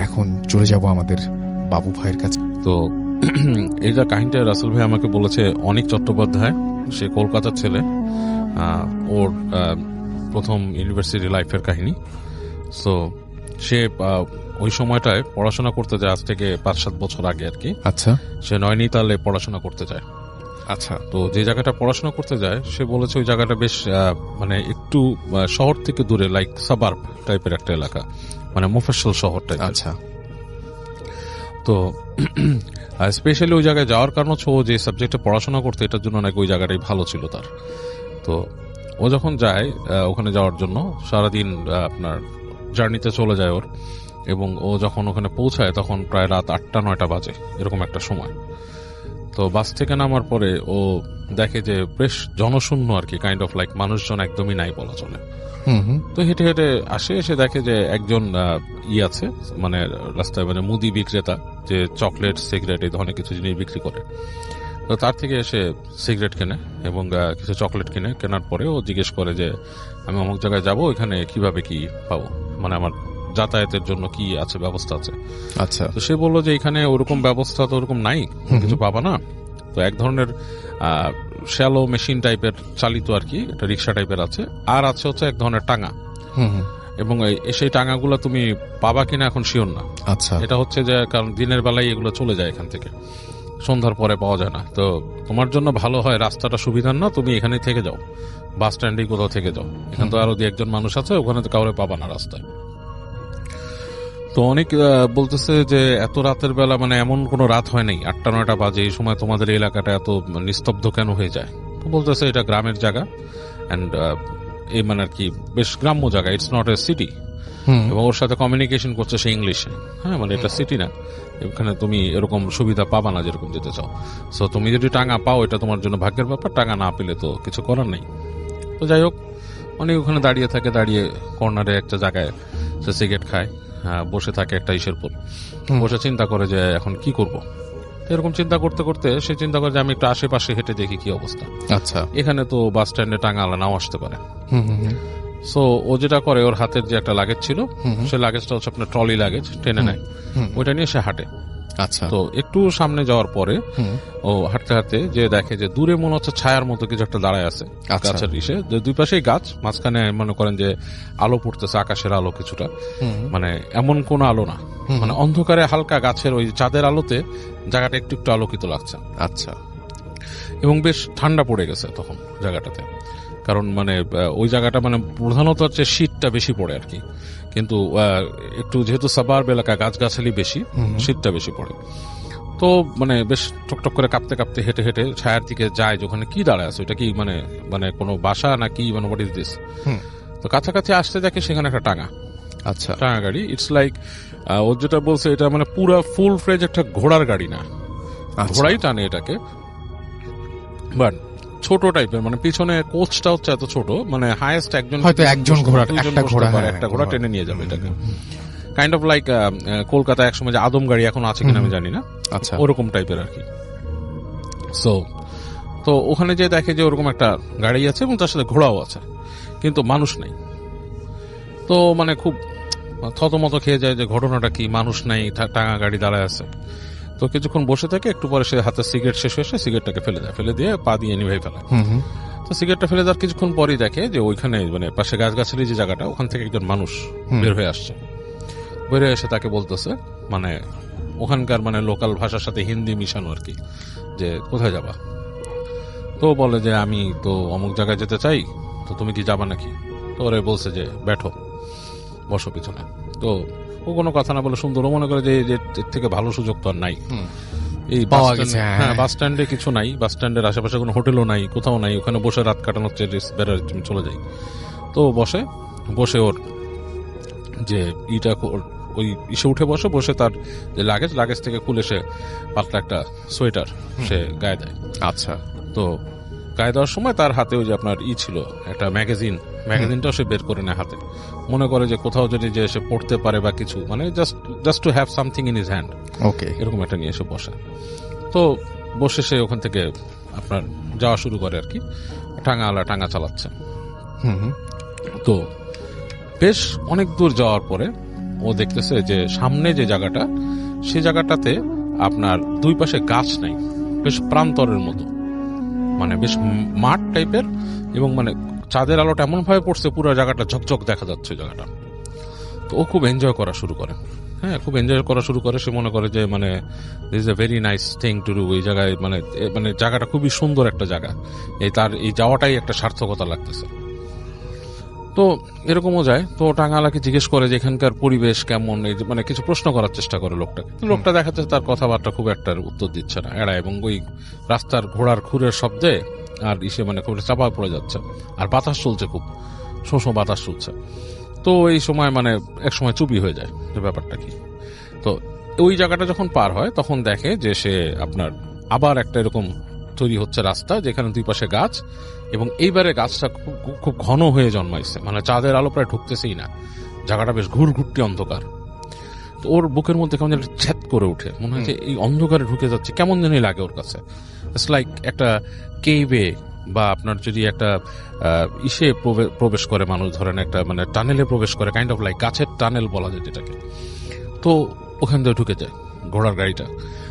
এখন চলে যাব আমাদের বাবু ভাইয়ের কাছে। তো এই যে কাহিনীটা রাসেল ভাই আমাকে বলেছে অনিক চট্টোপাধ্যায়, সে কলকাতার ছেলে, ওর প্রথম ইউনিভার্সিটি লাইফের কাহিনী। সো সে ওই সময়টায় পড়াশোনা করতে যায়, আজ থেকে 5-7 বছর আগে আর কি। আচ্ছা সে নয়নিতালে পড়াশোনা করতে যায়। আচ্ছা। তো যে জায়গাটা পড়াশোনা করতে যায় সে বলেছে ওই জায়গাটা বেশ মানে একটু শহর থেকে দূরে, লাইক সাবার্ব টাইপের একটা এলাকা, মানে মফস্বল শহর টাইপ। আচ্ছা। তো স্পেশালি ওই জায়গায় যাওয়ার কারণ হচ্ছে ও যে সাবজেক্টে পড়াশোনা করতে, এটার জন্য নাকি ওই জায়গাটাই ভালো ছিল তার। তো ও যখন যায় ওখানে যাওয়ার জন্য, সারাদিন আপনার জার্নিতে চলে যায় ওর, এবং ও যখন ওখানে পৌঁছায় তখন প্রায় রাত 8টা-9টা বাজে, এরকম একটা সময়। তো বাস থেকে নামার পরে ও দেখে যে বেশ জনশূন্য আর কি, কাইন্ড অফ লাইক মানুষজন একদমই নাই বলা চলে। তো হেঁটে হেঁটে আসে, এসে দেখে যে একজন আছে মানে রাস্তায়, মানে মুদি বিক্রেতা, যে চকলেট সিগারেট এই ধরনের কিছু জিনিস বিক্রি করে। তো তার থেকে এসে সিগারেট কেনে এবং কিছু চকলেট কিনে, কেনার পরে ও জিজ্ঞেস করে যে আমি অমুক জায়গায় যাবো, এখানে কিভাবে কি পাবো, মানে আমার যাতায়াতের জন্য কি আছে, ব্যবস্থা আছে। আচ্ছা। তো সে বললো যে এখানে ওরকম ব্যবস্থা তো ওরকম নাই, কিছু পাবা না। তো এক ধরনের শ্যালো মেশিন টাইপের চালিত আর কি, একটা রিক্সা টাইপের আছে, আর আছে হচ্ছে এক ধরনের টাঙা, এবং সেই টাঙাগুলো তুমি পাবা কিনা এখন শিওর না। আচ্ছা। এটা হচ্ছে যে কারণ দিনের বেলায় এগুলো চলে যায় এখান থেকে, সন্ধ্যার পরে পাওয়া যায় না। তো তোমার জন্য ভালো হয়, রাস্তাটা সুবিধার না, তুমি এখানেই থেকে যাও, বাস স্ট্যান্ডে কোথাও থেকে যাও, এখান তো আরো একজন মানুষ আছে, ওখানে তো কাউরে পাবা না রাস্তায়। তো অনেক বলতেছে যে এত রাতের বেলা, মানে এমন কোনো রাত হয় নাই, 8টা-9টা বাজে, এই সময় তোমাদের এই এলাকাটা এত নিস্তব্ধ কেন হয়ে যায়? তো বলতেছে এটা গ্রামের জায়গা, অ্যান্ড এই মানে আর কি বেশ গ্রাম্য জায়গা, ইটস নট এ সিটি। এবং ওর সাথে কমিউনিকেশন করছে সে ইংলিশে। হ্যাঁ, মানে এটা সিটি না, এখানে তুমি এরকম সুবিধা পাবা না যেরকম যেতে চাও। সো তুমি যদি টাঙা পাও এটা তোমার জন্য ভাগ্যের ব্যাপার, টাঙা না পেলে তো কিছু করার নেই। তো যাই হোক, অনেক ওখানে দাঁড়িয়ে থাকে, দাঁড়িয়ে কর্নারে একটা জায়গায় সে সিগারেট খায়, বসে থাকে একটা ইসের পর, বসে চিন্তা করে যে এখন কি করব। এরকম চিন্তা করতে করতে সে চিন্তা করে যে আমি একটু আশেপাশে হেঁটে দেখি কি অবস্থা। আচ্ছা। এখানে তো বাস স্ট্যান্ডে টাঙা আলা নাও আসতে পারে। সো ও যেটা করে, ওর হাতের যে একটা লাগেজ ছিল, সে লাগেজটা হচ্ছে আপনার ট্রলি লাগেজ, টেনে নেয়, ওইটা নিয়ে সে হাঁটে। আচ্ছা। তো একটু সামনে যাওয়ার পরে ও হাঁটতে হাঁটতে যে দেখে যে দূরে মনে হচ্ছে ছায়ার মতো কিছু একটা দাঁড়ায় আছে গাছের ইসে, যে দুই পাশেই গাছ, মাঝখানে মনে করেন যে আলো পড়তেছে, আকাশের আলো কিছুটা, মানে এমন কোন আলো না, মানে অন্ধকারে হালকা গাছের ওই চাঁদের আলোতে জায়গাটা একটু একটু আলোকিত লাগছে। আচ্ছা। এবং বেশ ঠান্ডা পড়ে গেছে তখন জায়গাটাতে, কারণ মানে ওই জায়গাটা মানে প্রধানত হচ্ছে শীতটা বেশি পড়ে আর কি, কিন্তু একটু যেহেতু সাবার্ব এলাকা, গাছগাছালি বেশি, শীতটা বেশি পড়ে। তো মানে বেশ টকটক করে কাঁপতে কাঁপতে হেঁটে হেঁটে ছায়ার দিকে যায়, যেখানে কি দাঁড়ায় আছে, ওইটা কি মানে মানে কোনো বাসা না কি, মানে হোয়াট ইজ দিস। তো কাছাকাছি আসতে দেখে সেখানে একটা টাঙা। আচ্ছা। টাঙা গাড়ি, ইটস লাইক ও যেটা বলছে, এটা মানে পুরা ফুল ফ্রেজ একটা ঘোড়ার গাড়ি না, ঘোড়াই টানে এটাকে, বাট ছোট টাইপের, মানে পিছনে কোচটা হচ্ছে এত ছোট, মানে হাইয়েস্ট একজন ঘোড়া, একটা ঘোড়া টেনে নিয়ে যাবে এটাকে, কাইন্ড অফ লাইক কলকাতা একসময় যে আদম গাড়ি এখন আছে কিনা আমি জানি না, আচ্ছা, ওরকম টাইপের আর কি। সো তো ওখানে যে দেখে যে ওরকম একটা গাড়ি আছে এবং তার সাথে ঘোড়াও আছে, কিন্তু মানুষ নাই। তো মানে খুব থতমত খেয়ে যায় যে ঘটনাটা কি, মানুষ নাই, টাঙা গাড়ি দাঁড়ায় আছে। তো কিছুক্ষণ বসে থাকে, একটু পরে সে হাতে সিগারেট শেষ হয়ে সিগারেটটাকে ফেলে দেয়, ফেলে দিয়ে পা দিয়ে নিভে ফেলে। তো সিগারেটটা ফেলে দেওয়ার কিছুক্ষণ পরই দেখে যে ওইখানে মানে পাশে গাছগাছালি যে জায়গাটা, ওখান থেকে একজন মানুষ বের হয়ে আসছে। বের হয়ে এসে তাকে বলতেছে, মানে ওখানকার মানে লোকাল ভাষার সাথে হিন্দি মিশানো আর কি, যে কোথায় যাবা। তো বলে যে আমি তো অমুক জায়গায় যেতে চাই, তো তুমি কি যাবা নাকি। তো ওরে বলছে যে ব্যাঠো, বসো পিছনে। তো ও কোনো কথা না বলে সুন্দর, ও মনে করে যে এর থেকে ভালো সুযোগ তো আর নাই, এই বাস স্ট্যান্ডে কিছু নাই, বাস স্ট্যান্ডের আশেপাশে কোনো হোটেলও নাই, কোথাও নাই, ওখানে বসে রাত কাটানোর বেড়ার চলে যাই। তো বসে ওর যে ইটা ওই ইসে উঠে বসে তার যে লাগেজ থেকে খুলে সে পাতলা একটা সোয়েটার সে গায়ে দেয়। আচ্ছা। তো গায়ে দেওয়ার সময় তার হাতে ওই যে আপনার ছিল একটা ম্যাগাজিনটাও সে বের করে নেয় হাতে, মনে করে যে কোথাও যদি যে সে পড়তে পারে বা কিছু, মানে just to have something in his hand, okay, এরকম একটা নিয়ে এসে বসে। তো বসে সে ওখান থেকে আপনার যাওয়া শুরু করে আর কি, টাঙা চালাচ্ছে। তো বেশ অনেক দূর যাওয়ার পরে ও দেখতেছে যে সামনে যে জায়গাটা, সে জায়গাটাতে আপনার দুই পাশে গাছ নাই, বেশ প্রান্তরের মতো, মানে বেশ মাঠ টাইপের, এবং মানে চাঁদের আলোটা এমন ভাবে পড়ছে পুরো জায়গাটা ঝকঝক দেখা যাচ্ছে জায়গাটা। তো ও খুব এনজয় করা শুরু করে, হ্যাঁ খুব এনজয় করা শুরু করে। সে মনে করে যে মানে this is a very nice thing to do, এই জায়গায় মানে মানে জায়গাটা খুবই সুন্দর একটা জায়গা, তার এই যাওয়াটাই একটা সার্থকতা লাগতেছে। তো এরকমও যায়। তো টাঙ্গালাকে জিজ্ঞেস করে যে এখানকার পরিবেশ কেমন, এই মানে কিছু প্রশ্ন করার চেষ্টা করে লোকটাকে। লোকটা দেখাচ্ছে তার কথাবার্তা খুব একটা উত্তর দিচ্ছে না, এড়ায়, এবং ওই রাস্তার ঘোড়ার খুরের শব্দে আর ইসে মানে খুব চাপা পড়ে যাচ্ছে, আর বাতাস চলছে, খুব শোঁ বাতাস চলছে। তো এই সময় মানে এক সময় চুপি হয়ে যায় যে ব্যাপারটা কি। তো ওই জায়গাটা যখন পার হয় তখন দেখে যে সে আপনার আবার একটা এরকম তৈরি হচ্ছে রাস্তা, যেখানে দুই পাশে গাছ, এবং এইবারে গাছটা খুব ঘন হয়ে জন্মাইছে, মানে চাঁদের আলো প্রায় ঢুকতেছেই না, জায়গাটা বেশ ঘুরঘুরটি অন্ধকার। তো ওর বুকের মধ্যে কেমন একটা ছ্যাদ করে উঠে, মনে হয় যে এই অন্ধকারে ঢুকে যাচ্ছে, কেমন জানি লাগে ওর কাছে। ইটস লাইক একটা কেইভে, বা আপনার যদি একটা ইসে প্রবেশ করে মানুষ, ধরেন একটা মানে টানেলে প্রবেশ করে, কাইন্ড অফ লাইক গাছের টানেল বলা যায় যেটাকে। তো ওখান থেকে ঢুকে যায় ঘোড়ার গাড়িটা।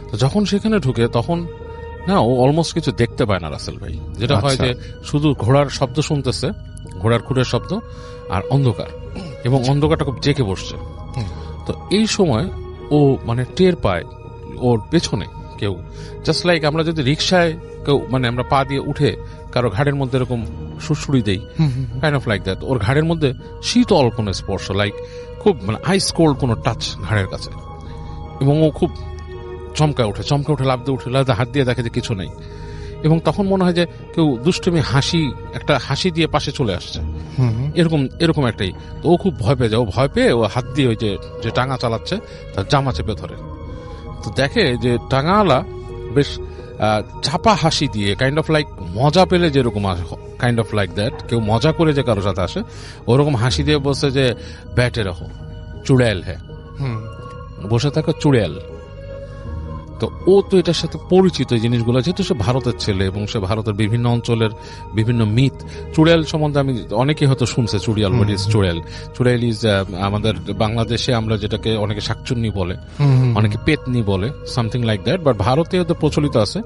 তো যখন সেখানে ঢুকে তখন না ও অলমোস্ট কিছু দেখতে পায় না রাসেল ভাই, যেটা হয় যে শুধু ঘোড়ার শব্দ শুনতেছে, ঘোড়ার খুরের শব্দ, আর অন্ধকার, এবং অন্ধকারটা খুব জেঁকে বসছে। তো এই সময় ও মানে টের পায় ওর পেছনে কেউ, জাস্ট লাইক আমরা যদি রিক্সায় কেউ মানে আমরা পা দিয়ে উঠে কারো ঘাড়ের মধ্যে এরকম সুড়সুড়ি দেই, কাইন্ড অফ লাইক দ্যাট, ওর ঘাড়ের মধ্যে শীতল কোনো স্পর্শ, লাইক খুব মানে আইস কোল্ড কোনো টাচ ঘাড়ের কাছে। এবং ও খুব চমকা উঠে লাফ দিয়ে উঠে হাত দিয়ে দেখে যে কিছু নেই, এবং তখন মনে হয় যে কেউ দুষ্টুমি একটা হাসি দিয়ে পাশে চলে আসছে, এরকম একটাই। তো ও খুব ভয় পেয়ে যায়, ও ভয় পেয়ে ও হাত দিয়ে ওই যে টাঙা চালাচ্ছে তার জামা চেপে ধরে। তো দেখে যে টাঙাওয়ালা বেশ চাপা হাসি দিয়ে, কাইন্ড অফ লাইক মজা পেলে যেরকম কাইন্ড অফ লাইক দ্যাট, কেউ মজা করে যে কারোর সাথে আসে ওরকম হাসি দিয়ে বসে যে ব্যাটে রাখো চুড়েল হ্যাঁ, বসে থাকো চুড়েল। তো ও তো এটার সাথে পরিচিত এই জিনিসগুলো, যেহেতু সে ভারতের ছেলে এবং সে ভারতের বিভিন্ন অঞ্চলের বিভিন্ন মিথ, চুড়েল সম্বন্ধে আমি অনেকেই হয়তো শুনছে, চুড়িয়াল হোয়াট ইজ চুড়েল। চুড়েল ইজ আমাদের বাংলাদেশে আমরা যেটাকে অনেকে শাকচুন্নি বলে, অনেকে পেতনি বলে, সামথিং লাইক দ্যাট, বাট ভারতে হয়তো প্রচলিত আছে।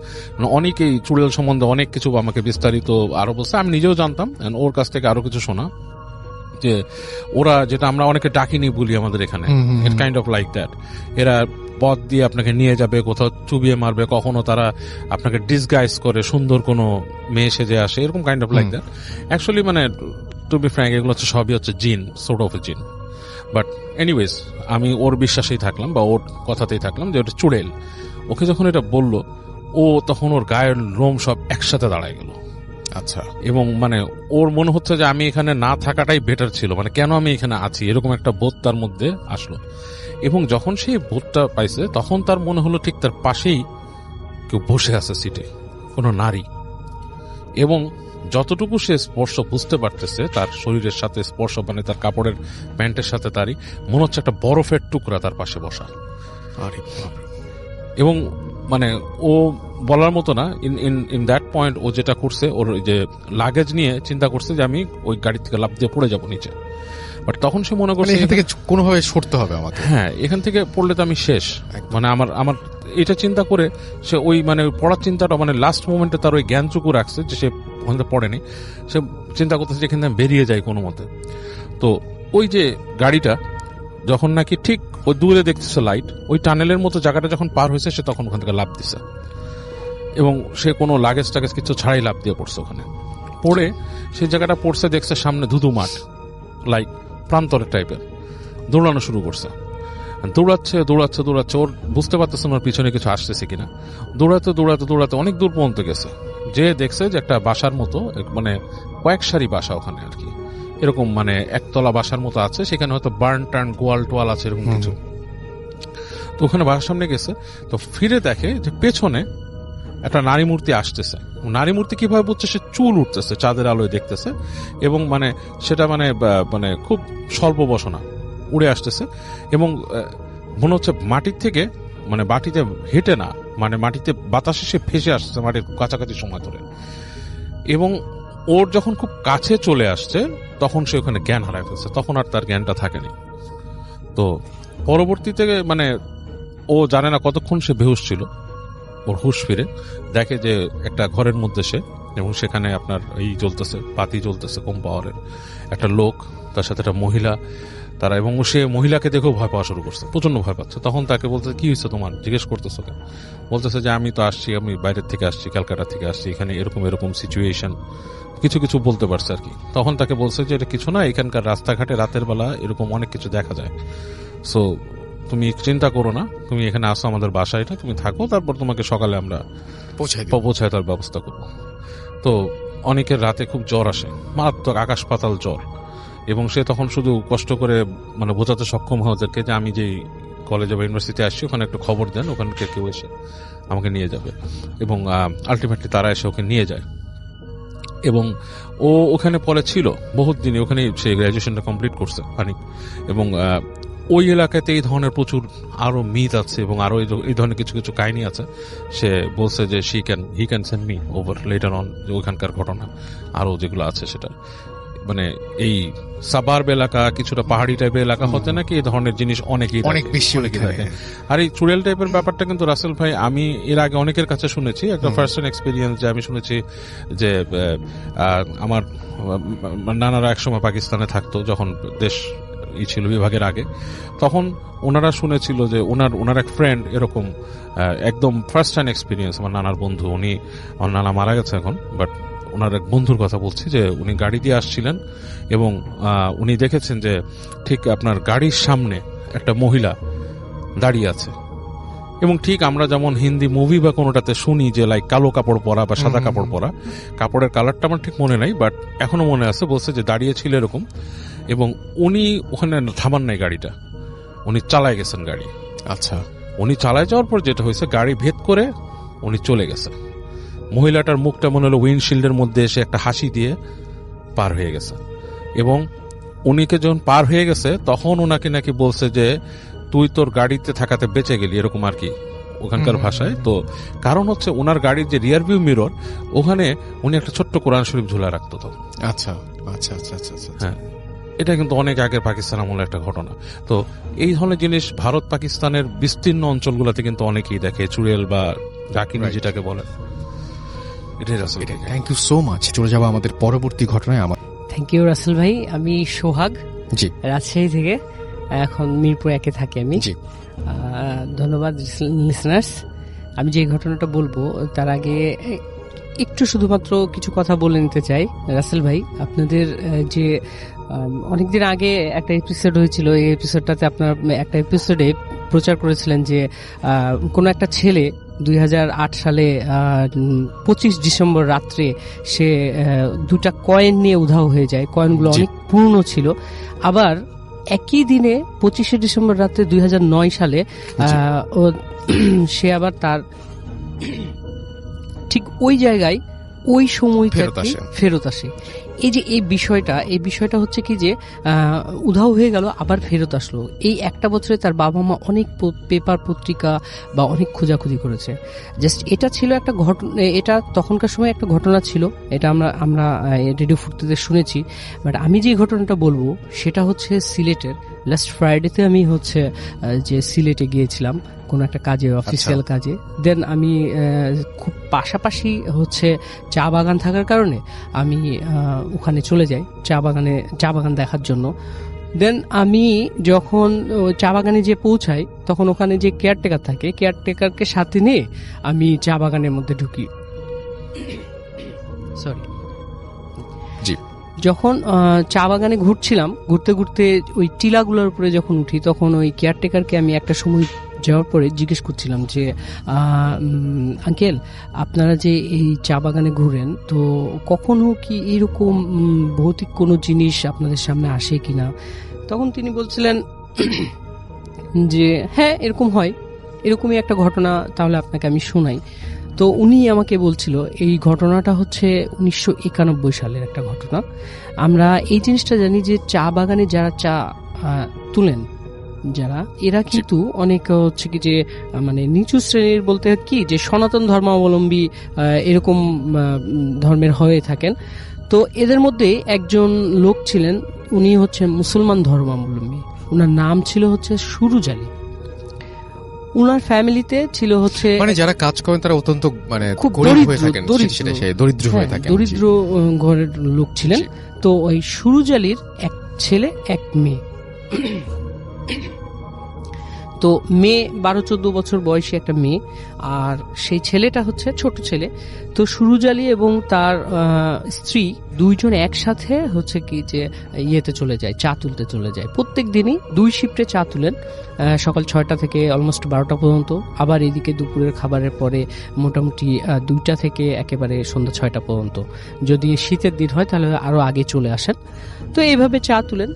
অনেকেই চুড়েল সম্বন্ধে অনেক কিছু আমাকে বিস্তারিত আরো বলছে, আমি নিজেও জানতাম, ওর কাছ থেকে আরো কিছু শোনা, যে ওরা যেটা আমরা অনেকে ডাকিনি বলি আমাদের এখানে, ইট কাইন্ড অফ লাইক দ্যাট। এরা পথ দিয়ে আপনাকে নিয়ে যাবে, কোথাও চুবিয়ে মারবে, কখনো তারা আপনাকে ডিসগাইজ করে সুন্দর কোনো মেয়ে সেজে আসে, এরকম kind of like that. Actually মানে টু বি ফ্র্যাঙ্ক এগুলো হচ্ছে সবই হচ্ছে জিন, সোর্ট অফ এ জিন। বাট এনিওয়েজ আমি ওর বিশ্বাসেই থাকলাম বা ওর কথাতেই থাকলাম যে ওটা চুড়েল। ওকে যখন এটা বলল, ও তখন ওর গায়ের লোম সব একসাথে দাঁড়ায় গেল। আচ্ছা। এবং মানে ওর মনে হচ্ছে যে আমি এখানে না থাকাটাই বেটার ছিল, মানে কেন আমি এখানে আছি, এরকম একটা বোধ তার মধ্যে আসলো। এবং যখন সেই বোধটা পাইছে তখন তার মনে হলো ঠিক তার পাশেই কেউ বসে আছে সিটে, কোনো নারী। এবং যতটুকু সে স্পর্শ বুঝতে পারতেছে তার শরীরের সাথে স্পর্শ, মানে তার কাপড়ের প্যান্টের সাথে তারই মনে হচ্ছে একটা বরফের টুকরা তার পাশে বসা। এবং মানে ও বলার মতো না, ইন দ্যাট পয়েন্ট ও যেটা করছে, ওর যে লাগেজ নিয়ে চিন্তা করছে যে আমি ওই গাড়ি থেকে লাফ দিয়ে পড়ে যাবো নিচে। বাট তখন সে মনে করছে এখান থেকে কোনোভাবে সরতে হবে আমাকে, হ্যাঁ এখান থেকে পড়লে তো আমি শেষ, মানে আমার এটা চিন্তা করে সে ওই মানে পড়ার চিন্তাটা মানে লাস্ট মোমেন্টে তার ওই জ্ঞানটুকু রাখছে যে সে ওখানে পড়েনি। সে চিন্তা করতেছে যে এখান থেকে বেরিয়ে যায় কোনো মতে। তো ওই যে গাড়িটা যখন নাকি ঠিক ওই দূরে দেখতেছে লাইট, ওই টানেলের মতো জায়গাটা যখন পার হয়েছে সে তখন ওখান থেকে লাফ দিছে, এবং সে কোনো লাগেজ টাগেজ কিছু ছাড়াই লাফ দিয়ে পড়ছে। ওখানে পড়ে সেই জায়গাটা পড়ছে, দেখছে সামনে ধুধু মাঠ, লাইক প্রান্তরের টাইপের, দৌড়ানো শুরু করছে। দৌড়াচ্ছে, ওর বুঝতে পারতেছে ওর পিছনে কিছু আসতেছে কিনা। দৌড়াতে অনেক দূর পর্যন্ত গেছে, যে দেখছে যে একটা বাসার মতো, মানে কয়েক সারি বাসা ওখানে আর কি, এরকম মানে একতলা বাসার মতো আছে, সেখানে হয়তো বার্ন টার্ন গোয়াল টোয়াল আছে এরকম কিছু। তো ওখানে বাসার সামনে গেছে, তো ফিরে দেখে যে পেছনে একটা নারী মূর্তি আসতেছে। নারী মূর্তি কিভাবে বুঝছে, সে চুল উঠতেছে চাঁদের আলোয় দেখতেছে, এবং মানে সেটা মানে মানে খুব স্বল্প বসনা উড়ে আসতেছে, এবং মনে হচ্ছে মাটির থেকে মানে মাটিতে হেঁটে না, মানে মাটিতে বাতাসে সে ভেসে আসছে মাটির কাছাকাছি সময় ধরে। এবং ওর যখন খুব কাছে চলে আসছে তখন সে ওখানে জ্ঞান হারায় ফেলছে, তখন আর তার জ্ঞানটা থাকেনি। তো পরবর্তীতে মানে ও জানে না কতক্ষণ সে বেহুশ ছিল, ওর হুশ ফিরে দেখে যে একটা ঘরের মধ্যে সে, এবং সেখানে আপনার এই জ্বলতেছে, বাতি জ্বলতেছে কম পাওয়ারের, একটা লোক, তার সাথে একটা মহিলা, তারা, এবং সে মহিলাকে দেখেও ভয় পাওয়া শুরু করছে, প্রচন্ড ভয় পাচ্ছে। তখন তাকে বলতে, কি হয়েছে তোমার, জিজ্ঞেস করতেছো কেন? বলতেছে যে আমি তো আসছি, আমি বাইরের থেকে আসছি, ক্যালকাটা থেকে আসছি, এখানে এরকম এরকম সিচুয়েশন, কিছু কিছু বলতে পারছে আর কি। তখন তাকে বলছে যে এটা কিছু না, এখানকার রাস্তাঘাটে রাতের বেলা এরকম অনেক কিছু দেখা যায়, সো তুমি চিন্তা করো না, তুমি এখানে আসো আমাদের বাসায়, এটা তুমি থাকো, তারপর তোমাকে সকালে আমরা পৌঁছায় তার ব্যবস্থা করবো। তো অনেকের রাতে খুব জ্বর আসে, মারাত্মক আকাশ পাতাল জ্বর, এবং সে তখন শুধু কষ্ট করে মানে বোঝাতে সক্ষম হয় ওদেরকে যে আমি যেই কলেজে বা ইউনিভার্সিটি আসছি ওখানে একটু খবর দেন, ওখানকে কেউ এসে আমাকে নিয়ে যাবে, এবং আলটিমেটলি তারা এসে ওকে নিয়ে যায়। এবং ও ওখানে পরে ছিল বহুত দিন, ওখানে সে গ্র্যাজুয়েশনটা কমপ্লিট করছে হানিফ, এবং ওই এলাকাতে এই ধরনের প্রচুর আরো মিথ আছে, এবং আরো এই ধরনের কিছু কিছু কাহিনী আছে। সে বলছে যে he can send me over letter on, যে ওখানকার ঘটনা আরো যেগুলো আছে সেটা, মানে এই সাবার্ব এলাকা, কিছুটা পাহাড়ি টাইপের এলাকা হতে নাকি এই ধরনের জিনিস অনেক বেশি দেখে। আর এই চুড়েল টাইপের ব্যাপারটা কিন্তু রাসেল ভাই আমি এর আগে অনেকের কাছে শুনেছি, একটা ফার্স্ট হ্যান্ড এক্সপিরিয়েন্স, যে আমি শুনেছি যে আমার নানারা একসময় পাকিস্তানে থাকতো, যখন দেশ ছিল বিভাগের আগে, তখন ওনারা শুনেছিল যে ওনার এক ফ্রেন্ড এরকম একদম ফার্স্ট হ্যান্ড এক্সপিরিয়েন্স, আমার নানার বন্ধু, আমার নানা মারা গেছে এখন, বাট ওনার এক বন্ধুর কথা বলছি, যে উনি গাড়ি দিয়ে আসছিলেন এবং উনি দেখেছেন যে ঠিক আপনার গাড়ির সামনে একটা মহিলা দাঁড়িয়ে আছে, এবং ঠিক আমরা যেমন হিন্দি মুভি বা কোনোটাতে শুনি যে লাইক কালো কাপড় পরা বা সাদা কাপড় পরা, কাপড়ের কালারটা আমার ঠিক মনে নাই, বাট এখনো মনে আছে, বলছে যে দাঁড়িয়ে ছিল এরকম, এবং উনি ওখানে থামান নাই গাড়িটা, উনি চালায় গেছেন গাড়ি। আচ্ছা, উনি চালায় যাওয়ার পর যেটা হয়েছে, গাড়ি ভেদ করে উনি চলে গেছে, মহিলাটার মুখটা মনে হলো উইন্ডশিল্ডের মধ্যে এসে একটা হাসি দিয়ে পার হয়ে গেছে, এবং উনিকে যখন পার হয়ে গেছে তখন ওনাকে নাকি বলছে যে তুই তোর গাড়িতে থাকাতে বেঁচে গেলি, এরকম আর কি ওখানকার ভাষায়। তো কারণ হচ্ছে ওনার গাড়ির যে রিয়ার ভিউ মিরর, ওখানে উনি একটা ছোট্ট কোরআন শরীফ ঝুলা রাখতো। তো আচ্ছা আচ্ছা আচ্ছা আচ্ছা আচ্ছা, হ্যাঁ, এটা কিন্তু অনেক আগের পাকিস্তান আমলের একটা ঘটনা। তো এই ধরনের জিনিস ভারত পাকিস্তানের বিস্তীর্ণ অঞ্চলগুলোতে কিন্তু অনেকেই দেখে, চুড়েল বা ডাকিনি যেটাকে বলে। Thank you so much. চলে যাবো আমাদের পরবর্তী ঘটনায়। থ্যাংক ইউ রাসেল ভাই। আমি সোহাগ, জি, রাজশাহী থেকে, এখন মিরপুর 1-এ থাকি আমি। জি, ধন্যবাদ লিসনার্স। আমি যে ঘটনাটা বলবো তার আগে একটু শুধুমাত্র কিছু কথা বলে নিতে চাই। রাসেল ভাই, আপনাদের যে অনেকদিন আগে একটা এপিসোড হয়েছিল, এই এপিসোডটাতে আপনার একটা এপিসোডে প্রচার করেছিলেন যে কোনো একটা ছেলে 2008 সালে 25 ডিসেম্বর রাত্রে সে 2টা কয়েন নিয়ে উধাও হয়ে যায়। কয়েনগুলো অনেক পুরনো ছিল। আবার একই দিনে 25শে ডিসেম্বর রাত্রে 2009 সালে সে আবার তার ঠিক ওই জায়গায় ওই সময়টাতে ফেরত আসে। এই বিষয়টা হচ্ছে কি যে উধাও হয়ে গেল, আবার ফেরত আসলো। এই একটা বছরে তার বাবা মা অনেক পেপার পত্রিকা বা অনেক খোঁজাখুঁজি করেছে। জাস্ট এটা ছিল একটা ঘটনা, এটা তখনকার সময় একটা ঘটনা ছিল, এটা আমরা রেডিও ফুর্তিতে শুনেছি। বাট আমি যে ঘটনাটা বলবো সেটা হচ্ছে সিলেটের। লাস্ট ফ্রাইডেতে আমি হচ্ছে যে সিলেটে গিয়েছিলাম কোনো একটা কাজে, অফিসিয়াল কাজে। দেন আমি খুব পাশাপাশি হচ্ছে চা বাগান থাকার কারণে আমি ওখানে চলে যাই চা বাগান দেখার জন্য। দেন আমি যখন চা বাগানে যে পৌঁছাই তখন ওখানে যে কেয়ারটেকার থাকে, কেয়ারটেকারকে সাথে নিয়ে আমি চা বাগানের মধ্যে ঢুকি। সরি, জি। যখন চা বাগানে ঘুরছিলাম, ঘুরতে ঘুরতে ওই টিলাগুলোর উপরে যখন উঠি তখন ওই কেয়ারটেকারকে আমি একটা সময় যাওয়ার পরে জিজ্ঞেস করছিলাম যে আঙ্কেল, আপনারা যে এই চা বাগানে ঘুরেন তো কখনো কি এরকম ভৌতিক কোনো জিনিস আপনাদের সামনে আসে কিনা? তখন তিনি বলছিলেন যে হ্যাঁ, এরকম হয়, এরকমই একটা ঘটনা, তাহলে আপনাকে আমি শোনাই। তো উনি আমাকে বলছিল এই ঘটনাটা হচ্ছে 1991 সালের একটা ঘটনা। আমরা এই জিনিসটা জানি যে চা বাগানে যারা চা তুলেন, যারা এরা কিন্তু অনেক হচ্ছে কি যে মানে নিচু শ্রেণীর, বলতে কি যে সনাতন ধর্মাবলম্বী এরকম ধর্মের হয়ে থাকেন। তো এদের মধ্যে একজন লোক ছিলেন, উনি হচ্ছে মুসলমান ধর্মাবলম্বী। ওনার নাম ছিল হচ্ছে সুরুজ আলী। ওনার ফ্যামিলিতে ছিল হচ্ছে মানে যারা কাজ করেন তারা অত্যন্ত মানে খুব গরিব হয়ে থাকেন, দরিদ্র হয়ে হ্যাঁ, থাকেন। দরিদ্র ঘরের লোক ছিলেন। তো ওই সুরুজ আলীর এক ছেলে এক মেয়ে। তো মেয়ে 12-14 বছর বয়সী একটা মেয়ে, আর সেই ছেলেটা হচ্ছে ছোট ছেলে। তো সুরুজ আলী এবং তার স্ত্রী দুইজন একসাথে হচ্ছে কি যে ইয়েতে চলে যায়, চা তুলতে চলে যায়। প্রত্যেক দিনই 2 শিফটে চা তুলেন, সকাল 6টা থেকে অলমোস্ট 12টা পর্যন্ত, আবার এদিকে দুপুরের খাবারের পরে মোটামুটি 2টা থেকে একেবারে সন্ধ্যা 6টা পর্যন্ত। যদি শীতের দিন হয় তাহলে আরো আগে চলে আসেন। তো এইভাবে চা তুলেন।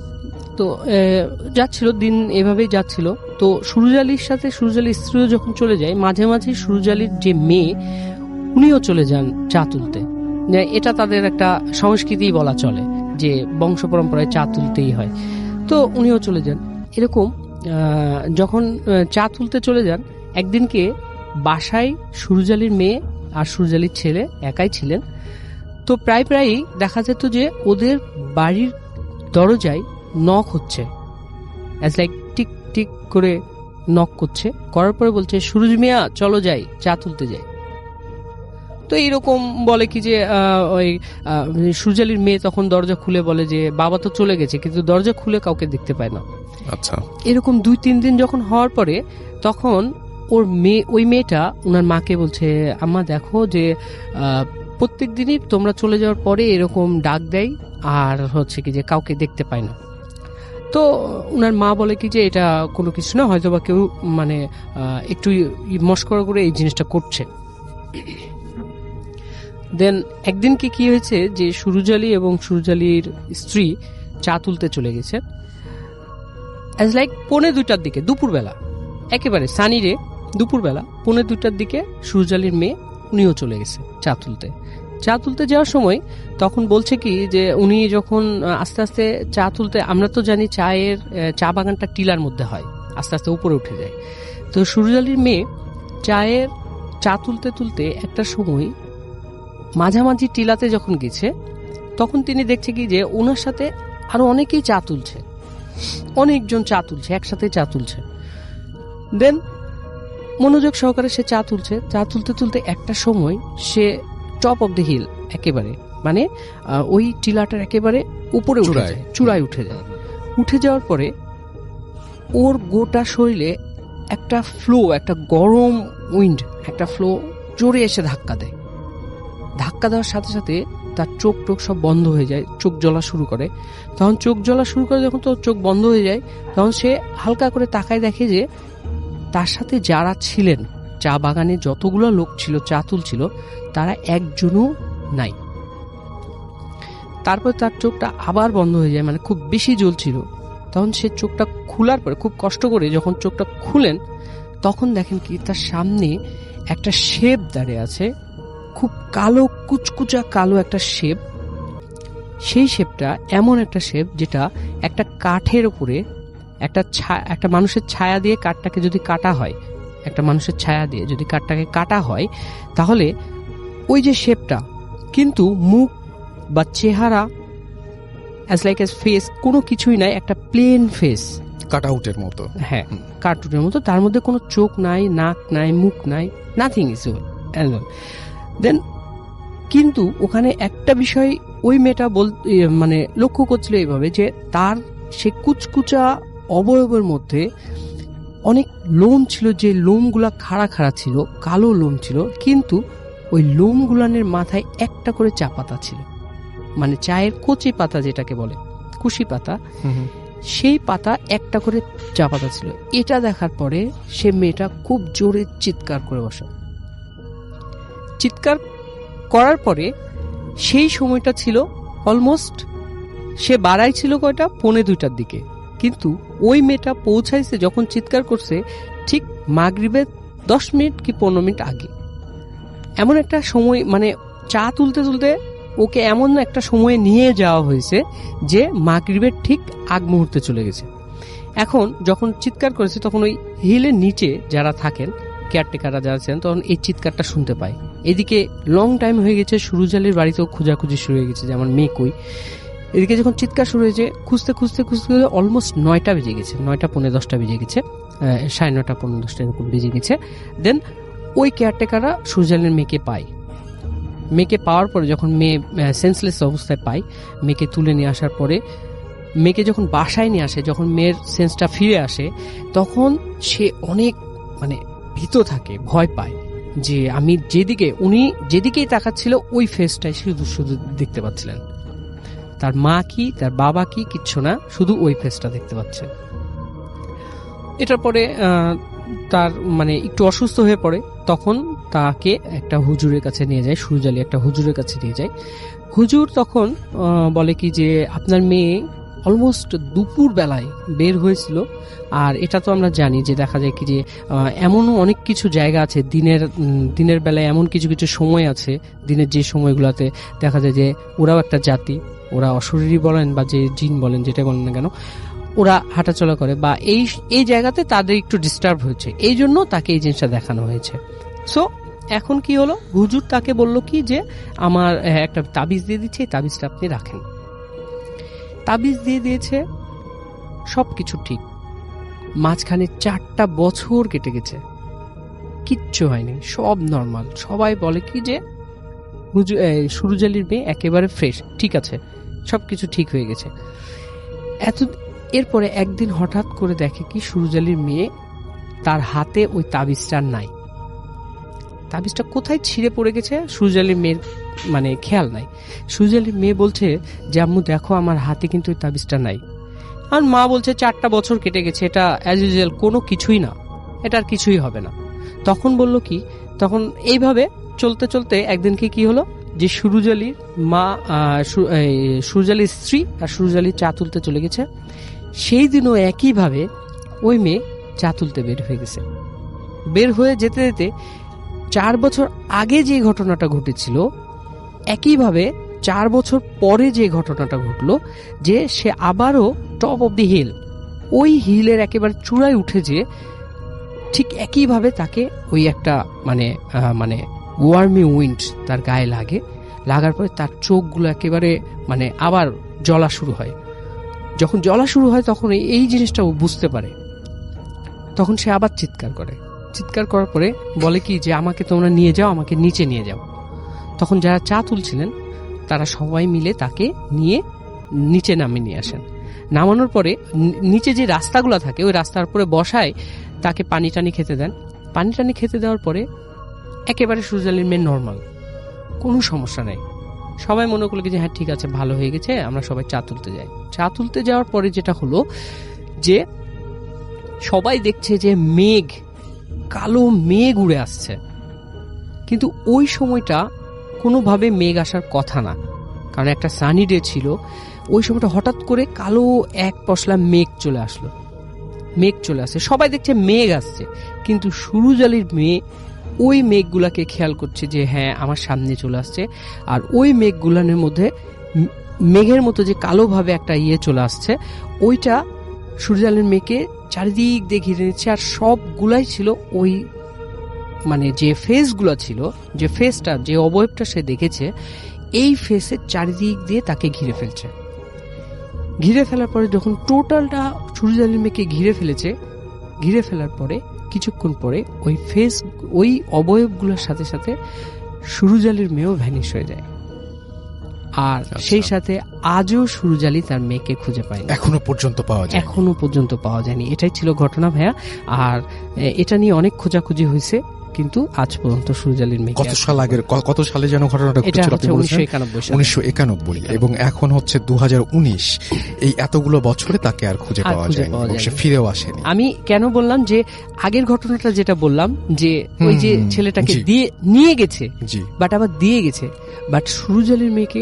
তো যাচ্ছিল দিন, এভাবেই যাচ্ছিল। তো সুরুজ আলীর সাথে সুরুজ আলীর স্ত্রীও যখন চলে যায়, মাঝে মাঝে সুরুজ আলীর যে মেয়ে উনিও চলে যান চা তুলতে। এটা তাদের একটা সংস্কৃতি বলা চলে যে বংশ পরম্পরায় চা তুলতেই হয়। তো উনিও চলে যান। এরকম যখন চা তুলতে চলে যান, একদিনকে বাসায় সুরুজ আলীর মেয়ে আর সুরুজ আলীর ছেলে একাই ছিলেন। তো প্রায়ই দেখা যেত যে ওদের বাড়ির দরজায় নক হচ্ছে, অ্যাজ লাইক টিক টিক করে নক করছে, করার পরে বলছে সুরুজ মিয়া চলো যাই, চা তুলতে যাই। তো এইরকম বলে কি যে ওই সুরুজ আলীর মেয়ে তখন দরজা খুলে বলে যে বাবা তো চলে গেছে, কিন্তু দরজা খুলে কাউকে দেখতে পায় না। আচ্ছা, এরকম 2-3 দিন যখন হওয়ার পরে তখন ওই মেয়েটা ওনার মাকে বলছে, আম্মা দেখো যে প্রত্যেক দিনই তোমরা চলে যাওয়ার পরে এরকম ডাক দেয় আর হচ্ছে কি যে কাউকে দেখতে পায় না। তো ওনার মা বলে কি যে এটা কোনো কিছু না, হয়তো বা কেউ মানে একটু মস্করা করে এই জিনিসটা করছে। দেন একদিন কি হয়েছে যে সুরুজ আলী এবং সুরুজ আলীর স্ত্রী চা তুলতে চলে গেছে, অ্যাজ লাইক 1:45টার দিকে, দুপুরবেলা, একেবারে সানি রে, দুপুরবেলা 1:45টার দিকে সুরুজ আলীর মেয়ে উনিও চলে গেছে চা তুলতে। চা তুলতে যাওয়ার সময় তখন বলছে কি যে উনি যখন আস্তে আস্তে চা তুলতে, আমরা তো জানি চায়ের চা বাগানটা টিলার মধ্যে হয়, আস্তে আস্তে উপরে উঠে যায়। তো সুরুজ আলীর মেয়ে চা তুলতে তুলতে একটা সময় মাঝামাঝি টিলাতে যখন গেছে, তখন তিনি দেখছে কি যে ওনার সাথে আরো অনেকেই চা তুলছে, অনেকজন চা তুলছে, একসাথে চা তুলছে। দেন মনোযোগ সহকারে সে চা তুলছে, চা তুলতে তুলতে একটা সময় সে টপ অফ দ্য হিল, একেবারে মানে ওই টিলাটার একেবারে উপরে উঠে যায়, চূড়ায় উঠে যায়। উঠে যাওয়ার পরে ওর গোটা শরীরে একটা ফ্লো, একটা গরম উইন্ড, একটা ফ্লো জোরে এসে ধাক্কা দেয়। ধাক্কা দেওয়ার সাথে সাথে তার চোখ সব বন্ধ হয়ে যায়, চোখ জ্বলা শুরু করে। তখন চোখ জ্বলা শুরু করে যখন তোর চোখ বন্ধ হয়ে যায়, তখন সে হালকা করে তাকায়, দেখে যে তার সাথে যারা ছিলেন, চা বাগানে যতগুলো লোক ছিল চা তুলছিল, তারা একজনও নাই। তারপর তার চোখটা আবার বন্ধ হয়ে যায়, মানে খুব বেশি জ্বলছিল। তখন সে চোখটা খোলার পরে, খুব কষ্ট করে যখন চোখটা খুলেন, তখন দেখেন কি তার সামনে একটা শেপ দাঁড়িয়ে আছে, খুব কালো, কুচকুচা কালো একটা শেপ। সেই শেপটা এমন একটা শেপ যেটা একটা কাঠের উপরে একটা মানুষের ছায়া দিয়ে কাঠটাকে যদি কাটা হয়, একটা মানুষের ছায়া দিয়ে যদি কাঠটাকে কাটা হয়, তাহলে ওই যে শেপটা, কিন্তু মুখ বা চেহারা অ্যাজ লাইক এস ফেস কোনো কিছুই নাই, একটা প্লেন ফেস, কাট আউটের মতো। হ্যাঁ, কার্টুনের মতো। তার মধ্যে কোনো চোখ নাই, নাক নাই, মুখ নাই, নাথিং ইজ অ্যালন। দেন কিন্তু ওখানে একটা বিষয় ওই মেয়েটা মানে লক্ষ্য করছিল এইভাবে যে তার সে কুচকুচা অবয়বের মধ্যে অনেক লোম ছিল, যে লোমগুলা খাড়া খাড়া ছিল, কালো লোম ছিল, কিন্তু ওই লোমগুলানের মাথায় একটা করে চা পাতা ছিল, মানে চায়ের কচি পাতা যেটাকে বলে, কুশি পাতা, সেই পাতা একটা করে চা পাতা ছিল। এটা দেখার পরে সে মেয়েটা খুব জোরে চিৎকার করে বসে। চিৎকার করার পরে সেই সময়টা ছিল অলমোস্ট, সে বাড়াই ছিল কয়টা, 1:45টার দিকে, কিন্তু ওই মেয়েটা পৌঁছাইছে যখন চিৎকার করছে ঠিক মাগরিবের 10 মিনিট কি 15 মিনিট আগে। এমন একটা সময়, মানে চা তুলতে তুলতে ওকে এমন একটা সময়ে নিয়ে যাওয়া হয়েছে যে মাগরিবের ঠিক আগ মুহূর্তে চলে গেছে। এখন যখন চিৎকার করেছে, তখন ওই হিলের নিচে যারা থাকেন, কেয়ারটেকাররা যারা আছেন, তখন এই চিৎকারটা শুনতে পায়। এদিকে লং টাইম হয়ে গেছে, সুরুজ আলীর বাড়িতেও খোঁজাখুঁজি শুরু হয়ে গেছে যে আমার মেয়ে কই। এদিকে যখন চিৎকার শুরু হয়েছে, খুঁজতে খুঁজতে খুঁজতে অলমোস্ট 9টা বেজে গেছে, 9টা পৌনে 10টা বেজে গেছে, 9:30 পৌনে 10টা এরকম বেজে গেছে। দেন ওই কেয়ারটেকাররা সুরজালের মেয়েকে পায়। মেয়েকে পাওয়ার পরে যখন মেয়ে সেন্সলেস অবস্থায় পায়, মেয়েকে তুলে নিয়ে আসার পরে মেয়েকে যখন বাসায় নিয়ে আসে, যখন মেয়ের সেন্সটা ফিরে আসে, তখন সে অনেক মানে ভীত থাকে, ভয় পায় যে আমি উনি যেদিকেই তাকাচ্ছিল ওই ফেসটাই শুধু শুধু দেখতে পাচ্ছিলেন। তার মা কি, তার বাবা কি, কিচ্ছু না, শুধু ওই ফেসটা দেখতে পাচ্ছে। এটার পরে তার মানে একটু অসুস্থ হয়ে পড়ে, তখন তাকে একটা হুজুরের কাছে নিয়ে যায়, সুরজালি একটা হুজুরের কাছে নিয়ে যায়। হুজুর তখন বলে কি যে আপনার মেয়ে অলমোস্ট দুপুর বেলায় বের হয়েছিল, আর এটা তো আমরা জানি যে দেখা যায় কি যে এমনও অনেক কিছু জায়গা আছে দিনের বেলায়, এমন কিছু কিছু সময় আছে দিনের যে সময়গুলোতে দেখা যায় যে ওরাও একটা জাতি, ওরা অশরীরী বলেন বা যে জিন বলেন, যেটা বলেন না কেন, ওরা হাঁটাচলা করে বা এই জায়গাতে তাদের একটু ডিস্টার্ব হয়েছে, এই জন্য তাকে এই জিনিসটা দেখানো হয়েছে। সো এখন কি হলো, হুজুর তাকে বলল কি যে আমার একটা তাবিজ দিয়ে দিচ্ছে, এই তাবিজটা আপনি রাখেন। তাবিজ দিয়ে দিয়েছে, সবকিছু ঠিক। মাঝখানে 4টা বছর কেটে গেছে, কিচ্ছু হয়নি, সব নর্মাল। সবাই বলে কি যে সুরজালির মেয়ে একেবারে ফ্রেশ, ঠিক আছে, সবকিছু ঠিক হয়ে গেছে। এরপরে একদিন হঠাৎ করে দেখে কি সুরজালির মেয়ে, তার হাতে ওই তাবিজটা নাই। তাবিজটা কোথায় ছিঁড়ে পড়ে গেছে সুরজালির মেয়ের মানে খেয়াল নাই। সুরজালির মেয়ে বলছে যে আম্মু দেখো আমার হাতে কিন্তু ওই তাবিজটা নাই। আর মা বলছে 4টা বছর কেটে গেছে, এটা অ্যাজ ইউজুয়াল কোনো কিছুই না, এটা আর কিছুই হবে না। তখন বলল কি, তখন এইভাবে চলতে চলতে একদিনকে কি হলো যে সুরজালির মা, সুরজালির স্ত্রী আর সুরজালির চা তুলতে চলে গেছে। সেই দিনও একইভাবে ওই মেয়ে চা তুলতে বের হয়ে গেছে। বের হয়ে যেতে যেতে 4 বছর আগে যে ঘটনাটা ঘটেছিল, একইভাবে 4 বছর পরে যে ঘটনাটা ঘটলো, যে সে আবারও টপ অফ দি হিল, ওই হিলের একেবারে চূড়ায় উঠে যে ঠিক একইভাবে তাকে ওই একটা মানে ওয়ার্মি উইন্ড তার গায়ে লাগার পরে তার চোখগুলো একেবারে মানে আবার জ্বলা শুরু হয়। যখন জ্বলা শুরু হয় তখন এই জিনিসটা ও বুঝতে পারে। তখন সে আবার চিৎকার করে, চিৎকার করার পরে বলে কি যে আমাকে তোমরা নিয়ে যাও, আমাকে নিচে নিয়ে যাও। তখন যারা চা তুলছিলেন তারা সবাই মিলে তাকে নিয়ে নিচে নামিয়ে নিয়ে আসেন। নামানোর পরে নিচে যে রাস্তাগুলো থাকে ওই রাস্তার উপরে বসায় তাকে পানি টানি খেতে দেন। পানি টানি খেতে দেওয়ার পরে একেবারে সুরজালির মেয়ে নর্মাল, কোনো সমস্যা নেই। সবাই মনে করলো যে হ্যাঁ ঠিক আছে, ভালো হয়ে গেছে, আমরা সবাই চা তুলতে যাই। চা তুলতে যাওয়ার পরে যেটা হলো যে সবাই দেখছে যে কালো মেঘ উড়ে আসছে, কিন্তু ওই সময়টা কোনোভাবে মেঘ আসার কথা না, কারণ একটা সানি ডে ছিল। ওই সময়টা হঠাৎ করে কালো এক পশলা মেঘ চলে আসে। সবাই দেখছে মেঘ আসছে, কিন্তু সুরজালির মেয়ে ওই মেঘগুলাকে খেয়াল করছে যে হ্যাঁ আমার সামনে চলে আসছে। আর ওই মেঘগুলানের মধ্যে মেঘের মতো যে কালোভাবে একটা চলে আসছে, ওইটা সুরজালির মেয়েকে চারিদিক দিয়ে ঘিরে নিচ্ছে। আর সবগুলাই ছিল ওই মানে যে ফেসগুলো ছিল, যে ফেসটা, যে অবয়বটা সে দেখেছে, এই ফেসের চারিদিক দিয়ে তাকে ঘিরে ফেলছে। ঘিরে ফেলার পরে যখন টোটালটা সুরজালির মেয়েকে ঘিরে ফেলার পরে কিছুক্ষণ পরে ওই অবয়বগুলোর সাথে সাথে সুরজালির মেয়েও ভ্যানিশ হয়ে যায়। আর সেই সাথে আজও সুরজালি তার মেয়েকে খুঁজে পায়নি, এখনো পর্যন্ত পাওয়া যায়নি। এটাই ছিল ঘটনা ভাইয়া। আর এটা নিয়ে অনেক খোঁজাখুঁজি হয়েছে, কিন্তু আজ পর্যন্ত সুরজালির মেয়ে কত সালে যেন ঘটনাটা ঘটেছিল? 1991। এবং এখন হচ্ছে 2019। এই এতগুলো বছরে তাকে আর খুঁজে পাওয়া যায়নি, সে ফিরেও আসেনি। আমি কেন বললাম যে আগের ঘটনাটা যেটা বললাম যে ওই যে ছেলেটাকে নিয়ে গেছে, বাট আবার দিয়ে গেছে, বাট সুরজালির মেয়েকে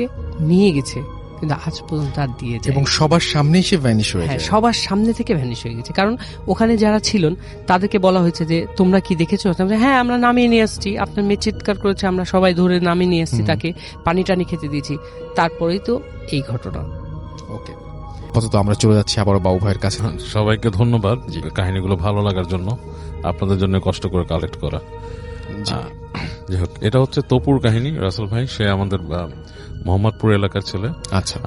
নিয়ে গেছে কিন্তু আজ পর্যন্ত আর দিয়েছে, এবং সবার সামনেই সে ভ্যানিশ হয়ে যায়। সবার সামনে থেকে ভ্যানিশ হয়ে গেছে। কারণ ওখানে যারা ছিলেন তাদেরকে বলা হয়েছে যে তোমরা কি দেখেছো? হ্যাঁ আমরা নামিয়ে নিয়ে আসছি, আপনার মেয়ে চিৎকার করেছে, আমরা সবাই ধরে নামিয়ে নিয়ে আসছি, তাকে পানি টানি খেতে দিয়েছি, তারপরেই তো এই ঘটনা। ওকে, আপাতত আমরা চলে যাচ্ছি আবার বাবু ভাইয়ের কাছে। সবাইকে ধন্যবাদ কাহিনীগুলো ভালো লাগার জন্য, আপনাদের জন্য কষ্ট করে কালেক্ট করা। যাই হোক, এটা হচ্ছে তপুর কাহিনী। রাসেল ভাই সে আমাদের মোহাম্মদপুর এলাকার ছেলে। আচ্ছা।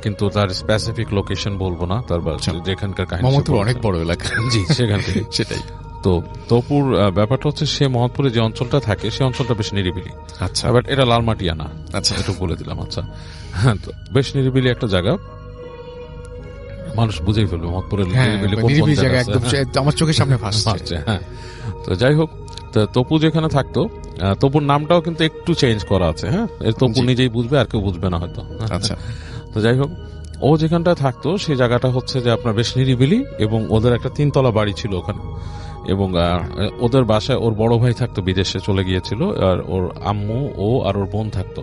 কিন্তু তার স্পেসিফিক লোকেশন বলবো না, তার যেখানকার কাহিনী। মোহাম্মদপুর অনেক বড় এলাকা, জি সেখান থেকে সেটাই। তো তপুর ব্যাপারটা হচ্ছে সে মোহাম্মদপুরে যে অঞ্চলটা থাকে সে অঞ্চলটা বেশ নিরিবিলি। আচ্ছা, বাট এটা লালমাটিয়া না। আচ্ছা, একটু বলে দিলাম। আচ্ছা, হ্যাঁ, তো বেশ নিরিবিলি একটা জায়গা, মানুষ বুঝেই ফেলবে মোহাম্মদপুরের নিরিবিলি জায়গা, একদম আমার চোখের সামনে ভাসছে। হ্যাঁ, তো যাই হোক, তো তপু যেখানে থাকতো, তপুর নামটাও কিন্তু একটু চেঞ্জ করা আছে। হ্যাঁ, এর তপু নিজেই বুঝবে, আর কেউ বুঝবে না হয়তো। আচ্ছা, তো যাই হোক, ও যেখানটা থাকতো সেই জায়গাটা হচ্ছে যে আপনার বেশ নিরিবিলি, এবং ওদের একটা 3 তলা বাড়ি ছিল ওখানে। এবং ওদের বাসায় ওর বড় ভাই থাকতো, বিদেশে চলে গিয়েছিল, আর ওর আম্মু, ও আর ওর বোন থাকতো।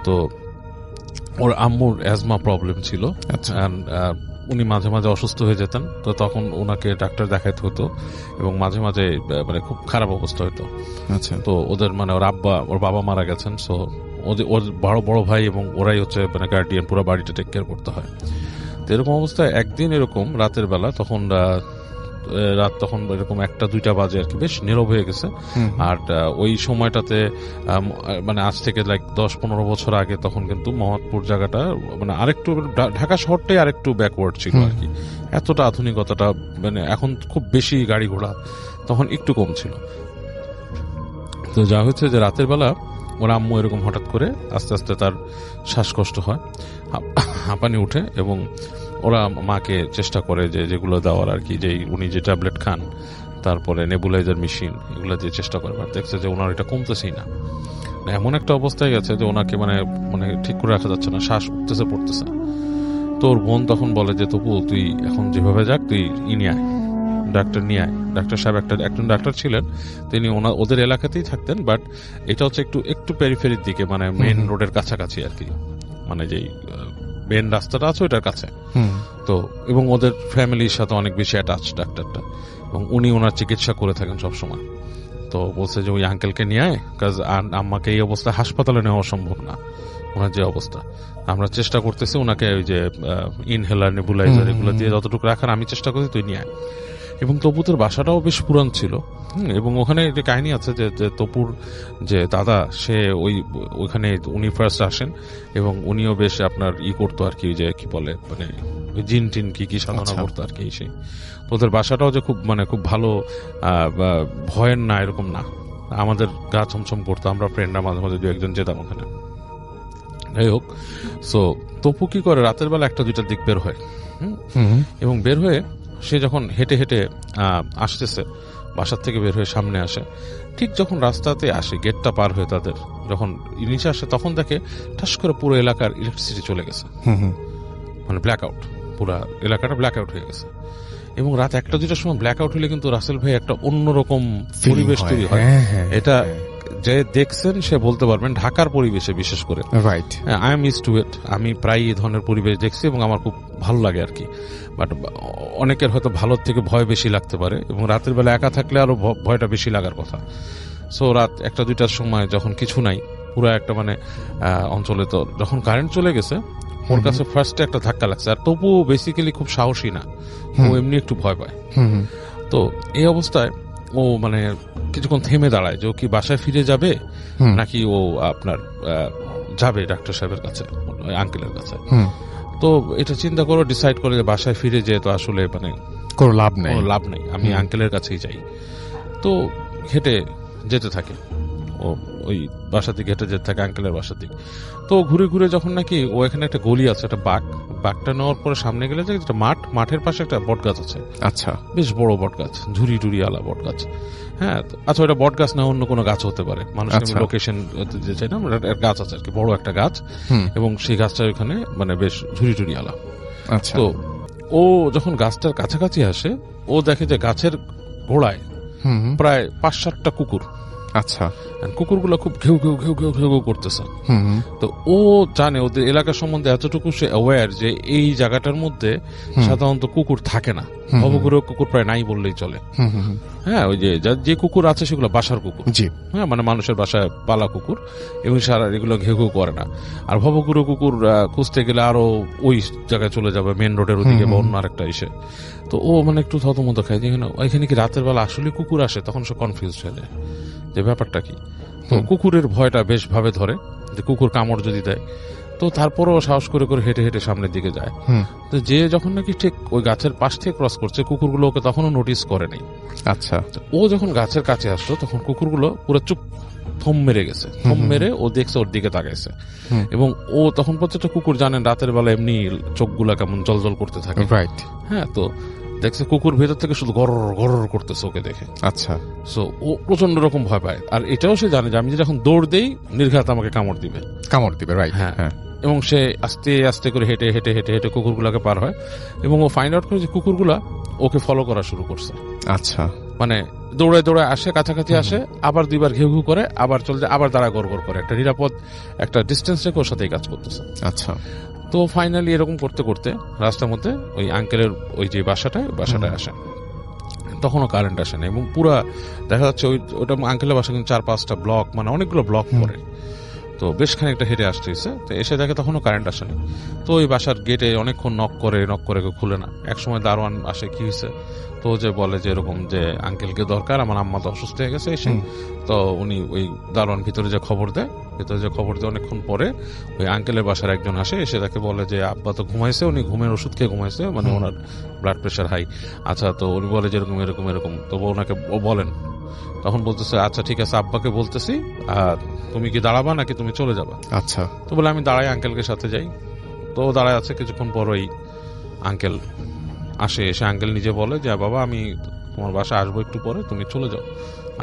তো ওর আম্মুর অ্যাজমা প্রবলেম ছিল, উনি মাঝে মাঝে অসুস্থ হয়ে যেতেন। তো তখন ওনাকে ডাক্তার দেখাইতে হতো, এবং মাঝে মাঝে মানে খুব খারাপ অবস্থা হতো। আচ্ছা, তো ওদের মানে ওর বাবা মারা গেছেন। সো ওর বড় ভাই এবং ওরাই হচ্ছে মানে গার্ডিয়ান, পুরো বাড়িটা টেক কেয়ার করতে হয়। তো এরকম অবস্থায় একদিন এরকম রাতের বেলা, তখন এরকম 1-2টা বাজে আর কি, বেশ নীরব হয়ে গেছে। আর ওই সময়টাতে মানে আজ থেকে 10-15 বছর আগে তখন কিন্তু মোহাম্মদপুর জায়গাটা মানে আরেকটু, ঢাকা শহরটাই আরেকটু ব্যাকওয়ার্ড ছিল আর কি। এতটা আধুনিকতাটা মানে এখন খুব বেশি গাড়ি ঘোড়া, তখন একটু কম ছিল। তো যা হচ্ছে যে রাতের বেলা ওর আম্মু এরকম হঠাৎ করে আস্তে আস্তে তার শ্বাসকষ্ট হয়, হাঁপানি উঠে, এবং ওরা মাকে চেষ্টা করে যেগুলো দেওয়ার আর কি, যে উনি যে ট্যাবলেট খান, তারপরে নেবুলাইজার মেশিন, এগুলো দিয়ে চেষ্টা করে, বাট দেখছে যে ওনার এটা কমতেছেই না। এমন একটা অবস্থায় গেছে যে ওনাকে মানে মানে ঠিক করে রাখা যাচ্ছে না, শ্বাস উঠতেছে পড়তেছে। তো ওর বোন তখন বলে যে তবু তুই এখন যেভাবে যাক তুই নিয়ে আয়, ডাক্তার নিয়ে আয়। ডাক্তার সাহেব একজন ডাক্তার ছিলেন, তিনি ওদের এলাকাতেই থাকতেন, বাট এটা হচ্ছে একটু পেরিফেরির দিকে, মানে মেইন রোডের কাছাকাছি আর কি, মানে যেই মেইন রাস্তাটা আছে ওটার কাছে। তো এবং ওদের ফ্যামিলির সাথে অনেক বেশি অ্যাটাচ ডাক্তারটা, এবং উনি ওনার চিকিৎসা করে থাকেন সবসময়। তো বলছে যে ওই আঙ্কেলকে নিয়ে আয়, কাজ আম্মাকে এই অবস্থা হাসপাতালে নেওয়া সম্ভব না, ওনার যে অবস্থা। আমরা চেষ্টা করতেছি ওনাকে ওই যে ইনহেলার, নেবুলাইজার এগুলো দিয়ে যতটুকু রাখার আমি চেষ্টা করছি, তুই নিয়ে আয়। এবং তপুতের বাসাটাও বেশ পুরান ছিল, এবং ওখানে যে কাহিনী আছে যে তপুর যে দাদা, সে ওইখানে উনি ফার্স্ট আসেন, এবং উনিও বেশ আপনার করতো আর কি, যে কি বলে মানে জিন টিন কি সাধনা করতো আর কি। সেই তোদের বাসাটাও যে খুব মানে খুব ভালো ভয়ের না এরকম না, আমাদের গা ছমছম করতো, আমরা ফ্রেন্ডরা মাঝে মাঝে 2-1 জন যেতাম ওখানে। যাই হোক, সো তপু কি করে রাতের বেলা 1-2টার দিক বের হয়, এবং বের হয়ে সে যখন হেঁটে হেঁটে আসতেছে, বাসার থেকে বের হয়ে সামনে আসে, ঠিক যখন রাস্তাতে আসে, গেটটা পার হয়ে তাদের যখন নিচে আসে, তখন দেখে ঠাস করে পুরো এলাকার ইলেকট্রিসিটি চলে গেছে, মানে ব্ল্যাক আউট, পুরো এলাকাটা ব্ল্যাক আউট হয়ে গেছে। এবং রাত 1-2টার সময় ব্ল্যাক আউট হলে কিন্তু রাসেল ভাই একটা অন্যরকম পরিবেশ তৈরি হয়। এটা যে দেখছেন সে বলতে পারবেন, ঢাকার পরিবেশে বিশেষ করে, right, I am used to it, আমি প্রায় এই ধরনের পরিবেশ দেখছি এবং আমার খুব ভালো লাগে আর কি। বাট অনেকের হয়তো ভালোর থেকে ভয় বেশি লাগতে পারে, এবং রাতের বেলা একা থাকলে আরো ভয়টা বেশি লাগার কথা। সো রাত 1-2টার সময় যখন কিছু নাই, পুরো একটা মানে অঞ্চলে, তো যখন কারেন্ট চলে গেছে, ওর কাছে ফার্স্টে একটা ধাক্কা লাগছে। আর তবু বেসিক্যালি খুব সাহসী না, ও এমনি একটু ভয় পায়। তো এই অবস্থায় ও মানে কিছুক্ষণ থেমে দাঁড়ায় যে ও কি বাসায় ফিরে যাবে, নাকি ও আপনার যাবে ডাক্তার সাহেবের কাছে, আঙ্কেলের কাছে। তো এটা চিন্তা করে ডিসাইড করে যে বাসায় ফিরে যেয়ে তো আসলে মানে কোনো লাভ নেই, আমি আঙ্কেলের কাছেই যাই। তো হেঁটে যেতে থাকে, ও ওই বাসার দিকে হেঁটে যেতে থাকে আঙ্কেলের বাসার দিকে। তো ঘুরে ঘুরে যখন নাকি ও এখানে একটা গলি আছে, একটা বাঘটা নেওয়ার পরে সামনে গেলে যে একটা মাঠের পাশে একটা বট গাছ আছে। আচ্ছা, বেশ বড় বট গাছ, ঝুরি টুরি আলা বট গাছ। হ্যাঁ, আচ্ছা, ওটা বট গাছ না অন্য কোনো গাছ হতে পারে, মানুষ লোকেশন যে চাই না, গাছ আছে আর কি, বড় একটা গাছ, এবং সেই গাছটা ওখানে মানে বেশ ঝুরি টুরি আলা। তো ও যখন গাছটার কাছাকাছি আসে, ও দেখে যে গাছের গোড়ায় প্রায় 5-7টা কুকুর। আচ্ছা, কুকুরগুলো খুব ঘেউ ঘেউ ঘেউ ঘেউ ঘেউ করতেছে। তো ও জানে ওদের এলাকা সম্বন্ধে এতটুকু সে অ্যাওয়্যার যে এই জায়গাটার মধ্যে সাধারণত কুকুর থাকে না, ভবঘুরে কুকুর প্রায় নাই বললেই চলে। হ্যাঁ, ওই যে কুকুর আছে সেগুলো বাসার কুকুর, হ্যাঁ, মানে মানুষের বাসায় পালা কুকুর, এবং সারা এগুলো ঘেউ ঘেউ করে না। আর ভবঘুরে কুকুর খুঁজতে গেলে আরো ওই জায়গায় চলে যাবে, মেন রোডের ওদিকে বা অন্য আরেকটা এসে। তো ও মানে একটু থতমত খায় যে এখানে কি রাতের বেলা আসলে কুকুর আসে, তখন সে কনফিউজ হয়ে যায় যে ব্যাপারটা কি। তো কুকুরের ভয়টা বেশ ভাবে ধরে যে কুকুর কামড় যদি দেয়, তো তারপরেও সাহস করে করে হেঁটে হেঁটে সামনের দিকে যায়। তো যে যখন নাকি ঠিক ওই গাছের পাশ থেকে ক্রস করছে, কুকুরগুলো ওকে তখনও নোটিস করেনি। আচ্ছা, ও যখন গাছের কাছে আসলো তখন কুকুরগুলো পুরো চুপ থম মেরে গেছে। থম মেরে ও দেখছে, ওর দিকে তাকাইছে, এবং ও তখন প্রত্যেকটা কুকুর জানেন রাতের বেলা এমনি চোখগুলা কেমন জলজল করতে থাকে। রাইট। হ্যাঁ, তো দেখছে কুকুর ভেতর থেকে শুধু গরর গরর করতেছে ওকে দেখে। আচ্ছা, সো ও প্রচন্ড রকম ভয় পায়, আর এটাও সে জানে যে আমি যদি এখন দৌড় দেই নির্ঘাত আমাকে কামড় দিবে। রাইট। হ্যাঁ, এবং সে আস্তে আস্তে করে হেঁটে হেঁটে হেঁটে হেঁটে কুকুরগুলাকে পার হয়, এবং ও ফাইন্ড আউট করে যে কুকুরগুলা ওকে ফলো করা শুরু করছে। আচ্ছা, মানে দৌড়ায় দৌড়ায় আসে, কাছাকাছি আসে, আবার দুইবার ঘেউ ঘেউ করে, আবার চলে যায়, আবার দাঁড়া গড় গড় করে, একটা নিরাপদ একটা ডিস্টেন্স রেখে ওর সাথেই কাজ করতেছে। আচ্ছা, তো ফাইনালি এরকম করতে করতে রাস্তার মধ্যে ওই আঙ্কেলের ওই যে বাসাটায় আসে। তখনও কারেন্ট আসে না, এবং পুরা দেখা যাচ্ছে ওটা আঙ্কেলের বাসা কিন্তু 4-5টা ব্লক, মানে অনেকগুলো ব্লক পড়ে। তো বেশ খানিকটা হেঁটে আসতে হয়েছে। তো এসে দেখে তখনও কারেন্ট আসেনি। তো ওই বাসার গেটে অনেকক্ষণ নক করে খুলে না। একসময় দারোয়ান আসে, কি হয়েছে, তো যে বলে যে এরকম যে আঙ্কেলকে দরকার, আমার আম্মা তো অসুস্থ হয়ে গেছে এসে। তো উনি ওই দারোয়ান ভিতরে যে খবর দেয় অনেকক্ষণ পরে ওই আঙ্কেলের বাসার একজন আসে, এসে তাকে বলে যে আব্বা তো ঘুমাইছে, উনি ঘুমের ওষুধ খেয়ে ঘুমাইছে, মানে ওনার ব্লাড প্রেশার হাই। আচ্ছা, তো উনি বলে যে এরকম এরকম এরকম, তো ওনাকে বলেন। তখন বলতেছে আচ্ছা ঠিক আছে, আব্বাকে বলতেছি, আর তুমি কি দাঁড়াবা নাকি তুমি চলে যাবা? আচ্ছা, তো বলে আমি দাঁড়াই, আঙ্কেলকে সাথে যাই। তো দাঁড়ায় আছে, কিছুক্ষণ পর ওই আঙ্কেল আসে, এসে আঙ্কেল নিজে বলে যে বাবা আমি তোমার বাসায় আসবো একটু পরে, তুমি চলে যাও,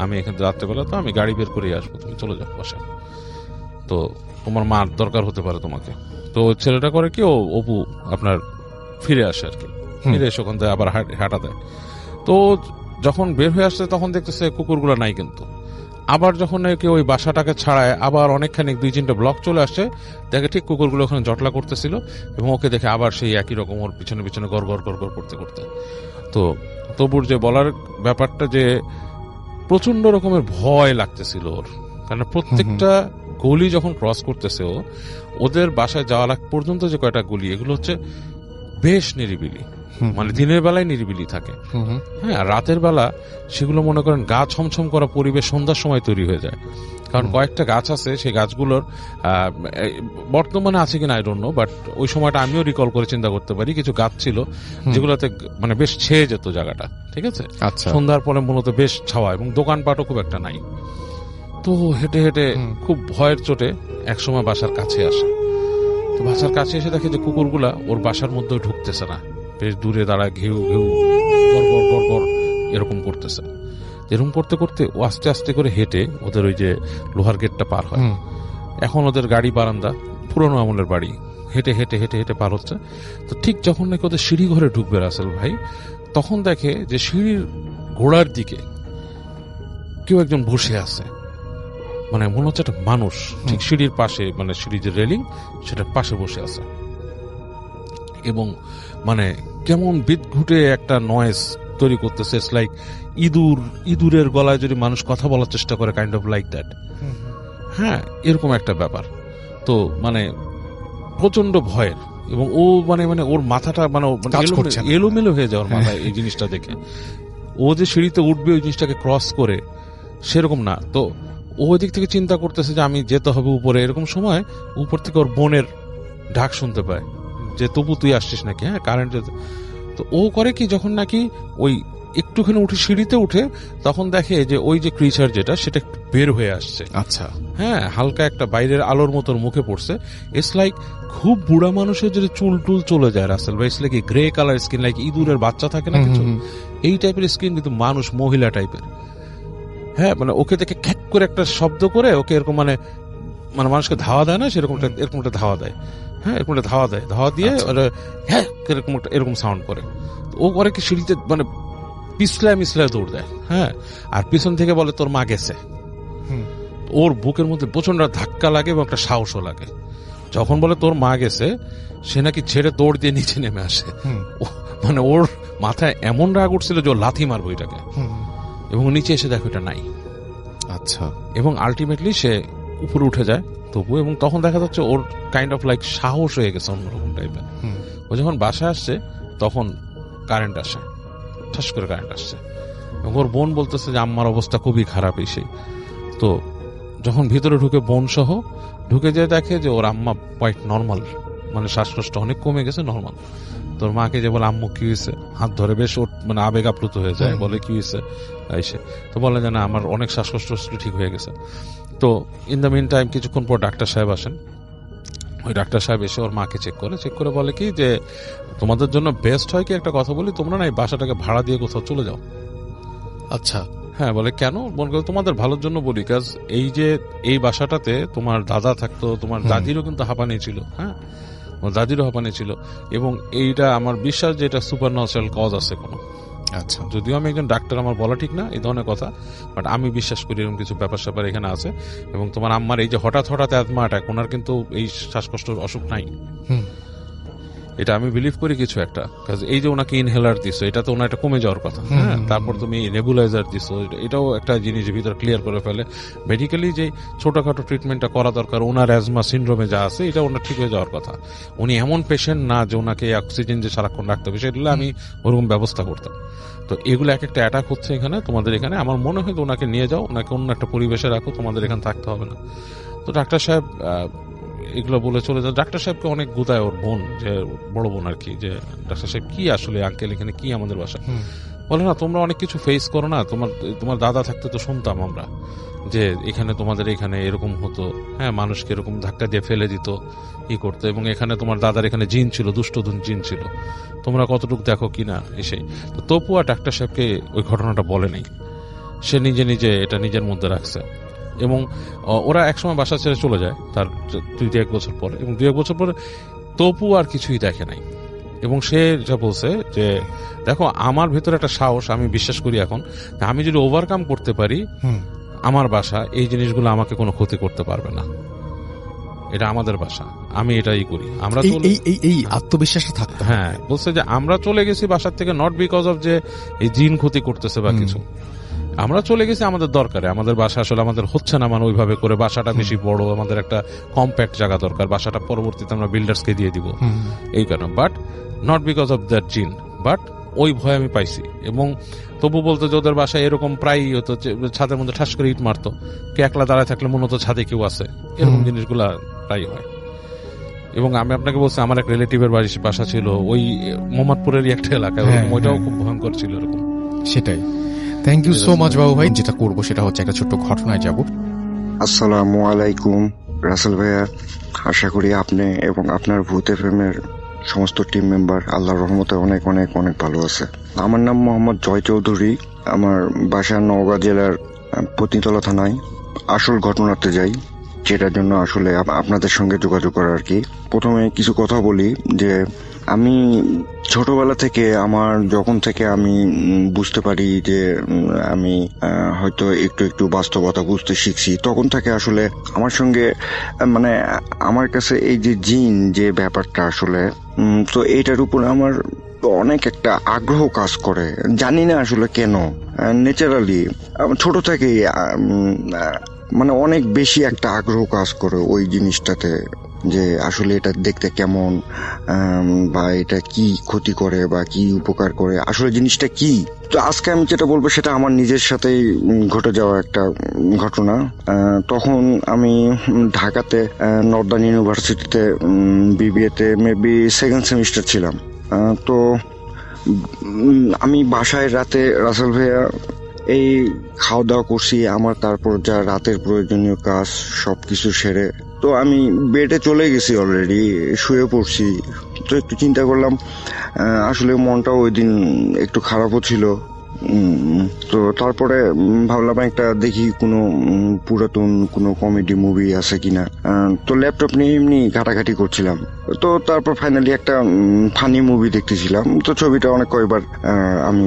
আমি এখানে রাত্রেবেলা তো আমি গাড়ি বের করে আসবো, তুমি চলে যাও বাসায়, তো তোমার মার দরকার হতে পারে তোমাকে। তো ছেলেটা করে কি, ও অপু আপনার ফিরে আসে আর কি, ফিরে এসে ওখান থেকে আবার হাঁটা দেয়। তো যখন বের হয়ে আসছে তখন দেখতেছে কুকুরগুলো নাই, কিন্তু আবার যখন নাকি ওই বাসাটাকে ছাড়ায় আবার অনেকখানি 2-3টা ব্লক চলে আসছে, দেখে ঠিক কুকুরগুলো ওখানে জটলা করতেছিল, এবং ওকে দেখে আবার সেই একই রকম ওর পিছনে পিছনে গড় গড় গড় গড় করতে করতে। তো তবুর যে বলার ব্যাপারটা যে প্রচন্ড রকমের ভয় লাগতেছিল ওর, কারণ প্রত্যেকটা গলি যখন ক্রস করতেছে ওদের বাসায় যাওয়ার আগ পর্যন্ত যে কয়টা গলি, এগুলো হচ্ছে বেশ নিরিবিলি, মানে দিনের বেলায় নিরিবিলি থাকে। হ্যাঁ, আর রাতের বেলা সেগুলো মনে করেন গা ছমছম করা পরিবেশ সন্ধ্যার সময় তৈরি হয়ে যায়, কারণ কয়েকটা গাছ আছে, সেই গাছগুলোর বর্তমানে আছে কিনা আই ডোন্ট নো, বাট ওই সময়টা আমিও রিকল করে চিন্তা করতে পারি, কিছু গাছ ছিল যেগুলোতে মানে বেশ ছেয়ে যেত জায়গাটা, ঠিক আছে। সন্ধ্যার পরে মূলত বেশ ছাওয়া, এবং দোকানপাটও খুব একটা নাই। তো হেঁটে হেঁটে খুব ভয়ের চোটে একসময় বাসার কাছে আসে। তো বাসার কাছে এসে দেখে যে কুকুরগুলা ওর বাসার মধ্যে ঢুকতেছে না, বেশ দূরে দাঁড়ায় ঘেউ ঘেউ গড় এরকম করতেছে। এরকম করতে করতে ও আস্তে আস্তে করে হেঁটে ওদের ওই যে লোহার গেটটা পার হয়। এখন ওদের গাড়ি বারান্দা, পুরোনো আমলের বাড়ি, হেঁটে হেঁটে হেঁটে হেঁটে পার হচ্ছে। তো ঠিক যখন নাকি ওদের সিঁড়ি ঘরে ঢুকবে রাসেল ভাই, তখন দেখে যে সিঁড়ির গোড়ার দিকে কেউ একজন বসে আছে, মানে মনে হচ্ছে একটা মানুষ ঠিক সিঁড়ির পাশে, মানে সিঁড়ির যে রেলিং সেটার পাশে বসে আছে, এবং মানে কেমন বিদঘুটে একটা নয়েজ তৈরি করতেছে। ইটস লাইক ইঁদুরের গলায় যদি মানুষ কথা বলার চেষ্টা করে, কাইন্ড অফ লাইক দ্যাট। হ্যাঁ, এরকম একটা ব্যাপার। তো মানে প্রচন্ড ভয়ের, এবং ও মানে মানে ওর মাথাটা মানে এলোমেলো হয়ে যাওয়ার মাথায় এই জিনিসটা দেখে। ও যে সিঁড়িতে উঠবে ওই জিনিসটাকে ক্রস করে, সেরকম না। তো ও ওই দিক থেকে চিন্তা করতেছে যে আমি যেতে হবে উপরে। এরকম সময় উপর থেকে ওর বোনের ডাক শুনতে পায় যে তবু তুই আসছিস নাকি, হ্যাঁ কারেন্ট যেতে। তো ও করে কি, যখন নাকি ওই একটুখানি উঠে সিঁড়িতে উঠে, তখন দেখে যে ওই যে ক্রিচার যেটা, সেটা বের হয়ে আসছে। আচ্ছা, হ্যাঁ, হালকা একটা বাইরের আলোর মতো মুখে পড়ছে। ইটস লাইক খুব বুড়া মানুষের যদি চুল টুল চলে যায় রাসেল ভাই, it's like grey colour skin, like ইঁদুরের বাচ্চা থাকে না কিছু, এই টাইপের স্কিন, কিন্তু মানুষ, মহিলা টাইপের। হ্যাঁ, মানে ওকে দেখে খ্যাক করে একটা শব্দ করে ওকে এরকম মানে মানে মানুষকে ধাওয়া দেয় না, সেরকম এরকম একটা ধাওয়া দেয়। হ্যাঁ, এরকম একটা ধাওয়া দেয়, ধাওয়া দিয়ে হ্যাঁ এরকম একটা এরকম সাউন্ড করে। ও করে কি, সিঁড়িতে মানে পিছলায় দৌড় দেয়। হ্যাঁ, আর পিছন থেকে বলে তোর মা গেছে। ওর বুকের মধ্যে প্রচন্ড ধাক্কা লাগে এবং একটা সাহসও লাগে। যখন বলে তোর মা গেছে, সে নাকি ছেড়ে দৌড় দিয়ে নিচে নেমে আসে। মানে ওর মাথায় এমন রাগ উঠছিল যে ও লাথি মারবো এটাকে, এবং নিচে এসে দেখো এটা নাই। আচ্ছা, এবং আলটিমেটলি সে উপরে উঠে যায় তবু, এবং তখন দেখা যাচ্ছে ওর কাইন্ড অফ লাইক সাহস হয়ে গেছে অন্যরকম টাইপের। ও যখন বাসায় আসছে তখন কারেন্ট আসে, ঠাস করে কারেন্ট আসছে, এবং ওর বোন বলতেছে যে আম্মার অবস্থা খুবই খারাপ এসে। তো যখন ভিতরে ঢুকে বোন সহ ঢুকে যেয়ে দেখে যে ওর আম্মা কোয়াইট নর্মাল, মানে শ্বাসকষ্ট অনেক কমে গেছে, নর্মাল। তোর মাকে যে বলে আম্মু কি হয়েছে, হাত ধরে বেশ ওর মানে আবেগ আপ্লুত হয়ে যায়, বলে কি হয়েছে এসে, তো বলে যে না আমার অনেক শ্বাসকষ্ট ঠিক হয়ে গেছে। তো ইন দ্য মিন টাইম কিছুক্ষণ পর ডাক্তার সাহেব আসেন। ওই ডাক্তার সাহেব এসে ওর মাকে চেক করে বলে কি যে তোমাদের জন্য বেস্ট হয় কি একটা কথা বলি, তোমরা না এই বাসাটাকে ভাড়া দিয়ে কোথাও চলে যাও। আচ্ছা, হ্যাঁ। বলে কেন? বলে তোমাদের ভালোর জন্য বলি, কাজ এই যে এই বাসাটাতে তোমার দাদা থাকতো, তোমার দাদিরও কিন্তু হাঁপানি ছিল, হ্যাঁ দাদিরও হাঁপানি ছিল, এবং এইটা আমার বিশ্বাস যে এটা সুপার ন্যাচারাল কজ আছে কোনো। আচ্ছা, যদিও আমি একজন ডাক্তার, আমার বলা ঠিক না এই ধরনের কথা, বাট আমি বিশ্বাস করি এরকম কিছু ব্যাপার স্যাপার এখানে আছে। এবং তোমার আম্মার এই যে হঠাৎ অ্যাজমা অ্যাটাক, ওনার কিন্তু এই শ্বাসকষ্ট অসুখ নাই, এটা আমি বিলিভ করি কিছু একটা। কারণ এই যে ওনাকে ইনহেলার দিছো, এটা তো ওনার একটা কমে যাওয়ার কথা, হ্যাঁ। তারপর তুমি নেবুলাইজার দিছো, এটাও একটা জিনিস ভিতরে ক্লিয়ার করে ফেলে। মেডিকেলি যে ছোটখাটো ট্রিটমেন্টটা করা দরকার ওনার অ্যাজমা সিনড্রোমে যা আছে, এটা ওনার ঠিক হয়ে যাওয়ার কথা। উনি এমন পেশেন্ট না যে ওনাকে অক্সিজেন যে সারাক্ষণ রাখতে হবে, সেগুলো আমি ওরকম ব্যবস্থা করতাম। তো এগুলো এক একটা অ্যাটাক হচ্ছে এখানে, তোমাদের এখানে। আমার মনে হয় ওনাকে নিয়ে যাও, ওনাকে অন্য একটা পরিবেশে রাখো, তোমাদের এখানে থাকতে হবে না। তো ডাক্তার সাহেব এগুলো বলে চলে যায়। ডাক্তার সাহেবকে অনেক গুতায় ওর বোন, যে বড় বোন আর কি, যে ডাক্তার সাহেব কি আসলে আঙ্কেল এখানে কি আমাদের বাসা? বলে না তোমরা অনেক কিছু ফেস করো না, তোমার দাদা থাকতে তো শুনতাম আমরা যে এখানে তোমাদের এখানে এরকম হতো, হ্যাঁ মানুষকে এরকম ধাক্কা দিয়ে ফেলে দিত, ই করতো, এবং এখানে তোমার দাদার এখানে জিন ছিল, দুষ্ট জিন ছিল, তোমরা কতটুকু দেখো কিনা এসেই। তো তপু আর ডাক্তার সাহেবকে ওই ঘটনাটা বলে নাই, সে নিজে এটা নিজের মধ্যে রাখছে। এবং ওরা একসময় বাসা ছেড়ে চলে যায় তার 2-1 বছর পরে, এবং 2-1 বছর পরে তপু আর কিছুই দেখে নাই। এবং সে যা বলছে যে দেখো আমার ভেতরে একটা সাহস, আমি বিশ্বাস করি এখন আমি যদি ওভারকাম করতে পারি আমার বাসা, এই জিনিসগুলো আমাকে কোনো ক্ষতি করতে পারবে না, এটা আমাদের বাসা, আমি এটাই করি। আমরা এই আত্মবিশ্বাসটা থাকতে, হ্যাঁ বলছে যে আমরা চলে গেছি বাসার থেকে নট বিকজ অফ যে এই জিন ক্ষতি করতেছে বা কিছু, আমরা চলে গেছি আমাদের দরকারে, আমাদের বাসা আসলে আমাদের হচ্ছে না, মানে ওইভাবে করে বাসাটা বেশি বড়, আমাদের একটা কম্প্যাক্ট জায়গা দরকার, বাসাটা পরবর্তীতে আমরা বিল্ডার্সকে দিয়ে দিব এই কারণে, but not because of that জিন, বাট ওই ভয় আমি পাইছি। এবং তবু বলতো যে ওদের বাসায় এরকম প্রায়ই হতো, ছাদের মধ্যে ঠাস করে ইট মারতো, কে একলা দাঁড়ায় থাকলে মনে হতো ছাদে কেউ আছে, এরকম জিনিসগুলা প্রায় হয়। এবং আমি আপনাকে বলছি আমার এক রিলেটিভের বাসা ছিল ওই মোহাম্মদপুরেরই একটা এলাকায়, ওইটাও খুব ভয়ঙ্কর ছিল এরকম। সেটাই। থ্যাংক ইউ সো মাচ বাবু ভাই। যেটা করবো সেটা হচ্ছে একটা ছোট্ট ঘটনায় যাব। আসসালামু আলাইকুম রাসেল ভাইয়া, আশা করি আপনি এবং আপনার ভূত এফএমের সমস্ত টিম মেম্বার আল্লাহর রহমতে অনেক অনেক অনেক ভালো আছে। আমার নাম মোহাম্মদ জয় চৌধুরী, আমার বাসা নওগাঁ জেলার পত্নীতলা থানায়। আসল ঘটনাতে যাই, যেটার জন্য আসলে আপনাদের সঙ্গে যোগাযোগ করা আর কি। প্রথমে কিছু কথা বলি যে আমি ছোটবেলা থেকে যখন থেকে আমি বুঝতে পারি যে আমি হয়তো একটু একটু বাস্তবতা বুঝতে শিখছি, তখন থেকে আসলে আমার সঙ্গে মানে আমার কাছে এই যে জিন যে ব্যাপারটা আসলে, তো এইটার উপর আমার অনেক একটা আগ্রহ কাজ করে, জানি না আসলে কেন, ন্যাচারালি ছোট থেকেই মানে অনেক বেশি একটা আগ্রহ কাজ করে ওই জিনিসটাতে, যে আসলে এটা দেখতে কেমন, বা এটা কি ক্ষতি করে বা কি উপকার করে, আসলে জিনিসটা কি। তো আজকে আমি যেটা বলবো সেটা আমার নিজের সাথেই ঘটে যাওয়া একটা ঘটনা। তখন আমি ঢাকাতে নর্দার্ন ইউনিভার্সিটিতে বিবিএতে মেবি 2nd সেমিস্টার ছিলাম। তো আমি বাসায় রাতে রাসেল ভাইয়া এই খাওয়া দাওয়া করছি, আমার তারপর যা রাতের প্রয়োজনীয় কাজ সবকিছু সেরে তো আমি বেডে চলে গেছি, অলরেডি শুয়ে পড়ছি। তো একটু চিন্তা করলাম, আসলে মনটা ওই দিন একটু খারাপও ছিল। তো তারপরে ভাবলাম একটা দেখি কোনো পুরাতন কোনো কমেডি মুভি আছে কিনা। তো ল্যাপটপ নিয়ে এমনি ঘাটাঘাটি করছিলাম, তো তারপর ফাইনালি একটা ফানি মুভি দেখতেছিলাম। তো ছবিটা অনেক কয়েকবার আমি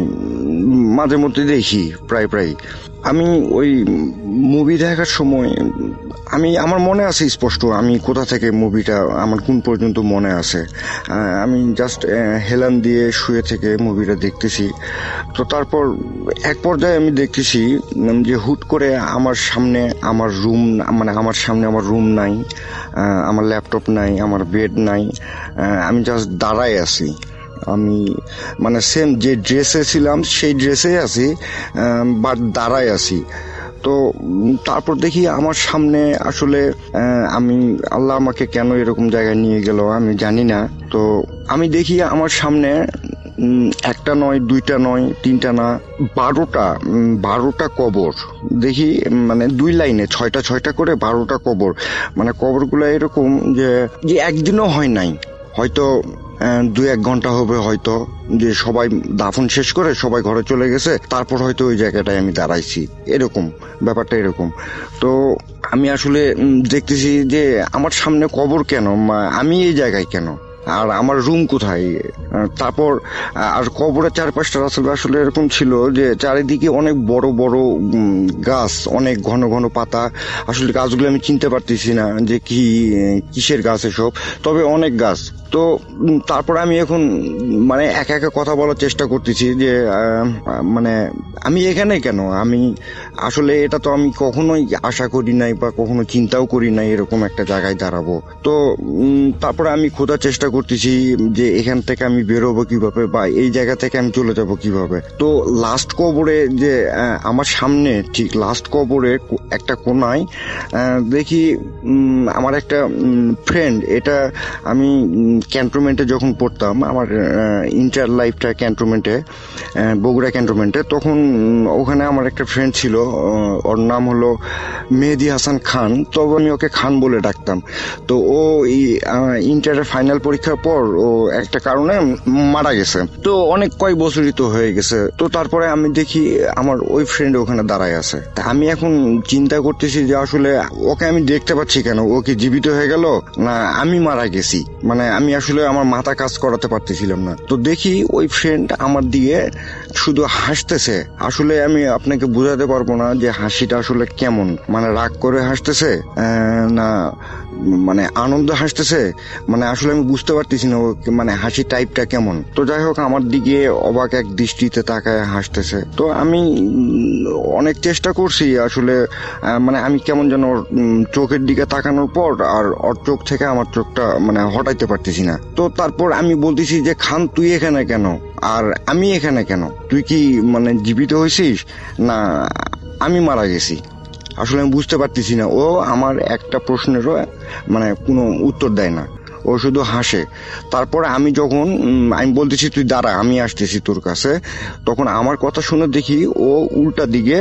মাঝে মধ্যে দেখি, প্রায় আমি ওই মুভি দেখার সময় আমার মনে আছে স্পষ্ট, আমি কোথা থেকে মুভিটা আমার কোন পর্যন্ত মনে আছে। আমি জাস্ট হেলান দিয়ে শুয়ে থেকে মুভিটা দেখতেছি। তো তারপর এক পর্যায়ে আমি দেখতেছি যে হুট করে আমার সামনে আমার রুম নাই, আমার ল্যাপটপ নাই, আমার বেড নাই, আমি জাস্ট দাঁড়ায় আছি। আমি মানে সেম যে ড্রেসে ছিলাম সেই ড্রেসে আছি, বাট দাঁড়ায় আছি। তো তারপর দেখি আমার সামনে আসলে আমি আল্লাহ আমাকে কেন এরকম জায়গায় নিয়ে গেল আমি জানি না। তো আমি দেখি আমার সামনে একটা নয়, দুইটা নয়, তিনটা না, 12টা কবর দেখি, মানে 2 লাইনে 6টা করে 12টা কবর। মানে কবরগুলো এরকম যে একদিনও হয় নাই, হয়তো 2-1 ঘন্টা হবে, হয়তো যে সবাই দাফন শেষ করে সবাই ঘরে চলে গেছে, তারপর হয়তো ওই জায়গাটায় আমি দাঁড়াইছি, এরকম ব্যাপারটা এরকম। তো আমি আসলে দেখতেছি যে আমার সামনে কবর কেন, আমি এই জায়গায় কেন, আর আমার রুম কোথায়। তারপর আর কবরের চারপাশটা আসলে এরকম ছিল যে চারিদিকে অনেক বড় বড় গাছ, অনেক ঘন ঘন পাতা। আসলে গাছগুলো আমি চিনতে পারতেছি না যে কিসের গাছ এসব, তবে অনেক গাছ। তো তারপর আমি এখন মানে একা একা কথা বলার চেষ্টা করতেছি যে মানে আমি এখানে কেন, আমি আসলে এটা তো আমি কখনোই আশা করি নাই বা কখনো চিন্তাও করি নাই এরকম একটা জায়গায় দাঁড়াবো। তো তারপরে আমি খোঁজার চেষ্টা করতেছি যে এখান থেকে আমি বেরোবো কিভাবে বা এই জায়গা থেকে আমি চলে যাব কিভাবে। তো লাস্ট কবরে যে আমার সামনে ঠিক লাস্ট কবরে একটা কোনায় দেখি আমার একটা ফ্রেন্ড, এটা আমি ক্যান্টনমেন্টে যখন পড়তাম, আমার ইন্টার লাইফটা ক্যান্টনমেন্টে, বগুড়া ক্যান্টনমেন্টে, তখন ওখানে আমার একটা ফ্রেন্ড ছিল, ওর নাম হলো মেহেদি হাসান খান, তবে আমি ওকে খান বলে ডাকতাম। তো ও ইন্টারের ফাইনাল পরীক্ষার পর ও একটা কারণে মারা গেছে। তো অনেক কয়েক বছরই তো হয়ে গেছে। তো তারপরে আমি দেখি আমার ওই ফ্রেন্ড ওখানে দাঁড়ায় আছে। তা আমি এখন চিন্তা করতেছি যে আসলে ওকে আমি দেখতে পাচ্ছি কেন, ও কি জীবিত হয়ে গেল না আমি মারা গেছি, মানে আমি আসলে আমার মাথা কাজ করাতে পারতেছিলাম না। তো দেখি ওই ফ্রেন্ড আমার দিয়ে শুধু হাসতেছে। আসলে আমি আপনাকে বোঝাতে পারবো না যে হাসিটা আসলে কেমন, মানে রাগ করে হাসতেছে না মানে আনন্দ হাসতেছে, মানে আসলে আমি বুঝতে পারতেছি না মানে হাসি টাইপটা কেমন। তো যাই হোক আমার দিকে অবাক এক দৃষ্টিতে তাকায় হাসতেছে। তো আমি অনেক চেষ্টা করছি আসলে, মানে আমি কেমন যেন চোখের দিকে তাকানোর পর আর ওর চোখ থেকে আমার চোখটা মানে হটাইতে পারতেছি না। তো তারপর আমি বলতেছি যে খান তুই এখানে কেন আর আমি এখানে কেন, তুই কি মানে জীবিত হয়েছিস না আমি মারা গেছি, আসলে আমি বুঝতে পারতেছি না। ও আমার একটা প্রশ্নেরও মানে কোনো উত্তর দেয় না, ও শুধু হাসে। তারপর আমি যখন আমি বলতেছি তুই দাঁড়া আমি আসতেছি তোর কাছে, তখন আমার কথা শুনে দেখি ও উল্টা দিকে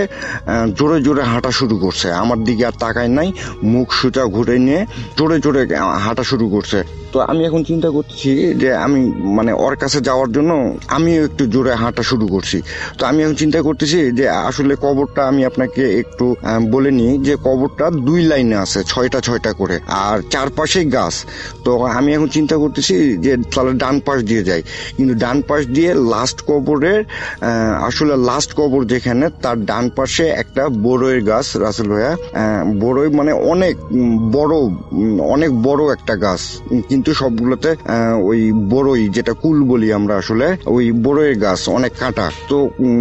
জোরে জোরে হাঁটা শুরু করছে, আমার দিকে আর তাকায় নাই, মুখ সোজা ঘুরে নিয়ে জোরে জোরে হাঁটা শুরু করছে। তো আমি এখন চিন্তা করতেছি যে আমি মানে ওর কাছে যাওয়ার জন্য আমিও একটু জোরে হাঁটা শুরু করছি। তো আমি এখন চিন্তা করতেছি যে আসলে কবরটা আমি আপনাকে একটু বলে নিই যে কবরটা 2 লাইনে আছে, 6টা করে, আর চারপাশে গাছ। তো আমি এখন চিন্তা করতেছি যে তাহলে ডান পাশ দিয়ে যাই, কিন্তু ডান পাশ দিয়ে লাস্ট কবরের আসলে লাস্ট কবর যেখানে তার ডান পাশে একটা বড়ই গাছ, রাসেল ভাইয়া, বড়ই মানে অনেক বড় একটা গাছ, কিন্তু সবগুলোতে ওই বড়ই যেটা কুল বলি আমরা, আসলে ওই বড়ই গাছ অনেক কাঁটা। তো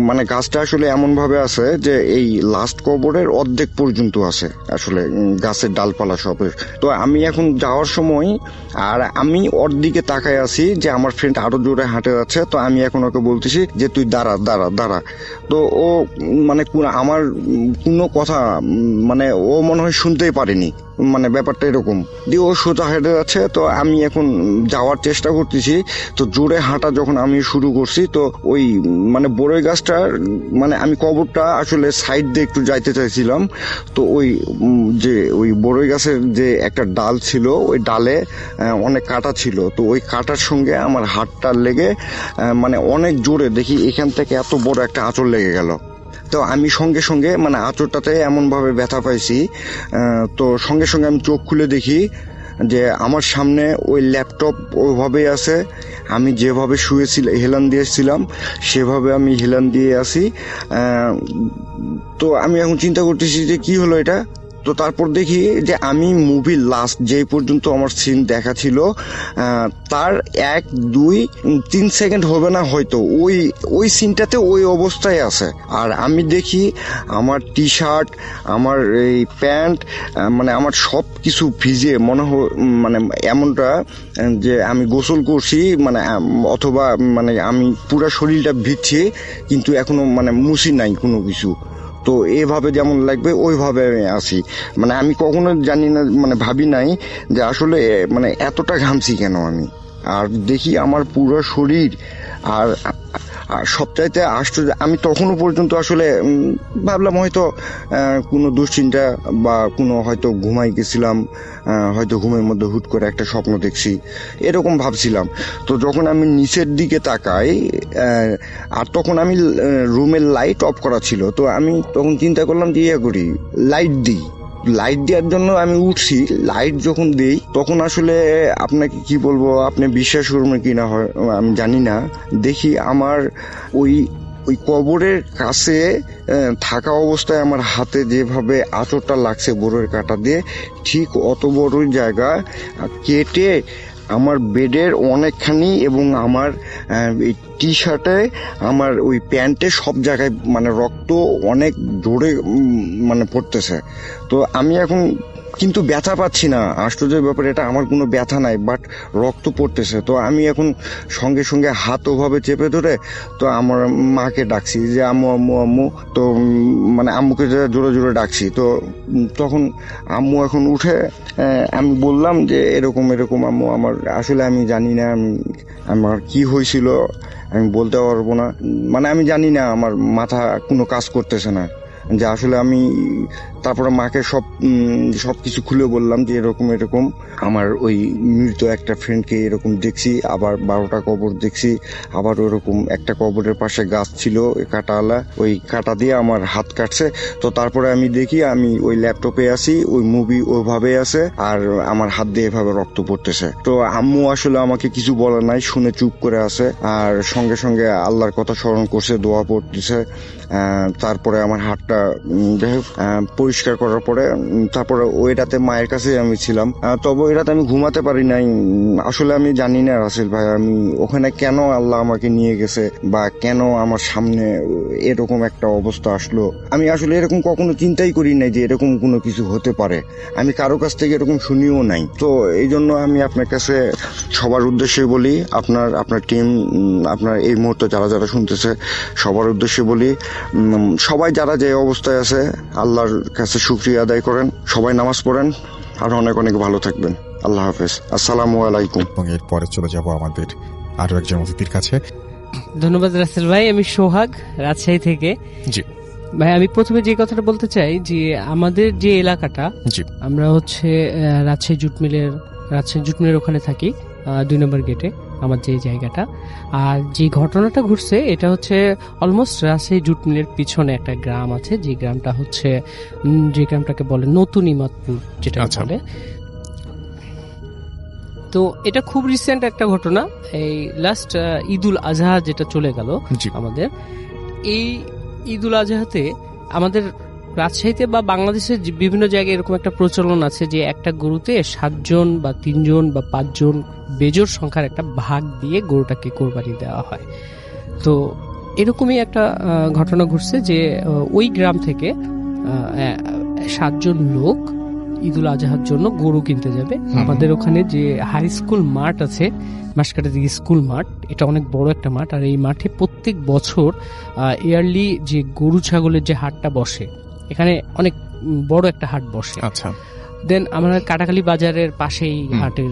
মানে গাছটা আসলে এমন ভাবে আছে যে এই লাস্ট কবরের অর্ধেক পর্যন্ত আছে আসলে গাছের ডালপালা সবের। তো আমি এখন যাওয়ার সময় আর আমি ওর দিকে তাকায় আছি যে আমার ফ্রেন্ড আরো জোরে হাঁটে যাচ্ছে। তো আমি এখন ওকে বলতেছি যে তুই দাঁড়া দাঁড়া দাঁড়া। তো ও মানে আমার কোনো কথা মানে ও মনে হয় শুনতেই পারেনি, মানে ব্যাপারটা এরকম দিয়ে ও সোজা হেঁটে যাচ্ছে। তো আমি এখন যাওয়ার চেষ্টা করতেছি, তো জোরে হাঁটা যখন আমি শুরু করছি, তো ওই মানে বড়ই গাছটার মানে আমি কবরটা আসলে সাইড দিয়ে একটু যাইতে চাইছিলাম। তো ওই বড়ই গাছের যে একটা ডাল ছিল, ওই ডালে অনেক কাঁটা ছিল। তো ওই কাঁটার সঙ্গে আমার হাতটা লেগে মানে অনেক জোরে দেখি এখান থেকে এত বড় একটা আঁচড় লেগে গেল। তো আমি সঙ্গে সঙ্গে মানে আঁচড়টাতে এমনভাবে ব্যথা পাইছি, তো সঙ্গে সঙ্গে আমি চোখ খুলে দেখি যে আমার সামনে ওই ল্যাপটপ ওইভাবেই আছে, আমি যেভাবে শুয়েছিলাম হেলান দিয়েছিলাম সেভাবে আমি হেলান দিয়ে আসি। তো আমি এখন চিন্তা করতেছি যে কি হলো এটা। তো তারপর দেখি যে আমি মুভির লাস্ট যেই পর্যন্ত আমার সিন দেখা ছিল তার 1, 2, 3 সেকেন্ড হবে না হয়তো ওই সিনটাতে ওই অবস্থায় আছে। আর আমি দেখি আমার টি শার্ট, আমার এই প্যান্ট, মানে আমার সব কিছু ভিজে মনে মানে এমনটা যে আমি গোসল করছি, মানে অথবা মানে আমি পুরো শরীরটা ভিজছি কিন্তু এখনো মানে মুছি নাই কোনো কিছু। তো এভাবে যেমন লাগবে ওইভাবে আমি আসি। মানে আমি কখনো জানি না, মানে ভাবি নাই যে আসলে মানে এতটা ঘামছি কেন আমি। আর দেখি আমার পুরো শরীর, আর সবচাইতে আশ্চর্য, আমি তখনও পর্যন্ত আসলে ভাবলাম হয়তো কোনো দুশ্চিন্তা বা কোনো হয়তো ঘুমাই গেছিলাম, হয়তো ঘুমের মধ্যে হুট করে একটা স্বপ্ন দেখছি, এরকম ভাবছিলাম। তো যখন আমি নিচের দিকে তাকাই, আর তখন আমি রুমের লাইট অফ করা ছিল, তো আমি তখন চিন্তা করলাম যে করি লাইট দিই। লাইট দেওয়ার জন্য আমি উঠছি, লাইট যখন দেই তখন আসলে আপনাকে কি বলবো, আপনি বিশ্বাস করবেন কি না হয় আমি জানি না, দেখি আমার ওই কবরের কাছে থাকা অবস্থায় আমার হাতে যেভাবে আঁচড়টা লাগছে বোরের কাঁটা দিয়ে, ঠিক অত বড় জায়গা কেটে আমার বেডের অনেকখানি এবং আমার এই টি শার্টে, আমার ওই প্যান্টে সব জায়গায় মানে রক্ত অনেক জোরে মানে পড়তেছে। তো আমি এখন কিন্তু ব্যথা পাচ্ছি না, আশ্চর্যের ব্যাপার এটা, আমার কোনো ব্যথা নাই, বাট রক্ত পড়তেছে। তো আমি এখন সঙ্গে সঙ্গে হাত ওভাবে চেপে ধরে তো আমার মাকে ডাকছি যে আম্মু আম্মু আম্মু, তো মানে আম্মুকে জোরে জোরে ডাকছি। তো তখন আম্মু এখন উঠে, আমি বললাম যে এরকম এরকম আম্মু, আমার আসলে আমি জানি না আমার কি হয়েছিল, আমি বলতে পারবো না, মানে আমি জানি না, আমার মাথা কোনো কাজ করতেছে না যে আসলে আমি। তারপরে মাকে সব কিছু খুলে বললাম যে এরকম এরকম আমার ওই মৃত একটা ফ্রেন্ডকে এরকম দেখছি, আবার 12টা কবর দেখছি, আবার ওরকম একটা কবরের পাশে গাছ ছিল কাঁটাওয়ালা, ওই কাঁটা দিয়ে আমার হাত কাটছে। তো তারপরে আমি দেখি আমি ওই ল্যাপটপে আছি, ওই মুভি ওইভাবে আছে, আর আমার হাত দিয়ে এভাবে রক্ত পড়তেছে। তো আম্মু আসলে আমাকে কিছু বলে নাই, শুনে চুপ করে আছে, আর সঙ্গে সঙ্গে আল্লাহর কথা স্মরণ করছে, দোয়া পড়তেছে। তারপরে আমার হাতটা পরিষ্কার করার পরে তারপরে ওই রাতে মায়ের কাছে আমি ছিলাম। তবে ওই রাতে আমি ঘুমাতে পারি নাই। আসলে আমি জানি না রাসেল ভাই, আমি ওখানে কেন আল্লাহ আমাকে নিয়ে গেছে বা কেন আমার সামনে এরকম একটা অবস্থা আসলো, আমি আসলে এরকম কখনো চিন্তাই করি নাই যে এরকম কোনো কিছু হতে পারে। আমি কারো কাছ থেকে এরকম শুনিও নাই। তো এই জন্য আমি আপনার কাছে সবার উদ্দেশ্যে বলি, আপনার টিম, আপনার এই মুহূর্তে যারা যারা শুনতেছে সবার উদ্দেশ্যে বলি, সবাই যারা যে অবস্থায় আছে আল্লাহর কাছে শুকরিয়া আদায় করেন, সবাই নামাজ পড়েন, আর অনেক অনেক ভালো থাকবেন। আল্লাহ হাফেজ, আসসালামু আলাইকুম। এবং এরপরে চলে যাব আমাদের আরো একজন অতিথির কাছে। ধন্যবাদ রাসেল ভাই। আমি সোহাগ, রাজশাহী থেকে। জি ভাই, আমি প্রথমে যে কথাটা বলতে চাই যে আমাদের যে এলাকাটা, জি, আমরা হচ্ছে রাজশাহী জুট মিলের ওখানে থাকি, 2 নম্বর গেটে আমার যে জায়গাটা। আর যে ঘটনাটা ঘটছে এটা হচ্ছে অলমোস্ট রাজশাহী জুট মিলের পিছনে একটা গ্রাম আছে, যে গ্রামটাকে বলে নতুন ইমাদপুর, যেটা বলে। তো এটা খুব রিসেন্ট একটা ঘটনা, এই লাস্ট ঈদুল আজহা যেটা চলে গেল আমাদের, এই ঈদুল আজহাতে আমাদের রাজশাহীতে বা বাংলাদেশের বিভিন্ন জায়গায় এরকম একটা প্রচলন আছে যে একটা গরুতে 7 জন বা 3 জন বা 5 জন বেজোড় সংখ্যার একটা ভাগ দিয়ে গরুটাকে কোরবানি দেওয়া হয়। তো এরকমই একটা ঘটনা ঘটছে যে ওই গ্রাম থেকে 7 জন লোক ঈদুল আজহার জন্য গরু কিনতে যাবে। আমাদের ওখানে যে হাই স্কুল মাঠ আছে, মাসকাটা দিকে স্কুল মাঠ, এটা অনেক বড় একটা মাঠ, আর এই মাঠে প্রত্যেক বছর ইয়ারলি যে গরু ছাগলের যে হাটটা বসে, এখানে অনেক বড় একটা হাট বসে। আচ্ছা, দেন আমরা কাটাখালী বাজারের পাশেই হাটের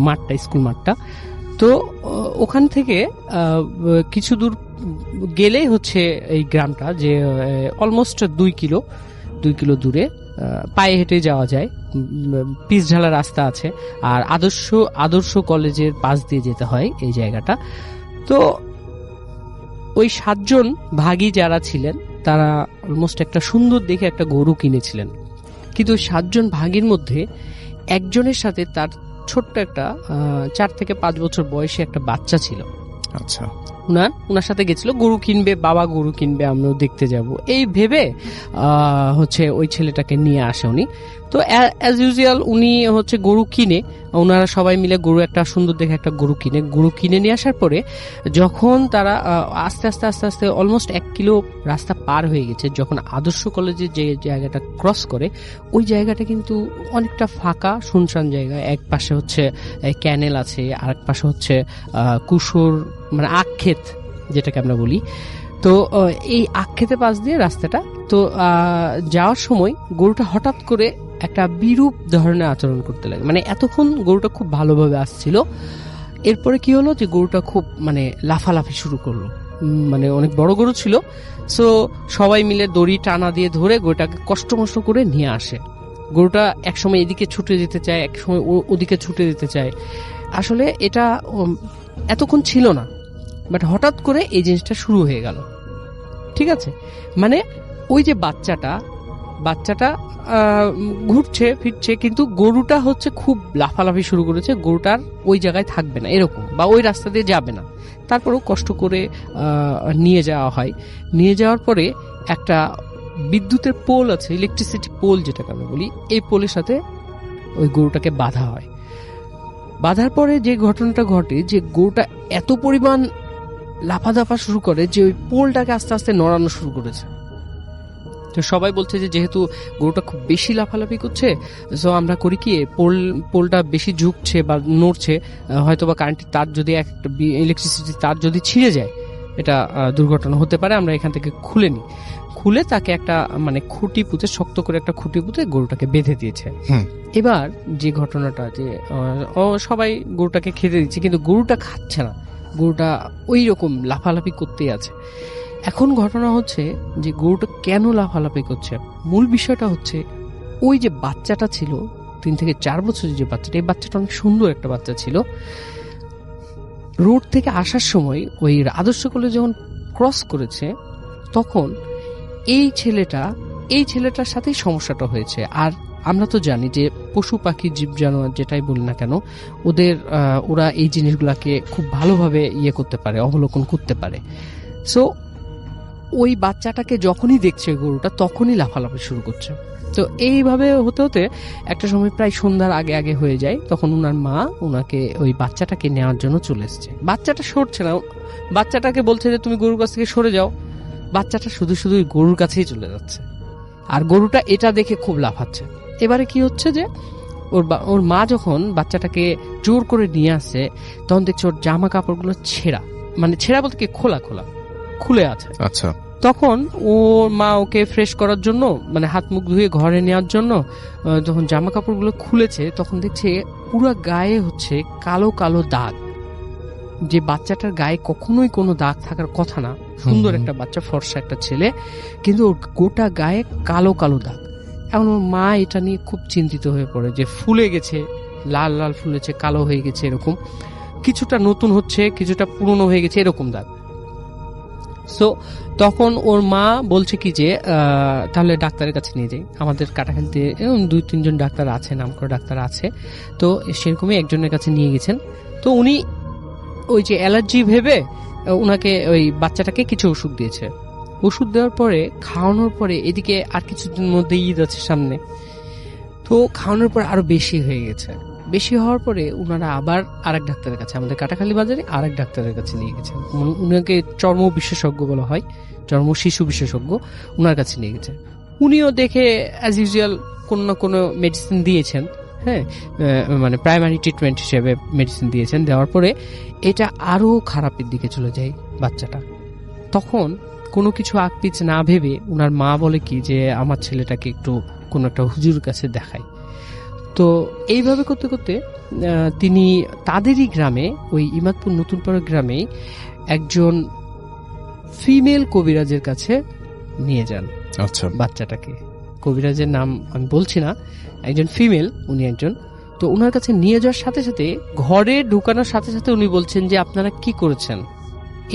মাঠটা, স্কুল মাঠটা। তো ওখান থেকে কিছু দূর গেলেই হচ্ছে এই গ্রামটা, যে অলমোস্ট 2 কিলো দূরে পায়ে হেঁটে যাওয়া যায়, পিচ ঢালা রাস্তা আছে, আর আদর্শ কলেজের পাশ দিয়ে যেতে হয় এই জায়গাটা। তো ওই 7 জন ভাগী যারা ছিলেন তারা অলমোস্ট একটা সুন্দর দেখে একটা গরু কিনেছিলেন, কিন্তু 7 জন ভাগীর মধ্যে একজনের সাথে তার ছোট্ট একটা 4 থেকে 5 বছর বয়সী একটা বাচ্চা ছিল। আচ্ছা, উনার সাথে গেছিল, গরু কিনবে, বাবা গরু কিনবে, আমরাও দেখতে যাব এই ভেবে হচ্ছে ওই ছেলেটাকে নিয়ে আসে উনি। তো অ্যাজ ইউজুয়াল উনি হচ্ছে গরু কিনে, ওনারা সবাই মিলে গরু একটা সুন্দর দেখে একটা গরু কিনে নিয়ে আসার পরে যখন তারা আস্তে আস্তে আস্তে আস্তে অলমোস্ট 1 কিলো রাস্তা পার হয়ে গেছে, যখন আদর্শ কলেজের যে জায়গাটা ক্রস করে, ওই জায়গাটা কিন্তু অনেকটা ফাঁকা শুনশান জায়গা। এক পাশে হচ্ছে ক্যানেল আছে, আর এক পাশে হচ্ছে কুসুর মানে আখ ক্ষেত যেটাকে আমরা বলি। তো এই আক্ষেতে পাশ দিয়ে রাস্তাটা, তো যাওয়ার সময় গরুটা হঠাৎ করে একটা বিরূপ ধরনের আচরণ করতে লাগে। মানে এতক্ষণ গরুটা খুব ভালোভাবে আসছিল, এরপরে কি হলো যে গরুটা খুব মানে লাফালাফি শুরু করলো। মানে অনেক বড় গরু ছিল, সো সবাই মিলে দড়ি টানা দিয়ে ধরে গরুটাকে কষ্ট করে নিয়ে আসে। গরুটা একসময় এদিকে ছুটে যেতে চায়, একসময় ওদিকে ছুটে যেতে চায়। আসলে এটা এতক্ষণ ছিল না, বাট হঠাৎ করে এই জিনিসটা শুরু হয়ে গেল। ঠিক আছে, মানে ওই যে বাচ্চাটা ঘুরছে ফিরছে, কিন্তু গরুটা হচ্ছে খুব লাফালাফি শুরু করেছে, গরুটার ওই জায়গায় থাকবে না এরকম, বা ওই রাস্তা দিয়ে যাবে না। তারপরেও কষ্ট করে নিয়ে যাওয়া হয়। নিয়ে যাওয়ার পরে একটা বিদ্যুতের পোল আছে, ইলেকট্রিসিটি পোল যেটাকে আমরা বলি, এই পোলের সাথে ওই গরুটাকে বাঁধা হয়। বাঁধার পরে যে ঘটনাটা ঘটে, যে গরুটা এত পরিমাণ লাফাদাফা শুরু করে যে ওই পোলটাকে আস্তে আস্তে নড়ানো শুরু করেছে। তো সবাই বলছে যে যেহেতু গরুটা খুব বেশি লাফালাফি করছে, সো আমরা করি কি, পোলটা বেশি ঝুঁকছে বা নড়ছে, হয়তো বা কারেন্টের তার যদি একটা ইলেকট্রিসিটি তার যদি ছিঁড়ে যায়, এটা দুর্ঘটনা হতে পারে, আমরা এখান থেকে খুলে নিই। খুলে তাকে একটা মানে খুঁটি পুঁতে, শক্ত করে একটা খুঁটি পুঁতে গরুটাকে বেঁধে দিয়েছে। এবার যে ঘটনাটা, যে সবাই গরুটাকে খেতে দিচ্ছে, কিন্তু গরুটা খাচ্ছে না, গরুটা ওই রকম লাফালাফি করতেই আছে। এখন ঘটনা হচ্ছে যে গরুটা কেন লাফালাফি করছে, মূল বিষয়টা হচ্ছে ওই যে বাচ্চাটা ছিল 3 থেকে 4 বছরের যে বাচ্চাটা, এই বাচ্চাটা অনেক সুন্দর একটা বাচ্চা ছিল। রোড থেকে আসার সময় ওই আদর্শ কলেজ যখন ক্রস করেছে, তখন এই ছেলেটার সাথেই সমস্যাটা হয়েছে। আর আমরা তো জানি যে পশু পাখি জীব জানোয়ার যেটাই বলি না কেন, ওরা এই জিনিসগুলাকে খুব ভালোভাবে করতে পারে, অবলোকন করতে পারে। সো ওই বাচ্চাটাকে যখনই দেখছে গরুটা, তখনই লাফালাফি শুরু করছে। তো এইভাবে হতে হতে একটা সময় প্রায় সন্ধ্যার আগে আগে হয়ে যায়। তখন ওনার মা ওনাকে ওই বাচ্চাটাকে নেওয়ার জন্য চলে এসছে। বাচ্চাটা সরছে না, বাচ্চাটাকে বলছে যে তুমি গরুর কাছ থেকে সরে যাও। বাচ্চাটা শুধু শুধু গরুর কাছেই চলে যাচ্ছে, আর গরুটা এটা দেখে খুব লাফাচ্ছে। এবারে কি হচ্ছে যে ওর মা যখন বাচ্চাটাকে জোর করে নিয়ে আসছে, তখন দেখছে ওর জামা কাপড়গুলো ছেঁড়া, মানে ছেঁড়া বলতে কি খোলা খুলে আছে। আচ্ছা, তখন ওর মা ওকে ফ্রেশ করার জন্য, মানে হাত মুখ ধুয়ে ঘরে নেওয়ার জন্য যখন জামা কাপড়গুলো খুলেছে, তখন দেখছে পুরো গায়ে হচ্ছে কালো কালো দাগ। যে বাচ্চাটার গায়ে কখনোই কোনো দাগ থাকার কথা না, সুন্দর একটা বাচ্চা, ফর্সা একটা ছেলে, কিন্তু ওর গোটা গায়ে কালো কালো দাগ। এখন ওর মা এটা নিয়ে খুব চিন্তিত হয়ে পড়ে যে ফুলে গেছে, লাল লাল ফুলেছে, কালো হয়ে গেছে, এরকম কিছুটা নতুন হচ্ছে, কিছুটা পুরনো হয়ে গেছে, এরকম দাগ। সো তখন ওর মা বলছে কি যে তাহলে ডাক্তারের কাছে নিয়ে যাই। আমাদের কাটাখালিতে 2-3 জন ডাক্তার আছে, নামকরা ডাক্তার আছে, তো সেরকমই একজনের কাছে নিয়ে গেছেন। তো উনি ওই যে অ্যালার্জি ভেবে উনাকে ওই বাচ্চাটাকে কিছু ওষুধ দিয়েছে। ওষুধ দেওয়ার পরে, খাওয়ানোর পরে, এদিকে আর কিছুদিন মধ্যে ঈদ আছে সামনে, তো খাওয়ানোর পর আরো বেশি হয়ে গেছে। বেশি হওয়ার পরে উনারা আবার আরেক ডাক্তারের কাছে, আমাদের কাটাখালী বাজারে আরেক ডাক্তারের কাছে নিয়ে গেছেন। উনাকে চর্ম বিশেষজ্ঞ বলা হয়, চর্ম শিশু বিশেষজ্ঞ, উনার কাছে নিয়ে গেছে। উনিও দেখে অ্যাজ ইউজুয়াল কোনো না কোনো মেডিসিন দিয়েছেন, হ্যাঁ, মানে প্রাইমারি ট্রিটমেন্ট হিসেবে মেডিসিন দিয়েছেন। দেওয়ার পরে এটা আরো খারাপের দিকে চলে যায় বাচ্চাটা। তখন কোনো কিছু আকপিচ না ভেবে উনার মা বলে কি যে আমার ছেলেটাকে একটু কোনো একটা হুজুর কাছে দেখাই। তো এইভাবে করতে করতে তিনি তাদেরই গ্রামে, ওই ইমাদপুর নতুনপাড়া গ্রামে একজন ফিমেল কবিরাজের কাছে নিয়ে যান। আচ্ছা, বাচ্চাটাকে, কবিরাজের নাম আমি বলছি না, একজন ফিমেল, উনি একজন। তো ওনার কাছে নিয়ে যাওয়ার সাথে সাথে, ঘরে ঢুকানোর সাথে সাথে উনি বলছেন যে আপনারা কি করেছেন,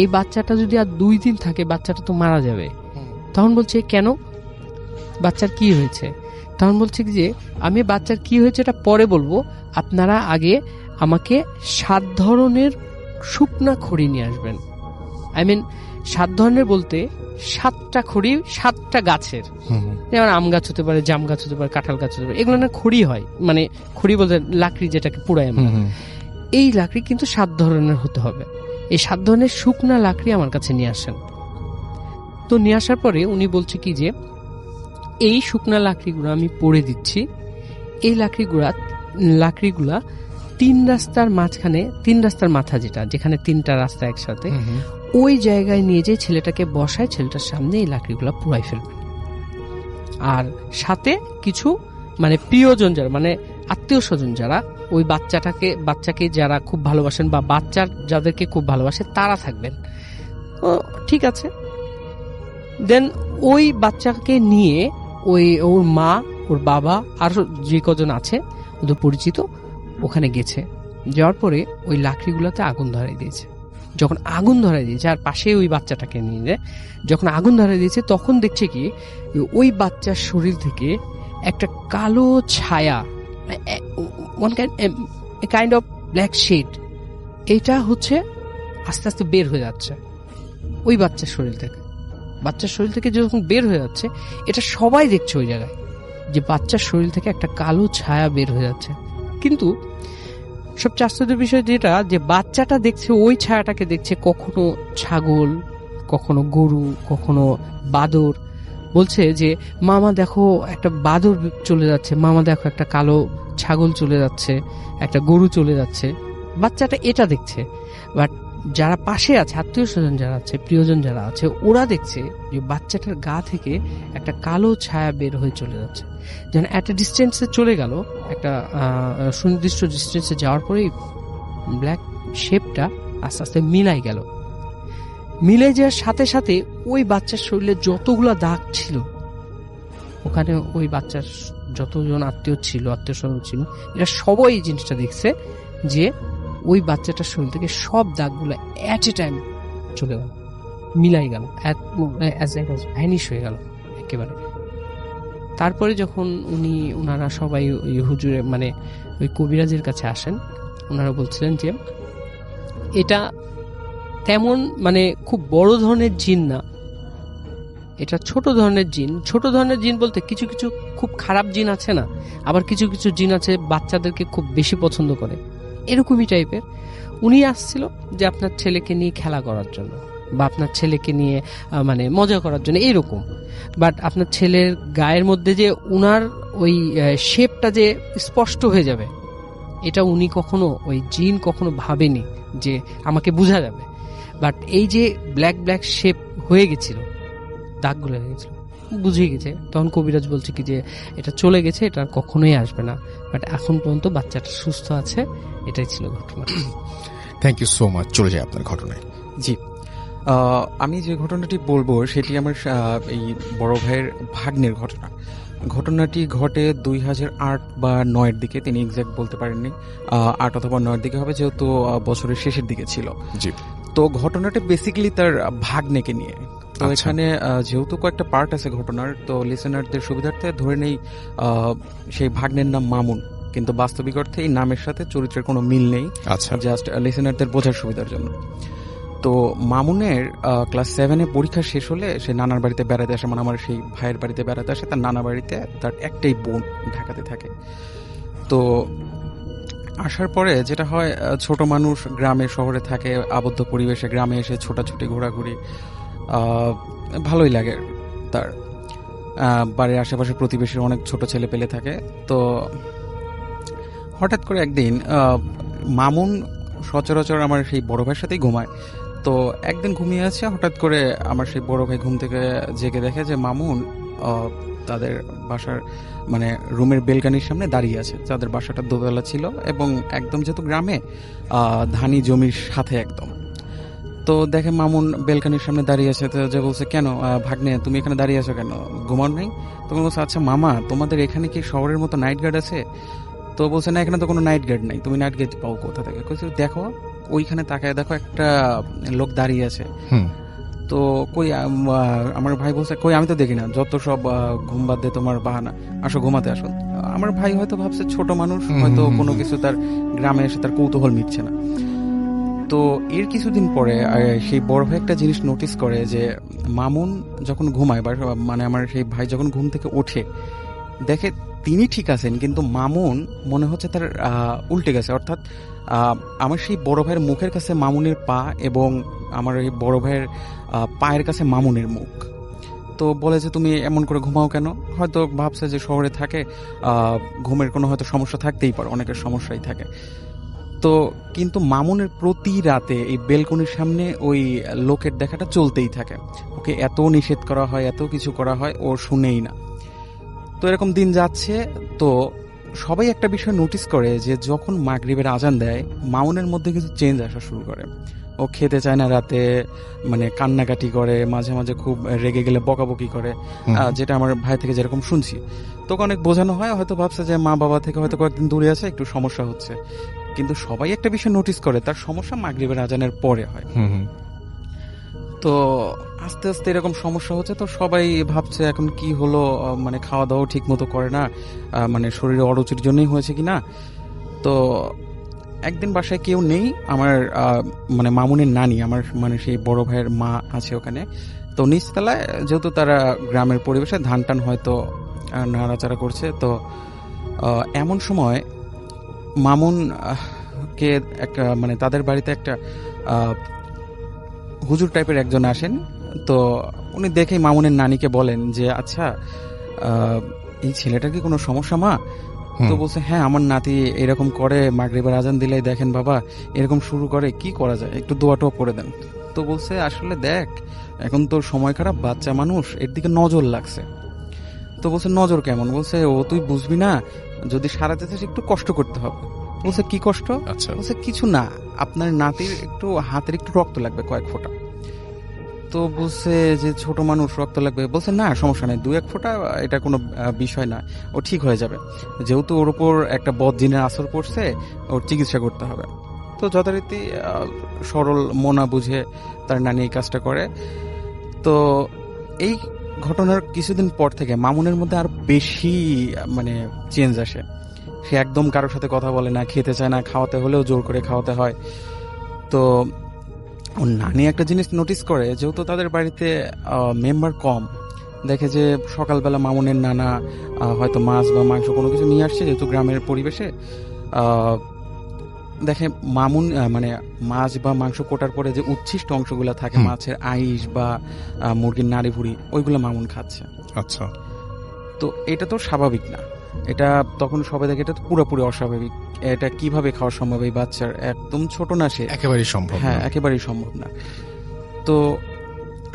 এই বাচ্চাটা যদি আর 2 দিন থাকে বাচ্চাটা তো মারা যাবে। তখন বলছে কেন, বাচ্চার কি হয়েছে? তখন বলছে যে আমি বাচ্চার কি হয়েছে এটা পরে বলবো, আপনারা আগে আমাকে 7 ধরনের শুকনা খড়ি নিয়ে আসবেন। আই মিন 7 ধরনের বলতে 7টা খড়ি, 7টা গাছের, যেমন আম গাছ হতে পারে, জাম গাছ হতে পারে, কাঁঠাল গাছ হতে পারে, এগুলো না খড়ি হয়, মানে খড়ি বলতে লাকড়ি যেটাকে পুড়ায় আমরা, এই লাকড়ি কিন্তু 7 ধরনের হতে হবে। এই 7 ধরনের শুকনা লাকড়ি আমার কাছে নিয়ে আসেন। তো নিয়ে আসার পরে উনি বলছে কি যে এই শুকনা লাকড়িগুলো আমি পড়ে দিচ্ছি, এই লাকড়িগুলা তিন রাস্তার মাঝখানে, তিন রাস্তার মাথা যেখানে তিনটা রাস্তা একসাথে, ওই জায়গায় নিয়ে যে ছেলেটাকে বসায়, ছেলেটার সামনে এই লাকড়িগুলো পুড়াই ফেলবে। আর সাথে কিছু মানে প্রিয়জন যারা, মানে আত্মীয় স্বজন যারা ওই বাচ্চাকে যারা খুব ভালোবাসেন বা বাচ্চার যাদেরকে খুব ভালোবাসে তারা থাকবেন। ঠিক আছে, দেন ওই বাচ্চাকে নিয়ে ওর মা, ওর বাবা আর যে কজন আছে ওদের পরিচিত ওখানে গেছে। যাওয়ার পরে ওই লাকড়িগুলোতে আগুন ধরাই দিয়েছে। যখন আগুন ধরাই দিয়েছে আর পাশে ওই বাচ্চাটাকে নিয়ে যখন আগুন ধরাই দিয়েছে, তখন দেখছে কি ওই বাচ্চার শরীর থেকে একটা কালো ছায়া, কাইন্ড অফ ব্ল্যাক শেড, এটা হচ্ছে আস্তে আস্তে বের হয়ে যাচ্ছে ওই বাচ্চার শরীর থেকে। বাচ্চার শরীর থেকে যখন বের হয়ে যাচ্ছে, এটা সবাই দেখছে ওই জায়গায় যে বাচ্চার শরীর থেকে একটা কালো ছায়া বের হয়ে যাচ্ছে। কিন্তু সবচেয়ে আশ্চর্যের বিষয় যেটা, যে বাচ্চাটা দেখছে ওই ছায়াটাকে দেখছে কখনো ছাগল, কখনো গরু, কখনো বাদর। বলছে যে মামা দেখো একটা বাদর চলে যাচ্ছে, মামা দেখো একটা কালো ছাগল চলে যাচ্ছে, একটা গরু চলে যাচ্ছে। বাচ্চাটা এটা দেখছে, বাট যারা পাশে আছে, আত্মীয় স্বজন যারা আছে, প্রিয়জন যারা আছে, ওরা দেখছে যে বাচ্চাটার গা থেকে একটা কালো ছায়া বের হয়ে চলে যাচ্ছে। যেন একটা ডিস্টেন্সে চলে গেল, একটা সুনির্দিষ্ট ডিস্টেন্সে যাওয়ার পরেই ব্ল্যাক শেপটা আস্তে আস্তে মিলাই গেল। মিলে যাওয়ার সাথে সাথে ওই বাচ্চার শরীরে যতগুলো দাগ ছিল, ওখানে ওই বাচ্চার যতজন আত্মীয় স্বজন ছিল, এরা সবাই এই জিনিসটা দেখছে যে ওই বাচ্চাটার শরীর থেকে সব দাগগুলো অ্যাট এ টাইম চলে গেল, মিলাই গেল, ভ্যানিশ হয়ে গেল একেবারে। তারপরে যখন ওনারা সবাই ওই হুজুরে মানে ওই কবিরাজের কাছে আসেন, ওনারা বলছিলেন যে এটা তেমন মানে খুব বড় ধরনের জিন না, এটা ছোট ধরনের জিন। ছোট ধরনের জিন বলতে কিছু কিছু খুব খারাপ জিন আছে না, আবার কিছু কিছু জিন আছে বাচ্চাদেরকে খুব বেশি পছন্দ করে, এরকমই টাইপের। উনি আসছিল যে আপনার ছেলেকে নিয়ে খেলা করার জন্য বা আপনার ছেলেকে নিয়ে মানে মজা করার জন্য এরকম। বাট আপনার ছেলের গায়ের মধ্যে যে উনার ওই শেপটা যে স্পষ্ট হয়ে যাবে, এটা উনি কখনো, ওই জিন কখনো ভাবেনি যে আমাকে বোঝা যাবে। বাট এই যে ব্ল্যাক ব্ল্যাক শেপ হয়ে গেছিল, দাগগুলো হয়ে গেছিল, বুঝে গেছে। তখন কবিরাজ বলছে কি যে এটা চলে গেছে, এটা কখনোই আসবে না। বাট এখন পর্যন্ত বাচ্চাটা সুস্থ আছে। এটাই ছিল ঘটনা। Thank you so much. চলে যায় আপনার ঘটনায়। জি, আমি যে ঘটনাটি বলবো সেটি আমার এই বড় ভাইয়ের ভাগ্নের ঘটনা। ঘটনাটি ঘটে 2008 বা 2009 দিকে, তিনি এক্সাক্ট বলতে পারেননি, 8 অথবা 9 দিকে হবে, যেহেতু বছরের শেষের দিকে ছিল। জি। তো ঘটনাটা বেসিক্যালি তার ভাগ্নেকে নিয়ে। তো এখানে যেহেতু কয়েকটা পার্ট আছে ঘটনার, তো লিসেনারদের সুবিধার্থে ধরে নেই সেই ভাগ্নের নাম মামুন, কিন্তু বাস্তবিক অর্থে এই নামের সাথে চরিত্রের কোনো মিল নেই। আচ্ছা, জাস্ট লিসেনারদের বোঝার সুবিধার জন্য। তো মামুনের ক্লাস 7-এ পরীক্ষা শেষ হলে সে নানার বাড়িতে বেড়াতে আসে, মানে আমার সেই ভাইয়ের বাড়িতে বেড়াতে আসে। তার নানা বাড়িতে তার একটাই বোন ঢাকাতে থাকে। তো আসার পরে যেটা হয়, ছোট মানুষ গ্রামে শহরে থাকে, আবদ্ধ পরিবেশে, গ্রামে এসে ছোটাছুটি ঘোরাঘুরি ভালোই লাগে তার। বাড়ির আশেপাশে প্রতিবেশীর অনেক ছোট ছেলে পেলে থাকে। তো হঠাৎ করে একদিন মামুন সচরাচর আমার সেই বড় ভাইয়ের সাথেই ঘুমায়। তো একদিন ঘুমিয়ে আছে, হঠাৎ করে আমার সেই বড় ভাই ঘুম থেকে জেগে দেখে যে মামুন তাদের বাসার মানে রুমের বেলকানির সামনে দাঁড়িয়ে আছে। তাদের বাসাটা দোতলা ছিল এবং একদম যেহেতু গ্রামে ধানি জমির সাথে একদম। তো দেখে মামুন বেলকানির সামনে দাঁড়িয়ে আছে। তো যে বলছে, কেন ভাগ্নে তুমি এখানে দাঁড়িয়ে আছো কেন, ঘুমাও নাই? তখন বলছে, আচ্ছা মামা, তোমাদের এখানে কি শহরের মতো নাইট গার্ড আছে? তো বলছে, না, এখানে তো কোনো নাইট গার্ড নাই, তুমি নাইট গার্ড পাও কোথা থেকে? দেখো ওইখানে তাকায় দেখো একটা লোক দাঁড়িয়ে আছে। তো কই, আমার ভাই বলছে, কই আমি তো দেখি না, যত সব ঘুম বাদ দিয়ে তোমার বাহানা, আসো ঘুমাতে আসো। আমার ভাই হয়তো ভাবছে ছোট মানুষ, হয়তো কোনো কিছু তার গ্রামে এসে তার কৌতূহল মিটছে না। তো এর কিছুদিন পরে সেই বড় ভাই একটা জিনিস নোটিস করে যে মামুন যখন ঘুমায়, বা মানে আমার সেই ভাই যখন ঘুম থেকে ওঠে, দেখে তিনি ঠিক আছেন, কিন্তু মামুন মনে হচ্ছে তার উল্টে গেছে। অর্থাৎ আমার সেই বড় ভাইয়ের মুখের কাছে মামুনের পা এবং আমার এই বড় ভাইয়ের পায়ের কাছে মামুনের মুখ। তো বলে যে তুমি এমন করে ঘুমাও কেন? হয়তো ভাবছে যে শহরে থাকে, ঘুমের কোনো হয়তো সমস্যা থাকতেই পারে, অনেকের সমস্যাই থাকে। তো কিন্তু মামুনের প্রতি রাতে এই বেলকনির সামনে ওই লোকের দেখাটা চলতেই থাকে। ওকে এত নিষেধ করা হয়, এত কিছু করা হয়, ও শুনেই না। তো এরকম দিন যাচ্ছে। তো সবাই একটা বিষয় নোটিস করে যে যখন মাগরিবের আজান দেয় মামুনের মধ্যে কিছু চেঞ্জ আসা শুরু করে। ও খেতে চায় না রাতে, মানে কান্নাকাটি করে, মাঝে মাঝে খুব রেগে গেলে বকাবকি করে, যেটা আমার ভাই থেকে যেরকম শুনছি। তোকে অনেক বোঝানো হয়, হয়তো ভাবছে যে মা বাবা থেকে হয়তো কয়েকদিন দূরে আছে, একটু সমস্যা হচ্ছে। কিন্তু সবাই একটা বিষয় নোটিস করে, তার সমস্যা মাগরিবের আজানের পরে হয়। তো আস্তে আস্তে এরকম সমস্যা হচ্ছে। তো সবাই ভাবছে এখন কি হলো, মানে খাওয়া দাওয়া ঠিক মতো করে না, মানে শরীরে অরুচির জন্যই হয়েছে কিনা। তো একদিন বাসায় কেউ নেই, আমার মানে মামুনের নানি, আমার মানে সেই বড় ভাইয়ের মা আছে ওখানে। তো নিচতলায় যেহেতু তারা গ্রামের পরিবেশে ধান টান হয়তো নাড়াচাড়া করছে। তো এমন সময় মামুন কে একটা মানে তাদের বাড়িতে একটা হুজুর টাইপের একজন আসেন। তো উনি দেখেই মামুনের নানিকে বলেন যে আচ্ছা এই ছেলেটার কি কোনো সমস্যা মা? তো বলছে হ্যাঁ, আমার নাতি এরকম করে, মাগরিবের আজান দিলেই দেখেন বাবা এরকম শুরু করে, কি করা যায়, একটু দোয়া টোয়া করে দেন। তো বলছে আসলে দেখ এখন তোর সময় খারাপ, বাচ্চা মানুষ, এর দিকে নজর লাগছে। তো বলছে নজর কেমন? বলছে ও তুই বুঝবি না, যদি সারাতে চাস একটু কষ্ট করতে হবে। বলছে কি কষ্ট? আচ্ছা। বলছে কিছু না, আপনার নাতির একটু হাতের একটু রক্ত লাগবে কয়েক ফোঁটা। তো বলছে যে ছোট মানুষ রক্ত লাগবে। বলছে না সমস্যা নেই, 2-1 ফোঁটা এটা কোনো বিষয় না, ও ঠিক হয়ে যাবে, যেহেতু ওর উপর একটা বদজিনের আসর পড়ছে, ওর চিকিৎসা করতে হবে। তো যথারীতি সরল মনা বুঝে তার নানি এই কাজটা করে। তো এই ঘটনার কিছুদিন পর থেকে মামুনের মধ্যে আর বেশি মানে চেঞ্জ আসে। সে একদম কারোর সাথে কথা বলে না, খেতে চায় না, খাওয়াতে হলেও জোর করে খাওয়াতে হয়। তো ওর নানি একটা জিনিস নোটিস করে, যেহেতু তাদের বাড়িতে মেম্বার কম, দেখে যে সকালবেলা মামুনের নানা হয়তো মাছ বা মাংস কোনো কিছু নিয়ে আসছে, যেহেতু গ্রামের পরিবেশে দেখে মামুন মানে মাছ বা মাংস কোটার পরে যে উচ্ছিষ্ট অংশগুলো থাকে, মাছের আইস বা মুরগির নাড়ি ভুড়ি, ওইগুলো মামুন খাচ্ছে। আচ্ছা। তো এটা তো স্বাভাবিক না, এটা তখন সবাই দেখে এটা তো পুরোপুরি অস্বাভাবিক। এটা কিভাবে খাওয়া সম্ভব এই বাচ্চার? একদম ছোট না সে, একেবারেই সম্ভব। হ্যাঁ, একেবারেই সম্ভব না। তো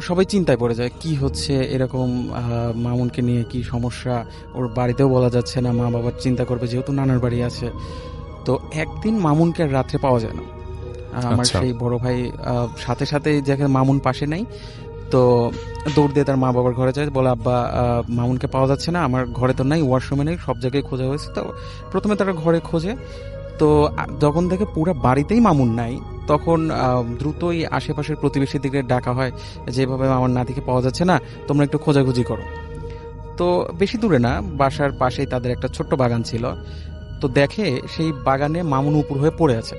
সবাই চিন্তায় পড়ে যায় কি হচ্ছে, এরকম মামুনকে নিয়ে কি সমস্যা, ওর বাড়িতেও বলা যাচ্ছে না, মা বাবার চিন্তা করবে যেহেতু নানার বাড়ি আছে। তো একদিন মামুনকে আর রাত্রে পাওয়া যায় না। আমার সেই বড় ভাই সাথে সাথে দেখে মামুন পাশে নাই, তো দৌড় দিয়ে তার মা বাবার ঘরে যায়, বলে আব্বা মামুনকে পাওয়া যাচ্ছে না, আমার ঘরে তো নাই, ওয়াশরুমে নেই, সব জায়গায় খোঁজা হয়েছে। তো প্রথমে তারা ঘরে খোঁজে, তো যখন দেখে পুরো বাড়িতেই মামুন নাই, তখন দ্রুতই আশেপাশের প্রতিবেশীদেরকে ডাকা হয়, যেভাবে আমার নাতিকে পাওয়া যাচ্ছে না, তোমরা একটু খোঁজাখুঁজি করো। তো বেশি দূরে না, বাসার পাশেই তাদের একটা ছোট্ট বাগান ছিল। তো দেখে সেই বাগানে মামুন উপর হয়ে পড়ে আছে।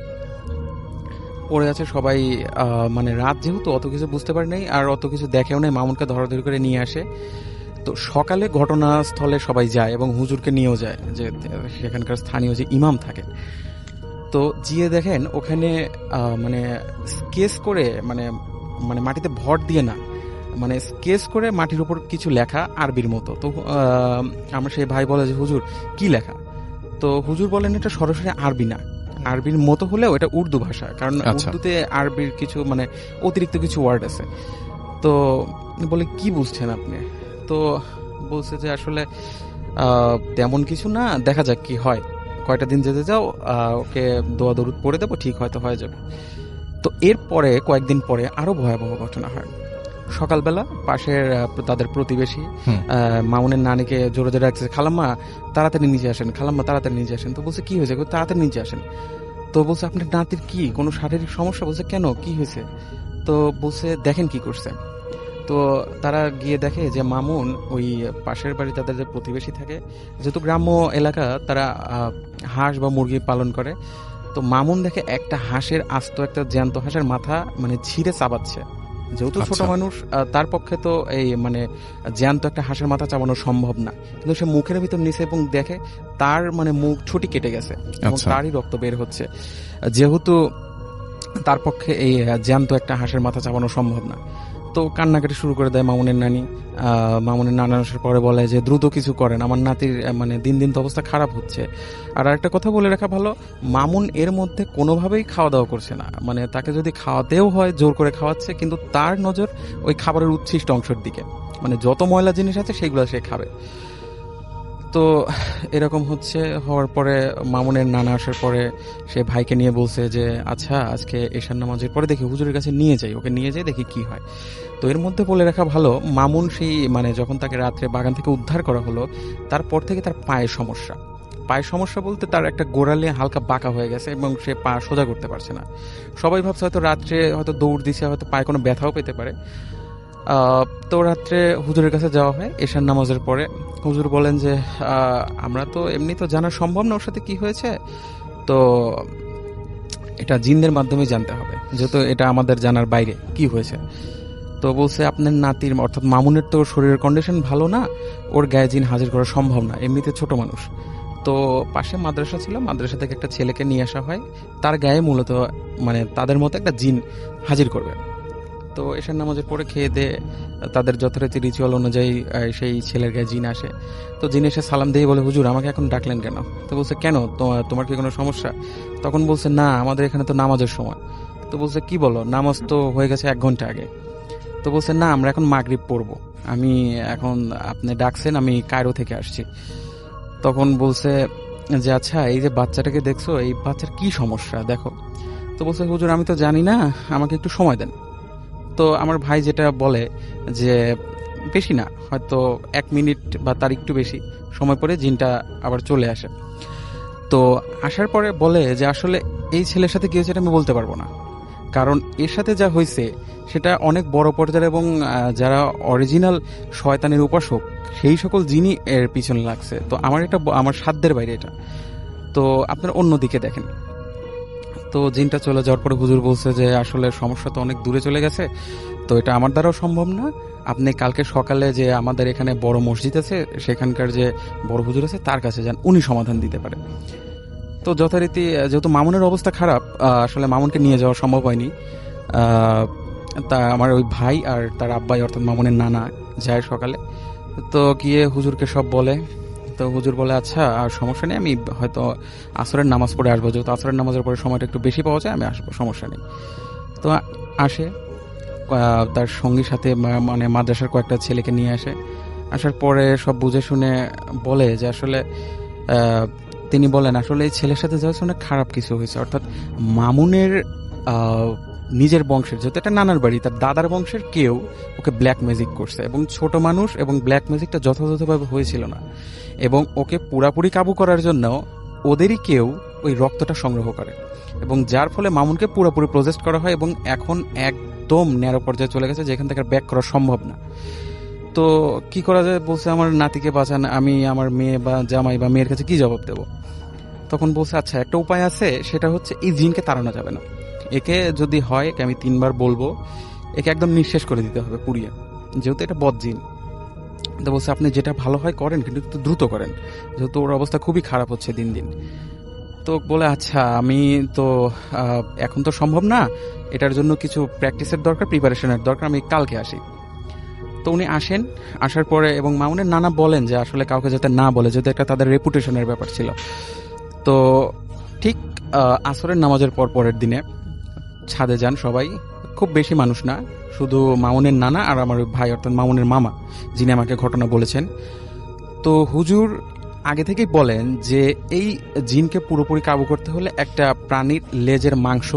সবাই মানে রাত যেহেতু অত কিছু বুঝতে পারে নাই, আর অত কিছু দেখেও নাই, মামুনকে ধরাধরি করে নিয়ে আসে। তো সকালে ঘটনাস্থলে সবাই যায় এবং হুজুরকে নিয়েও যায়, যে সেখানকার স্থানীয় যে ইমাম থাকেন। তো গিয়ে দেখেন ওখানে মানে স্কেচ করে, মানে মানে মাটিতে ভর দিয়ে না, মানে স্কেচ করে মাটির উপর কিছু লেখা আরবির মতো। তো আমার সেই ভাই বলে যে হুজুর কি লেখা? তো হুজুর বলেন এটা সরাসরি আরবি না, আরবির মতো হলেও এটা উর্দু ভাষা, কারণ উর্দুতে আরবির কিছু মানে অতিরিক্ত কিছু ওয়ার্ড আছে। তো বলে কি বুঝছেন আপনি? তো বলছে যে আসলে তেমন কিছু না, দেখা যাক কি হয়, কয়টা দিন যেতে যাও, ওকে দোয়া দরুদ পড়ে দেবো, ঠিক হয়তো হয়ে যাবে। তো এরপরে কয়েকদিন পরে আরো ভয়াবহ ঘটনা হয়। সকালবেলা পাশের তাদের প্রতিবেশী মামুনের নানিকে জোরে জোরে রাখছে, খালাম্মা তাড়াতাড়ি নিচে আসেন, খালাম্মা তাড়াতাড়ি নিচে আসেন। তো বলছে কি হয়েছে? তাড়াতাড়ি নিচে আসেন। তো বলছে আপনার নাতির কি কোনো শারীরিক সমস্যা? বলছে কেন, কি হয়েছে? তো বলছে দেখেন কি করছে। তো তারা গিয়ে দেখে যে মামুন ওই পাশের বাড়ি তাদের যে প্রতিবেশী থাকে, যেহেতু গ্রাম্য এলাকা, তারা হাঁস বা মুরগি পালন করে। তো মামুন দেখে একটা হাঁসের আস্ত, একটা জ্যান্ত হাঁসের মাথা মানে ছিঁড়ে চাবাচ্ছে। যেহেতু ছোট মানুষ, তার পক্ষে তো এই মানে জ্যান্ত একটা হাঁসের মাথা চাবানো সম্ভব না, কিন্তু সে মুখের ভিতর নিচে এবং দেখে তার মানে মুখ ছুটি কেটে গেছে এবং তারই রক্ত বের হচ্ছে। যেহেতু তার পক্ষে এই জ্যান্ত একটা হাঁসের মাথা চাবানো সম্ভব না, তো কান্নাকাটি শুরু করে দেয় মামুনের নানি। মামুনের নানা আসার পরে বলে যে দ্রুত কিছু করেন, আমার নাতির মানে দিন দিন তো অবস্থা খারাপ হচ্ছে। আর একটা কথা বলে রাখা ভালো, মামুন এর মধ্যে কোনোভাবেই খাওয়া দাওয়া করছে না, মানে তাকে যদি খাওয়াতেও হয় জোর করে খাওয়াচ্ছে, কিন্তু তার নজর ওই খাবারের উচ্ছিষ্ট অংশের দিকে, মানে যত ময়লা জিনিস আছে সেগুলো সে খাবে। তো এরকম হওয়ার পরে মামুনের নানা আসার পরে সে ভাইকে নিয়ে বলছে যে আচ্ছা আজকে এশার নামাজের পরে দেখি হুজুরের কাছে নিয়ে যাই, ওকে নিয়ে যাই দেখি কি হয়। তো এর মধ্যে বলে রাখা ভালো, মামুন সেই মানে যখন তাকে রাত্রে বাগান থেকে উদ্ধার করা হলো তারপর থেকে তার পায়ের সমস্যা বলতে তার একটা গোড়ালে হালকা বাঁকা হয়ে গেছে এবং সে পা সোজা করতে পারছে না। সবাই ভাবছে হয়তো রাত্রে হয়তো দৌড় দিছে, হয়তো পায়ে কোনো ব্যথাও পেতে পারে। তো রাত্রে হুজুরের কাছে যাওয়া হয় এশার নামাজের পরে। হুজুর বলেন যে আমরা তো এমনি তো জানা সম্ভব না ওর সাথে কি হয়েছে, তো এটা জিনদের মাধ্যমে জানতে হবে, যেহেতু এটা আমাদের জানার বাইরে কি হয়েছে। তো বলছে আপনার নাতির অর্থাৎ মামুনের তো শরীরের কন্ডিশন ভালো না, ওর গায়ে জিন হাজির করা সম্ভব না, এমনিতে ছোট মানুষ। তো পাশে মাদ্রাসা ছিল, মাদ্রাসা থেকে একটা ছেলেকে নিয়ে আসা হয়, তার গায়ে মূলত মানে তাদের মতো একটা জিন হাজির করবে। তো এশার নামাজের পরে খেয়ে দিয়ে তাদের যথারীতি রিচুয়াল অনুযায়ী সেই ছেলের গায়ে জিন আসে। তো জিন এসে সালাম দিয়ে বলে হুজুর আমাকে এখন ডাকলেন কেন? তো বলছে কেন, তোমার কি কোনো সমস্যা? তখন বলছে না আমাদের এখানে তো নামাজের সময়। তো বলছে কি বলো, নামাজ তো হয়ে গেছে 1 ঘন্টা আগে। তো বলছে না আমরা এখন মাগরিব পড়বো, আমি এখন আপনি ডাকছেন, আমি কায়রো থেকে আসছি। তখন বলছে যে আচ্ছা এই যে বাচ্চাটাকে দেখছো, এই বাচ্চার কি সমস্যা দেখো। তো বলছে হুজুর আমি তো জানি না, আমাকে একটু সময় দেন। তো আমার ভাই যেটা বলে যে বেশি না, হয়তো 1 মিনিট বা তার একটু বেশি সময় পরে জিনটা আবার চলে আসে। তো আসার পরে বলে যে আসলে এই ছেলের সাথে কি হয়েছে এটা আমি বলতে পারবো না, কারণ এর সাথে যা হয়েছে সেটা অনেক বড় পর্যায়ে এবং যারা অরিজিনাল শয়তানের উপাসক সেই সকল জিনই এর পিছনে লাগছে। তো আমার সাধ্যের বাইরে এটা, তো আপনারা অন্যদিকে দেখেন। তো জিনটা চলে যাওয়ার পরে হুজুর বলছে যে আসলে সমস্যা তো অনেক দূরে চলে গেছে, তো এটা আমার দ্বারাও সম্ভব না, আপনি কালকে সকালে যে আমাদের এখানে বড় মসজিদ আছে সেখানকার যে বড় হুজুর আছে তার কাছে যান, উনি সমাধান দিতে পারে। তো যথারীতি যেহেতু মামুনের অবস্থা খারাপ, আসলে মামুনকে নিয়ে যাওয়া সম্ভব হয়নি। তা আমার ওই ভাই আর তার আব্বাই অর্থাৎ মামুনের নানা যায় সকালে। তো গিয়ে হুজুরকে সব বলে। তো হুজুর বলে আচ্ছা আর সমস্যা নেই, আমি হয়তো আসরের নামাজ পড়ে আসবো, যেহেতু আসরের নামাজের পরে সময়টা একটু বেশি পাওয়া যায়, আমি আসবো, সমস্যা নেই। তো আসে, তার সঙ্গীর সাথে মানে মাদ্রাসার কয়েকটা ছেলেকে নিয়ে আসে। আসার পরে সব বুঝে শুনে বলে যে আসলে তিনি বলেন আসলে এই ছেলের সাথে যা হয়েছে অনেক খারাপ কিছু হয়েছে, অর্থাৎ মামুনের নিজের বংশের, যেহেতু এটা নানার বাড়ি, তার দাদার বংশের কেউ ওকে ব্ল্যাক ম্যাজিক করছে, এবং ছোট মানুষ এবং ব্ল্যাক ম্যাজিকটা যথাযথভাবে হয়েছিল না, এবং ওকে পুরাপুরি কাবু করার জন্য ওদেরই কেউ ওই রক্তটা সংগ্রহ করে, এবং যার ফলে মামুনকে পুরোপুরি প্রজেস্ট করা হয়, এবং এখন একদম ন্যারো পর্যায়ে চলে গেছে যেখান থেকে ব্যাক করা সম্ভব না। তো কি করা যায়, বলছে আমার নাতিকে বাঁচান, আমি আমার মেয়ে বা জামাই বা মেয়ের কাছে কি জবাব দেব? তখন বলছে আচ্ছা একটা উপায় আছে, সেটা হচ্ছে এই জিনকে তাড়ানো যাবে না, একে যদি হয় একে আমি 3 বার বলবো, একে একদম নিঃশেষ করে দিতে হবে পুড়িয়ে, যেহেতু এটা বদ জিন। তো বলছে আপনি যেটা ভালো হয় করেন, কিন্তু একটু দ্রুত করেন, যেহেতু ওর অবস্থা খুবই খারাপ হচ্ছে দিন দিন। তো বলে আচ্ছা আমি তো এখন তো সম্ভব না, এটার জন্য কিছু প্র্যাকটিসের দরকার, প্রিপারেশনের দরকার, আমি কালকে আসি। তো উনি আসেন, আসার পরে এবং মামুনের নানা বলেন যে আসলে কাউকে যাতে না বলে, যেহেতু একটা তাদের রেপুটেশনের ব্যাপার ছিল। তো ঠিক আসরের নামাজের পরের দিনে ছাদে যান সবাই, খুব বেশি মানুষ না, শুধু মামুনের নানা আর আমার ভাই অর্থাৎ মামুনের মামা, যিনি আমাকে ঘটনা বলেছেন। তো হুজুর আগে থেকেই বলেন যে এই জিনকে পুরোপুরি কাবু করতে হলে একটা প্রাণীর লেজের মাংস,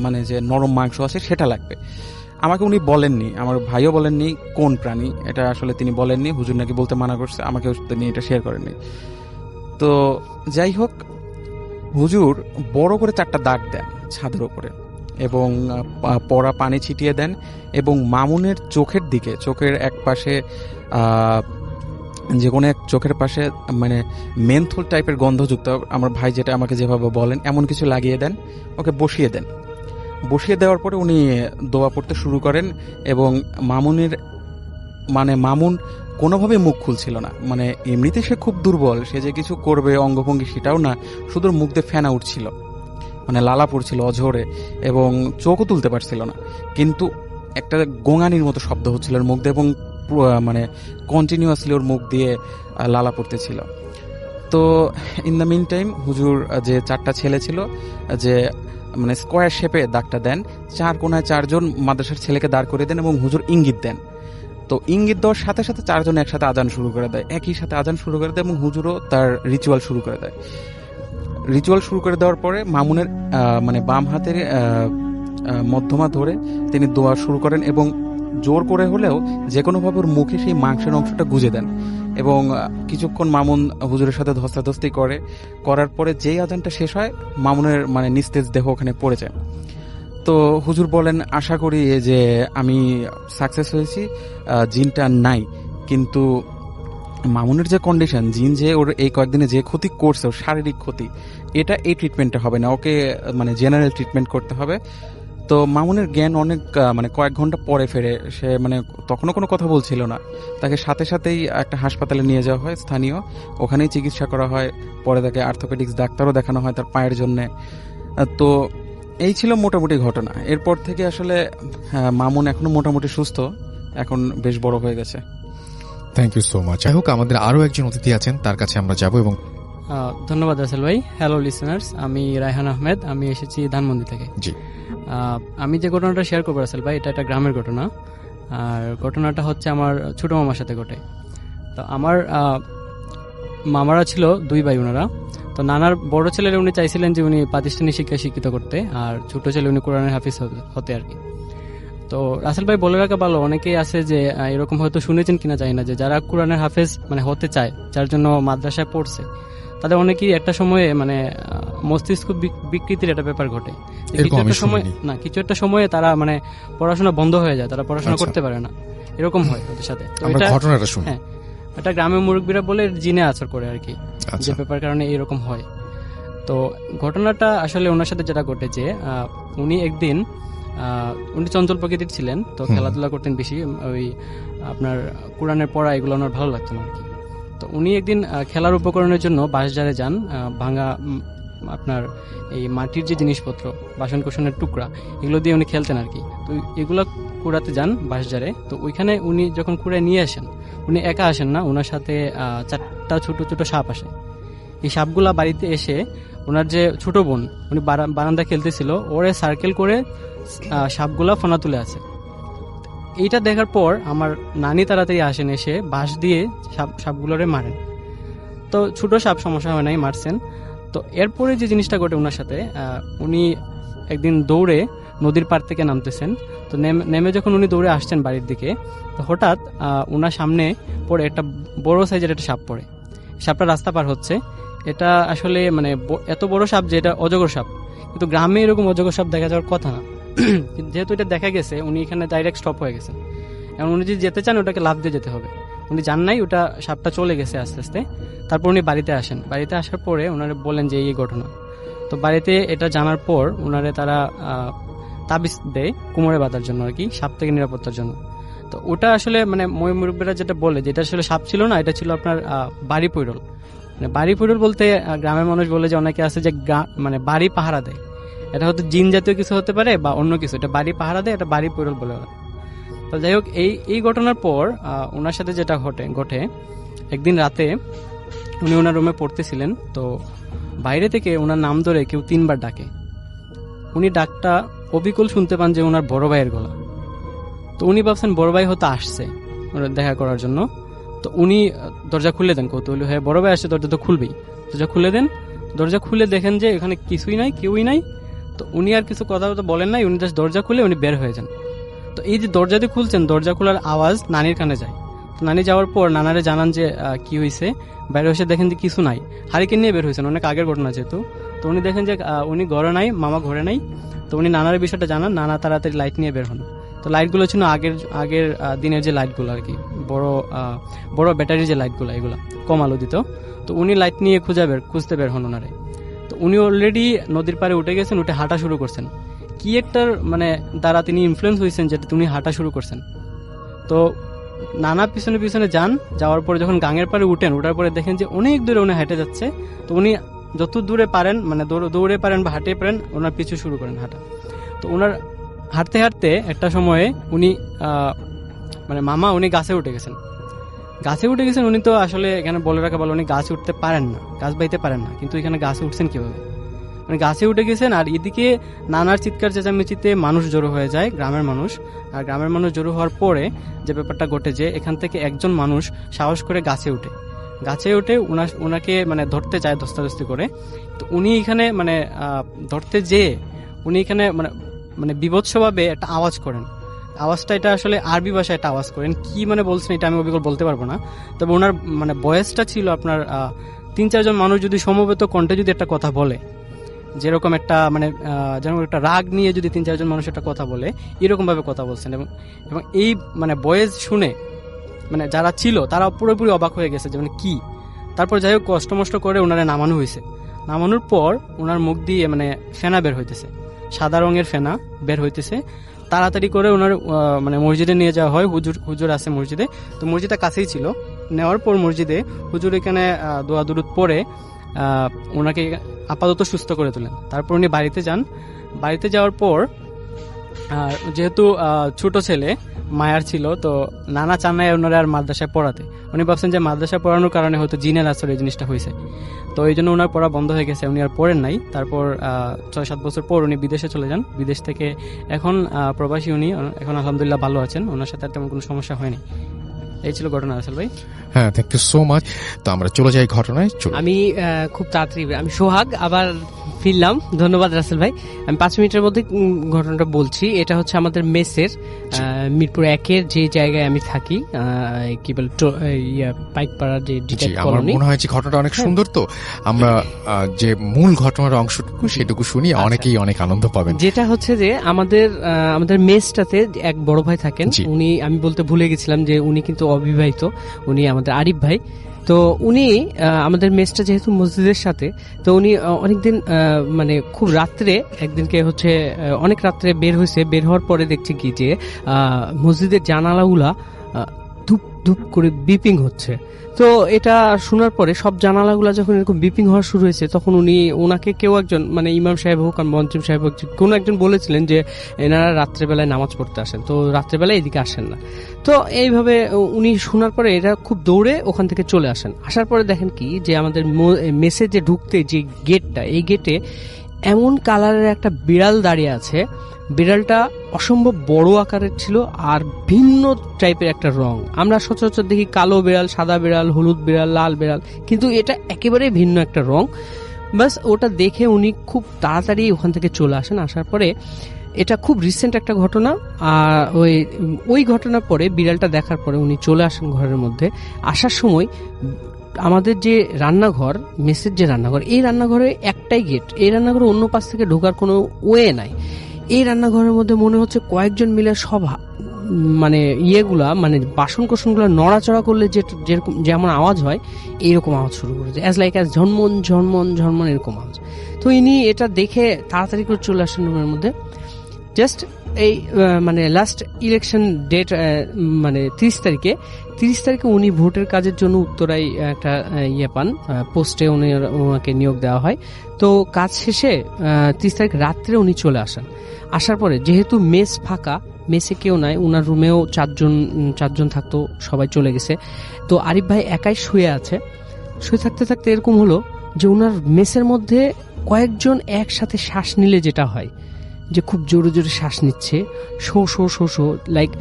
মানে যে নরম মাংস আছে সেটা লাগবে। আমাকে উনি বলেননি, আমার ভাইও বলেননি কোন প্রাণী, এটা আসলে তিনি বলেননি, হুজুর নাকি বলতে মানা করছে, আমাকে তিনি এটা শেয়ার করেননি। তো যাই হোক, হুজুর বড় করে 4টা দাগ দেন ছাদের উপরে, এবং পড়া পানি ছিটিয়ে দেন, এবং মামুনের চোখের দিকে, চোখের এক পাশে যে কোনো এক চোখের পাশে মানে মেন্থল টাইপের গন্ধযুক্ত, আমার ভাই যেটা আমাকে যেভাবে বলেন এমন কিছু লাগিয়ে দেন, ওকে বসিয়ে দেন। বসিয়ে দেওয়ার পরে উনি দোয়া পড়তে শুরু করেন, এবং মামুন কোনোভাবে মুখ খুলছিল না, মানে এমনিতে সে খুব দুর্বল, সে যে কিছু করবে অঙ্গভঙ্গি সেটাও না, শুধু মুখ দিয়ে ফেনা উঠছিল, মানে লালা পড়ছিল অঝরে, এবং চোখও তুলতে পারছিল না। কিন্তু একটা গোঙানির মতো শব্দ হচ্ছিল ওর মুখ দিয়ে, এবং মানে কন্টিনিউয়াসলি ওর মুখ দিয়ে লালা পড়তেছিল। তো ইন দ্য মিন টাইম হুজুর যে 4টা ছেলে ছিল, যে মানে স্কোয়ার শেপে দাগটা দেন, 4 কোণায় 4 জন মাদ্রাসার ছেলেকে দাঁড় করে দেন এবং হুজুর ইঙ্গিত দেন। তো ইঙ্গিত দেওয়ার সাথে সাথে 4 জন একসাথে আজান শুরু করে দেয়, একই সাথে আজান শুরু করে দেয়, এবং হুজুরও তার রিচুয়াল শুরু করে দেয়। রিচুয়াল শুরু করে দেওয়ার পরে মামুনের মানে বাম হাতের মধ্যমা ধরে তিনি দোয়া শুরু করেন, এবং জোর করে হলেও যে কোনোভাবে ওর মুখে সেই মাংসের অংশটা গুজে দেন, এবং কিছুক্ষণ মামুন হুজুরের সাথে ধস্তাধস্তি করার পরে যেই আজানটা শেষ হয়, মামুনের মানে নিস্তেজ দেহ ওখানে পড়ে যায়। তো হুজুর বলেন, আশা করি যে আমি সাকসেস হয়েছি, জিনটা নাই। কিন্তু মামুনের যে কন্ডিশন, জিন যে ওর এই কয়েকদিনে যে ক্ষতি করছে, ওর শারীরিক ক্ষতি, এটা এই ট্রিটমেন্টে হবে না, ওকে মানে জেনারেল ট্রিটমেন্ট করতে হবে। তো মামুনের জ্ঞান অনেক মানে কয়েক ঘন্টা পরে ফেরে, সে মানে তখনও কোনো কথা বলছিল না। তাকে সাথে সাথেই একটা হাসপাতালে নিয়ে যাওয়া হয় স্থানীয়, ওখানেই চিকিৎসা করা হয়। পরে তাকে আর্থোপেডিক্স ডাক্তারও দেখানো হয় তার পায়ের জন্যে। তো এই ছিল মোটামুটি ঘটনা। এরপর থেকে আসলে মামুন এখনো মোটামুটি সুস্থ, এখন বেশ বড় হয়ে গেছে। Thank you so much. যাই হোক, আমাদের আরো একজন অতিথি আছেন, তার কাছে আমরা যাব। এবং ধন্যবাদ রাসেল ভাই। হ্যালো লিসেনার্স, আমি রায়হান আহমেদ, আমি এসেছি ধানমন্ডি থেকে। জি, আমি যে ঘটনাটা শেয়ার করবো রাসেল ভাই, এটা একটা গ্রামের ঘটনা। আর ঘটনাটা হচ্ছে আমার ছোট মামার সাথে ঘটে। তো আমার মামারা ছিল 2 ভাই, ওনারা। তো নানার বড় ছেলের উনি চাইছিলেন যে উনি প্রাতিষ্ঠানিক শিক্ষায় শিক্ষিত করতে, আর ছোট ছেলে উনি কোরআনের হাফিজ হতে আর কি। তো রাসেল ভাই বলে রাখা ভালো, অনেকেই আছে যে এরকম হয়তো শুনেছেন কিনা জানি না, যে যারা কোরআনের হাফেজ মানে হতে চায়, যার জন্য মাদ্রাসায় পড়ছে, তাদের অনেকেই একটা সময়ে মানে মস্তিষ্ক বিকৃতির একটা ব্যাপার ঘটে। কিছু একটা সময়ে তারা মানে পড়াশোনা বন্ধ হয়ে যায়, তারা পড়াশোনা করতে পারে না, এরকম হয় তাদের সাথে। ঘটনাটা শুনি। হ্যাঁ, এটা গ্রামের মুরব্বীরা বলে জিনে আছর করে আর কি, যে ব্যাপার কারণে এরকম হয়। তো ঘটনাটা আসলে ওনার সাথে যেটা ঘটেছে, উনি একদিন উনি চঞ্চল প্রকৃতির ছিলেন, তো খেলাধুলা করতেন বেশি, ওই আপনার কোরআনের পড়া এগুলো ওনার ভালো লাগতো না আর কি। তো উনি একদিন খেলার উপকরণের জন্য বাঁশঝাড়ে যান, ভাঙা আপনার এই মাটির যে জিনিসপত্র, বাসন কোসনের টুকরা, এগুলো দিয়ে উনি খেলতেন আর কি। তো এগুলো কুড়াতে যান বাঁশঝাড়ে। তো ওইখানে উনি যখন কুড়ায় নিয়ে আসেন, উনি একা আসেন না, ওনার সাথে 4টা ছোট ছোট সাপ আসে। এই সাপগুলা বাড়িতে এসে ওনার যে ছোট বোন, উনি বারান্দা খেলতেছিল, ওরে সার্কেল করে সাপগুলা ফোনা তুলে আছে। এইটা দেখার পর আমার নানি তাড়াতাড়ি আসেন, এসে বাঁশ দিয়ে সাপগুলোরে মারেন। তো ছোট সাপ, সমস্যা হয় নাই, মারছেন। তো এরপরে যে জিনিসটা ঘটে ওনার সাথে, উনি একদিন দৌড়ে নদীর পাড় থেকে নামতেছেন। তো নেমে যখন উনি দৌড়ে আসছেন বাড়ির দিকে, তো হঠাৎ ওনার সামনে পড়ে একটা বড় সাইজের একটা সাপ পড়ে। সাপটা রাস্তা পার হচ্ছে। এটা আসলে মানে এত বড় সাপ যে এটা অজগর সাপ, কিন্তু গ্রামে এরকম অজগর সাপ দেখা যাওয়ার কথা না। যেহেতু এটা দেখা গেছে, উনি এখানে ডাইরেক্ট স্টপ হয়ে গেছেন। এখন উনি যদি যেতে চান, ওটাকে লাফ দিয়ে যেতে হবে। উনি যান নাই, ওটা সাপটা চলে গেছে আস্তে আস্তে। তারপর উনি বাড়িতে আসেন। বাড়িতে আসার পরে ওনারা বলেন যে এই ঘটনা। তো বাড়িতে এটা জানার পর ওনারে তারা তাবিজ দেয় কোমরে বাঁধার জন্য আর কি, সাপ থেকে নিরাপত্তার জন্য। তো ওটা আসলে মানে মুরব্বীরা যেটা বলে, যেটা আসলে সাপ ছিল না, এটা ছিল আপনার বাড়ি পৈরল। মানে বাড়ি পৈরল বলতে গ্রামের মানুষ বলে যে অনেকে আছে যে মানে বাড়ি পাহারা দেয়। এটা হয়তো জিন জাতীয় কিছু হতে পারে বা অন্য কিছু, এটা বাড়ি পাহারা দেয়, এটা বাড়ি পৈরল বলে। তো যাই হোক, এই ঘটনার পর ওনার সাথে যেটা ঘটে একদিন রাতে উনি ওনার রুমে পড়তেছিলেন। তো বাইরে থেকে ওনার নাম ধরে কেউ 3 বার ডাকে। উনি ডাকটা অবিকল শুনতে পান যে ওনার বড় ভাইয়ের গলা। তো উনি ভাবছেন বড় ভাই হয়তো আসছে ওনার দেখা করার জন্য। তো উনি দরজা খুলে দেন কৌতূহলী হয়ে, বড় ভাই আসছে, দরজা তো খুলবেই। দরজা খুলে দেন। দরজা খুলে দেখেন যে এখানে কিছুই নাই, কেউই নাই। তো উনি আর কিছু কথা বলেন নাই, উনি জাস্ট দরজা খুলে উনি বের হয়ে যান। তো এই যে দরজা দিয়ে খুলছেন, দরজা খোলার আওয়াজ নানির কানে যায়। তো নানি যাওয়ার পর নানারে জানান যে কি হয়েছে। বাইরে এসে দেখেন যে কিছু নাই, হারিকেন নিয়ে বের হয়েছেন, অনেক আগের ঘটনা যেহেতু। তো উনি দেখেন যে উনি ঘরে নাই, মামা ঘরে নাই। তো উনি নানার বিষয়টা জানান, নানা তাড়াতাড়ি লাইট নিয়ে বের হন। তো লাইটগুলো ছিল আগের দিনের যে লাইটগুলো আর কি, বড় ব্যাটারির যে লাইটগুলো, এগুলো কম আলো দিত। তো উনি লাইট নিয়ে খুঁজতে বের হন ওনারে। তো উনি অলরেডি নদীর পাড়ে উঠে গেছেন, উঠে হাঁটা শুরু করছেন। কি একটার মানে দ্বারা তিনি ইনফ্লুয়েন্স হয়েছেন যেটা উনি হাঁটা শুরু করছেন। তো নানা পিছনে পিছনে যান। যাওয়ার পরে যখন গাঙের পাড়ে উঠার পরে দেখেন যে অনেক দূরে উনি হেঁটে যাচ্ছে। তো উনি যত দূরে পারেন, মানে দৌড়ে পারেন বা হাঁটে পারেন, ওনার পিছু শুরু করেন হাঁটা। তো ওনার হাঁটতে হাঁটতে একটা সময়ে উনি মানে মামা উনি গাছে উঠে গেছেন। উনি তো আসলে এখানে বলে রাখা ভালো, উনি গাছে উঠতে পারেন না, গাছ বাইতে পারেন না, কিন্তু এখানে গাছে উঠছেন কিভাবে? মানে গাছে উঠে গেছেন। আর এদিকে নানার চিৎকার চেঁচামেচিতে মানুষ জড়ো হয়ে যায়, গ্রামের মানুষ। আর গ্রামের মানুষ জড়ো হওয়ার পরে যে ব্যাপারটা ঘটে, যে এখান থেকে একজন মানুষ সাহস করে গাছে উঠে ওনাকে মানে ধরতে চায় ধস্তাধস্তি করে। তো উনি এখানে মানে ধরতে যেয়ে উনি এখানে মানে বিভৎসভাবে একটা আওয়াজ করেন। আওয়াজটা এটা আসলে আরবি ভাষায় একটা আওয়াজ করেন, কি মানে বলছেন এটা আমি অবিকল বলতে পারবো না। তবে ওনার মানে বয়সটা ছিল আপনার 3-4 মানুষ যদি সমবেত কণ্ঠে যদি একটা কথা বলে, যেরকম একটা মানে যেরকম একটা রাগ নিয়ে যদি 3-4 মানুষ একটা কথা বলে, এরকম ভাবে কথা বলছেন। এবং এই মানে বয়েস শুনে মানে যারা ছিল তারা পুরোপুরি অবাক হয়ে গেছে যে মানে কি। তারপর যাই হোক কষ্ট করে ওনারে নামানো হয়েছে। নামানোর পর ওনার মুখ দিয়ে মানে ফেনা বের হইতেছে, সাদা রঙের ফেনা বের হইতেছে। তাড়াতাড়ি করে ওনার মানে মসজিদে নিয়ে যাওয়া হয়। হুজুর আছে মসজিদে, তো মসজিদটা কাছেই ছিল। নেওয়ার পর মসজিদে হুজুর এখানে দোয়া দুরুদ পড়ে ওনাকে আপাতত সুস্থ করে তোলেন। তারপর উনি বাড়িতে যান। বাড়িতে যাওয়ার পর যেহেতু ছোট ছেলে মায়ার ছিল, তো নানা চান নাই ওনারা আর মাদ্রাসায় পড়াতে। উনি ভাবছেন যে মাদ্রাসায় পড়ানোর কারণে হয়তো জিনের আসর এই জিনিসটা হয়েছে, তো এই জন্য ওনার পড়া বন্ধ হয়ে গেছে, উনি আর পড়েন নাই। তারপর 6-7 বছর পর উনি বিদেশে চলে যান। বিদেশ থেকে এখন প্রবাসী উনি, এখন আলহামদুলিল্লাহ ভালো আছেন, ওনার সাথে আর তেমন কোনো সমস্যা হয়নি। এই ছিল ঘটনা রাসেল ভাই। হ্যাঁ, থ্যাংক ইউ সো মাচ। তো আমরা চলে যাই ঘটনায়। আমি খুব তাড়াতাড়ি, আমি সোহাগ আবার ফিরলাম। ধন্যবাদ রাসেল ভাই। আমি 5 মিনিটের মধ্যে ঘটনাটা বলছি। এটা হচ্ছে আমাদের মেসের মিরপুর 1-এর যে জায়গায় আমি থাকি, কি বলে পাইকপাড়া যে ডিটেইল কলোনি। আমার মনে হয় যে ঘটনাটা অনেক সুন্দর, তো আমরা যে মূল ঘটনার অংশটুকু সেটুকু শুনি, অনেকেই অনেক আনন্দ পাবেন। যেটা হচ্ছে যে আমাদের মেসটাতে এক বড় ভাই থাকেন। উনি, আমি বলতে ভুলে গেছিলাম যে উনি কিন্তু অবিবাহিত, উনি আমাদের আরিফ ভাই। তো উনি আমাদের মেসটা যেহেতু মসজিদের সাথে, তো উনি অনেকদিন মানে খুব রাত্রে একদিনকে হচ্ছে অনেক রাত্রে বের হয়েছে। বের হওয়ার পরে দেখছে কি যে মসজিদের জানালাগুলা ধুপ ধুপ করে বিপিং হচ্ছে। তো এটা শোনার পরে সব জানালাগুলা যখন এরকম বিপিং হওয়া শুরু হয়েছে, তখন ওনাকে কেউ একজন, মানে ইমাম সাহেব হোক আর মঞ্জিম সাহেব হোক, কোনো একজন বলেছিলেন যে এনারা রাত্রেবেলায় নামাজ পড়তে আসেন, তো রাত্রেবেলায় এদিকে আসেন না। তো এইভাবে উনি শোনার পরে এরা খুব দৌড়ে ওখান থেকে চলে আসেন। আসার পরে দেখেন কি যে আমাদের মেসে যে ঢুকতে যে গেটটা, এই গেটে এমন কালারের একটা বিড়াল দাঁড়িয়ে আছে। বিড়ালটা অসম্ভব বড় আকারের ছিল আর ভিন্ন টাইপের একটা রং। আমরা সচরাচর দেখি কালো বিড়াল, সাদা বিড়াল, হলুদ বিড়াল, লাল বিড়াল, কিন্তু এটা একেবারে ভিন্ন একটা রং। বাস ওটা দেখে উনি খুব তাড়াতাড়ি ওখান থেকে চলে আসেন। আসার পরে, এটা খুব রিসেন্ট একটা ঘটনা, আর ওই ঘটনার পরে বিড়ালটা দেখার পরে উনি চলে আসেন ঘরের মধ্যে। আসার সময় আমাদের যে রান্নাঘর, মেসের যে রান্নাঘর, এই রান্নাঘরে একটাই গেট, এই রান্নাঘরে অন্য পাশ থেকে ঢোকার কোনো ওয়ে নাই। এই রান্নাঘরের মধ্যে মনে হচ্ছে কয়েকজন মিলে সব মানে ইয়েগুলা, মানে বাসন কোসনগুলো নড়াচড়া করলে যেরকম যেমন আওয়াজ হয়, এইরকম আওয়াজ শুরু করেছে, অ্যাজ লাইক অ্যাজ ঝনমন ঝনমন ঝনমন এরকম আওয়াজ। তো ইনি এটা দেখে তাড়াতাড়ি করে চলে আসেন রুমের মধ্যে। জাস্ট এই মানে লাস্ট ইলেকশন ডেট, মানে 30 তারিখে উনি ভোটের কাজের জন্য উত্তরায় একটা ইয়ে পান, পোস্টে ওনাকে নিয়োগ দেওয়া হয়। তো কাজ শেষে 30 তারিখ রাত্রে উনি চলে আসেন। আসার পরে যেহেতু মেস ফাঁকা, মেসে কেউ নাই, ওনার রুমেও চারজন থাকতো, সবাই চলে গেছে। তো আরিফ ভাই একাই শুয়ে আছে। শুয়ে থাকতে থাকতে এরকম হলো যে ওনার মেসের মধ্যে কয়েকজন একসাথে শ্বাস নিলে যেটা হয়, যে খুব জোরে জোরে শ্বাস নিচ্ছে, show show show show, like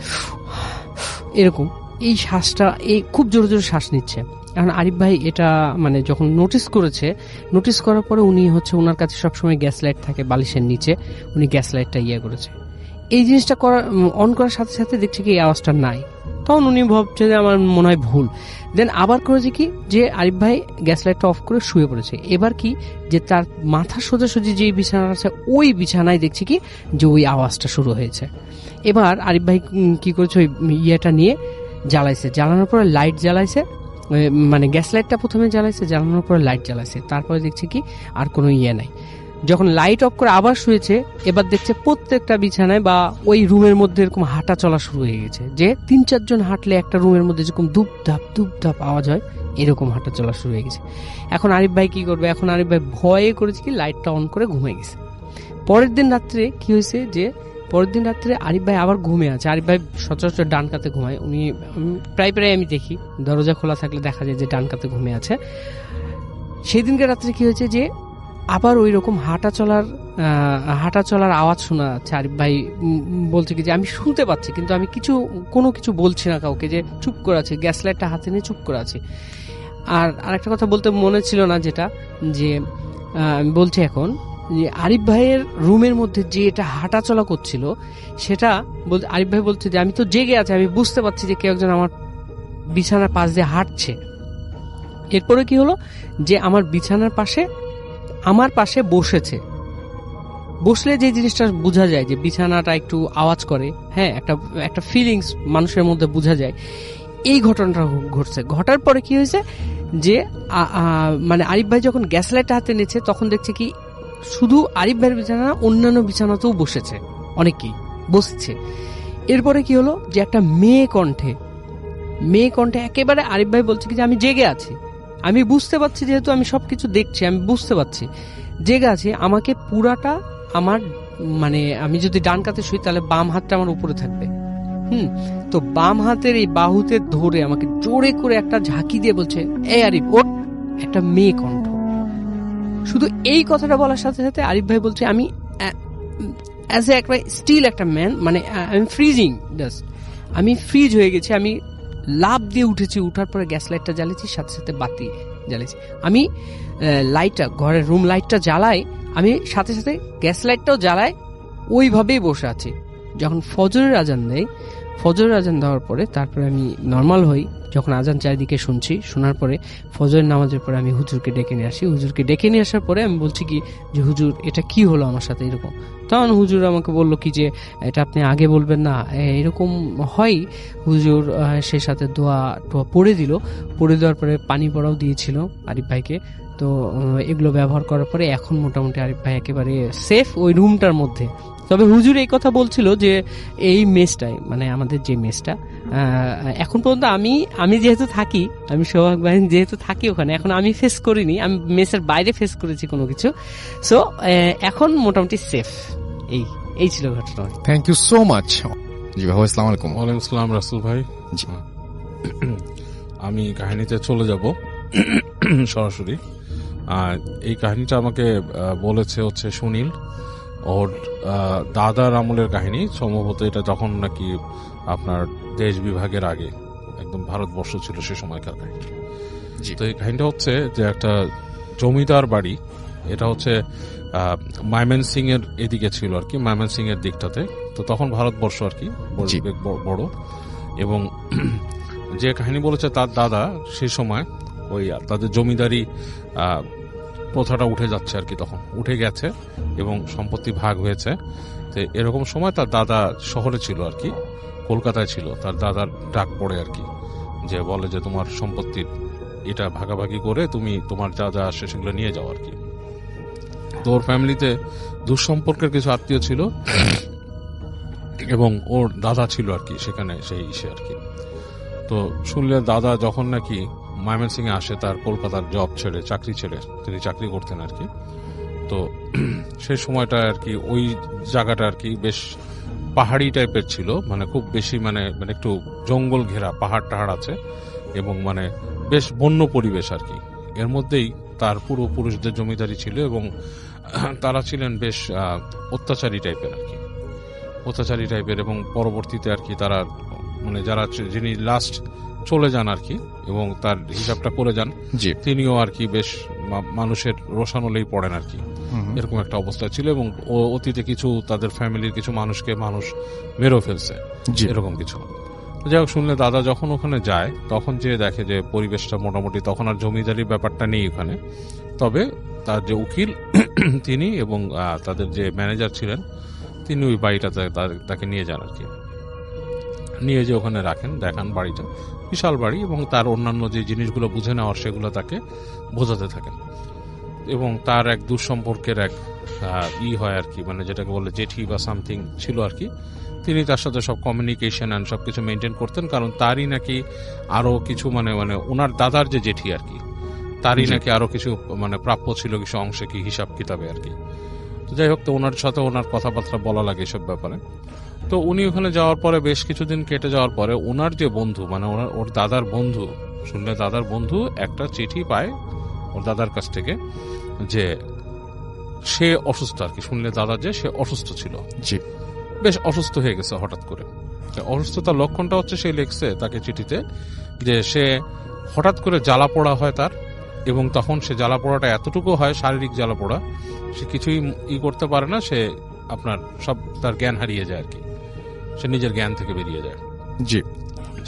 এরকম, এই শ্বাসটা এই খুব জোরে জোরে শ্বাস নিচ্ছে। এখন আরিফ ভাই এটা মানে যখন নোটিস করার পরে উনি হচ্ছে, ওনার কাছে সবসময় গ্যাস লাইট থাকে বালিশের নিচে, উনি গ্যাস লাইটটা করেছে। এই জিনিসটা অন করার সাথে সাথে দেখছে কি এই আওয়াজটা নাই। তখন উনি ভাবছে যে আমার মনে হয় ভুল। দেন আবার করেছে কি যে আরিফ ভাই গ্যাস লাইটটা অফ করে শুয়ে পড়েছে। এবার কি যে তার মাথা সোজাসুজি যে বিছানা আছে, ওই বিছানায় দেখছে কি যে ওই আওয়াজটা শুরু হয়েছে। এবার আরিফ ভাই কি করেছে, ওই ইয়েটা নিয়ে জ্বালাইছে, জ্বালানোর পরে লাইট জ্বালাইছে, মানে গ্যাস লাইটটা প্রথমে জ্বালাইছে, জ্বালানোর পরে লাইট জ্বালাইছে, তারপরে দেখছে কি আর কোনো ইয়ে নাই। যখন লাইট অফ করে আবার শুয়েছে, এবার দেখছে প্রত্যেকটা বিছানায় বা ওই রুমের মধ্যে এরকম হাঁটা চলা শুরু হয়ে গেছে, যে 3-4 জন হাঁটলে একটা রুমের মধ্যে যেরকম ধুপ ধাপ আওয়াজ হয়, এরকম হাঁটা চলা শুরু হয়ে গেছে। এখন আরিফ ভাই কি করবে? এখন আরিফ ভাই ভয়ে করেছে কি লাইটটা অন করে ঘুমিয়ে গেছে। পরের দিন রাত্রে কি হয়েছে যে পরের দিন রাত্রে আরিফ ভাই আবার ঘুমে আছে। আরিফ ভাই সচরাচর ডান কাতে ঘুমায়, উনি প্রায় আমি দেখি দরজা খোলা থাকলে দেখা যায় যে ডান কাতে ঘুমে আছে। সেই দিনকে রাত্রে কি হয়েছে যে আবার ওই রকম হাঁটা চলার আওয়াজ শোনা যাচ্ছে। আরিফ ভাই বলছে কি যে আমি শুনতে পাচ্ছি কিন্তু আমি কোনো কিছু বলছি না কাউকে, যে চুপ করে আছে, গ্যাস লাইটটা হাতে নিয়ে চুপ করে আছে। আর আরেকটা কথা বলতে মনে ছিল না, যেটা যে আমি বলছি এখন, যে আরিফ ভাইয়ের রুমের মধ্যে যে এটা হাঁটা চলা করছিল সেটা আরিফ ভাই বলছে যে আমি তো জেগে আছি, আমি বুঝতে পারছি যে কেউ একজন আমার বিছানার পাশ দিয়ে হাঁটছে। এরপরে কি হলো যে আমার বিছানার পাশে আমার পাশে বসলে যে জিনিসটা বোঝা যায় যে বিছানাটা একটু আওয়াজ করে, হ্যাঁ, একটা ফিলিংস মানুষের মধ্যে বোঝা যায়। এই ঘটনাটা ঘটছে। ঘটার পরে কি হয়েছে যে মানে আরিফ ভাই যখন গ্যাস লাইটটা হাতে নিয়েছে তখন দেখছে কি শুধু আরিফ ভাইয়ের বিছানা না, অন্যান্য বিছানাতেও বসেছে, অনেকেই বসছে। এরপরে কি হলো যে একটা মেয়ে কণ্ঠে একেবারে আরিফ ভাই বলছে কি যে আমি জেগে আছি, আমি বুঝতে পারছি, যেহেতু আমি সবকিছু দেখছি, আমি বুঝতে পারছি জেগে আছি। আমাকে পুরাটা আমার মানে আমি যদি ডান কাতে শুই তাহলে বাম হাতটা আমার উপরে থাকবে, তো বাম হাতের এই বাহুতে ধরে আমাকে জোরে করে একটা ঝাঁকি দিয়ে বলছে এই আরিফ ওঠ। একটা মেয়ে কণ্ঠ। শুধু এই কথাটা বলার সাথে সাথে আরিফ ভাই বলছে আমি অ্যাজ এ একটা স্টিল একটা ম্যান, মানে আমি ফ্রিজিং, জাস্ট আমি ফ্রিজ হয়ে গেছি। আমি লাফ দিয়ে উঠেছি, উঠার পরে গ্যাস লাইটটা জ্বালিয়েছি, সাথে সাথে বাতি জ্বালিয়েছি। আমি লাইটটা, ঘরের রুম লাইটটা জ্বালাই, আমি সাথে সাথে গ্যাস লাইটটাও জ্বালাই, ওইভাবেই বসে আছি। যখন ফজরের আজান দেয়, ফজরের আজান দেওয়ার পরে তারপরে আমি নর্মাল হই। যখন আজান চারিদিকে শুনছি, শোনার পরে ফজরের নামাজের পরে আমি হুজুরকে ডেকে নিয়ে আসি। হুজুরকে ডেকে নিয়ে আসার পরে আমি বলছি কি যে হুজুর এটা কি হলো আমার সাথে এরকম। তখন হুজুর আমাকে বললো কি যে এটা আপনি আগে বলবেন না, এরকম হয়। হুজুর সে সাথে দোয়া পড়ে দেওয়ার পরে পানি পড়াও দিয়েছিল আরিফ ভাইকে। তো এগুলো ব্যবহার করার পরে এখন মোটামুটি আরিফ ভাই একেবারে সেফ ওই রুমটার মধ্যে। তবে হুজুর এই কথা বলছিল যে এই মেসটাই, মানে আমাদের যে মেসটা এখন পর্যন্ত আমি যেহেতু থাকি, আমি সোহাগ ভাই যেহেতু থাকি ওখানে, এখন আমি ফেস করিনি, আমি মেসের বাইরে ফেস করেছি কোনো কিছু। সো এখন মোটামুটি সেফ। এই ছিল ঘটনা। Thank you so much. জি ভাই, আসসালামু আলাইকুম। ওয়ালাইকুম আসসালাম রাসেল ভাই। আমি কাহিনীতে চলে যাব সরাসরি। এই কাহিনীটা আমাকে বলেছে হচ্ছে সুনীল, ওর দাদার আমলের কাহিনী। সম্ভবত এটা যখন নাকি আপনার দেশ বিভাগের আগে একদম ভারতবর্ষ ছিল সে সময়কার কাহিনী। তো এই কাহিনীটা হচ্ছে যে একটা জমিদার বাড়ি, এটা হচ্ছে ময়মনসিং এর এদিকে ছিল আর কি, ময়মনসিং এর দিকটাতে। তো তখন ভারতবর্ষ আর কি বড়। এবং যে কাহিনী বলেছে তার দাদা সেই সময় ওই তাদের জমিদারি প্রথাটা উঠে যাচ্ছে আর কি, তখন উঠে গেছে এবং সম্পত্তি ভাগ হয়েছে। তো এরকম সময় তার দাদা শহরে ছিল আর কি, কলকাতায় ছিল। তার দাদার ডাক পড়ে আর কি, যে বলে যে তোমার সম্পত্তির এটা ভাগাভাগি করে তুমি তোমার যা যা আসে সেগুলো নিয়ে যাও আর কি। তো ওর ফ্যামিলিতে দুঃসম্পর্কের কিছু আত্মীয় ছিল এবং ওর দাদা ছিল আর কি সেখানে, সেই ইসে আর কি। তো শুনলে দাদা যখন নাকি ময়মনসিং এ আসে, তার কলকাতার জব ছেড়ে, চাকরি ছেড়ে, তিনি চাকরি করতেন আর কি। তো সেই সময়টা আর কি ওই জায়গাটা আর কি বেশ পাহাড়ি টাইপের ছিল, মানে খুব বেশি মানে একটু জঙ্গল ঘেরা, পাহাড় টাহাড় আছে এবং মানে বেশ বন্য পরিবেশ আর কি। এর মধ্যেই তার পূর্বপুরুষদের জমিদারি ছিল এবং তারা ছিলেন বেশ অত্যাচারী টাইপের আর কি, অত্যাচারী টাইপের। এবং পরবর্তীতে আর কি তারা মানে যিনি লাস্ট চলে যান আর কি এবং তার হিসাবটা করে যান, তিনিও আর কি বেশ মানুষের রোষানলেই পড়েন আর কি, এরকম একটা অবস্থা ছিল। এবং অতীতে কিছু তাদের ফ্যামিলির কিছু মানুষকে মানুষ মেরেও ফেলছে, এরকম কিছু। যাই হোক, শুনলে দাদা যখন ওখানে যায় তখন যে দেখে যে পরিবেশটা মোটামুটি, তখন আর জমিদারির ব্যাপারটা নেই ওখানে। তবে তার যে উকিল তিনি এবং তাদের যে ম্যানেজার ছিলেন তিনি ওই বাড়িটাতে তাকে নিয়ে যান আর কি, নিয়ে যে ওখানে রাখেন, দেখান বাড়িটা, বিশাল বাড়ি। এবং তার অন্যান্য যে জিনিসগুলো বুঝে নেওয়ার সেগুলো তাকে বোঝাতে থাকেন। এবং তার এক দুঃসম্পর্কের এক হয় আর কি, মানে যেটাকে বলে জেঠি বা সামথিং ছিল আর কি। তিনি তার সাথে সব কমিউনিকেশন অ্যান্ড সব কিছু মেনটেন করতেন, কারণ তারই নাকি আরও কিছু মানে ওনার দাদার যে জেঠি আর কি, তারই নাকি আরও কিছু মানে প্রাপ্য ছিল কিছু অংশে কি হিসাব কিতাবে আর কি। যাই হোক, তো ওনার সাথে ওনার কথাবার্তা বলা লাগে এসব ব্যাপারে। তো উনি ওখানে যাওয়ার পরে বেশ কিছুদিন কেটে যাওয়ার পরে ওনার যে বন্ধু, মানে ওর দাদার বন্ধু, শুনলে দাদার বন্ধু একটা চিঠি পায় ওর দাদার কাছ থেকে যে সে অসুস্থ আর কি। শুনলে দাদা যে সে অসুস্থ ছিল, জি, বেশ অসুস্থ হয়ে গেছে হঠাৎ করে। অসুস্থতার লক্ষণটা হচ্ছে সে লিখছে তাকে চিঠিতে যে সে হঠাৎ করে জ্বালা পোড়া হয় তার, এবং তখন সে জ্বালা পোড়াটা এতটুকু হয়, শারীরিক জ্বালা পোড়া, সে কিছুই করতে পারে না, সে আপনার সব তার জ্ঞান হারিয়ে যায় আর কি, সে নিজের জ্ঞান থেকে বেরিয়ে যায়। জি,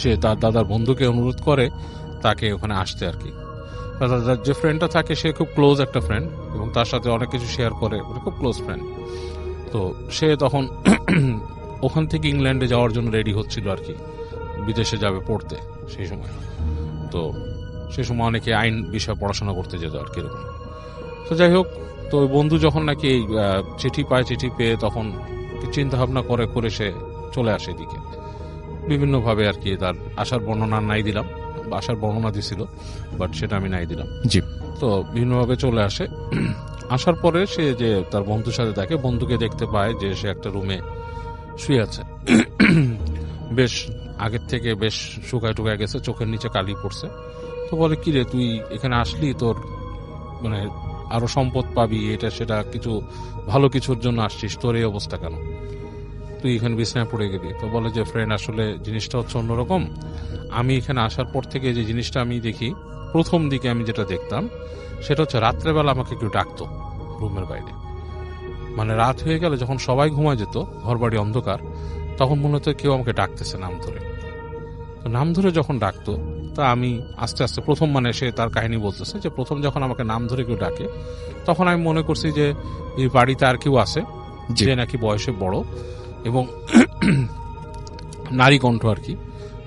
সে তার দাদার বন্ধুকে অনুরোধ করে তাকে ওখানে আসতে আর কি। তার দাদার যে ফ্রেন্ডটা থাকে সে খুব ক্লোজ একটা ফ্রেন্ড, এবং তার সাথে অনেক কিছু শেয়ার করে, খুব ক্লোজ ফ্রেন্ড। তো সে তখন ওখান থেকে ইংল্যান্ডে যাওয়ার জন্য রেডি হচ্ছিল আর কি, বিদেশে যাবে পড়তে সেই সময়। তো সেই সময় অনেকে আইন বিষয়ে পড়াশোনা করতে যেত আর কি এরকম। তো যাই হোক, তো ওই বন্ধু যখন নাকি এই চিঠি পায়, চিঠি পেয়ে তখন চিন্তা ভাবনা করে করে সে চলে আসে এদিকে বিভিন্নভাবে আর কি। তার আসার বর্ণনা নাই দিলাম, আসার বর্ণনা দিছিল, বাট সেটা আমি নাই দিলাম। জি। তো বিভিন্নভাবে চলে আসে। আসার পরে সে যে তার বন্ধুর সাথে দেখে, বন্ধুকে দেখতে পায় যে সে একটা রুমে শুয়ে আছে, বেশ আগের থেকে বেশ শুকায় টুকায় গেছে, চোখের নিচে কালি পড়ছে। তো বলে, কি রে তুই এখানে আসলি, তোর মানে আরো সম্পদ পাবি, এটা সেটা কিছু ভালো কিছুর জন্য আসছিস, তোর এই অবস্থা কেন, তুই এখানে বিছানায় পড়ে গেলি? তো বলে যে ফ্রেন্ড, আসলে জিনিসটা হচ্ছে অন্যরকম। আমি এখানে আসার পর থেকে যে জিনিসটা আমি দেখি, প্রথম দিকে আমি যেটা দেখতাম সেটা হচ্ছে রাত্রেবেলা আমাকে কেউ ডাকতো রুমের বাইরে, মানে রাত হয়ে গেলে যখন সবাই ঘুমায় যেত, ঘর বাড়ি অন্ধকার, তখন মনে হতো কেউ আমাকে ডাকতেছে নাম ধরে। তো নাম ধরে যখন ডাকতো, তা আমি আস্তে আস্তে প্রথম, মানে সে তার কাহিনী বলতেছে যে প্রথম যখন আমাকে নাম ধরে কেউ ডাকে, তখন আমি মনে করছি যে এই বাড়িতে আর কেউ আছে যে নাকি বয়সে বড় এবং নারী কণ্ঠ আর কি।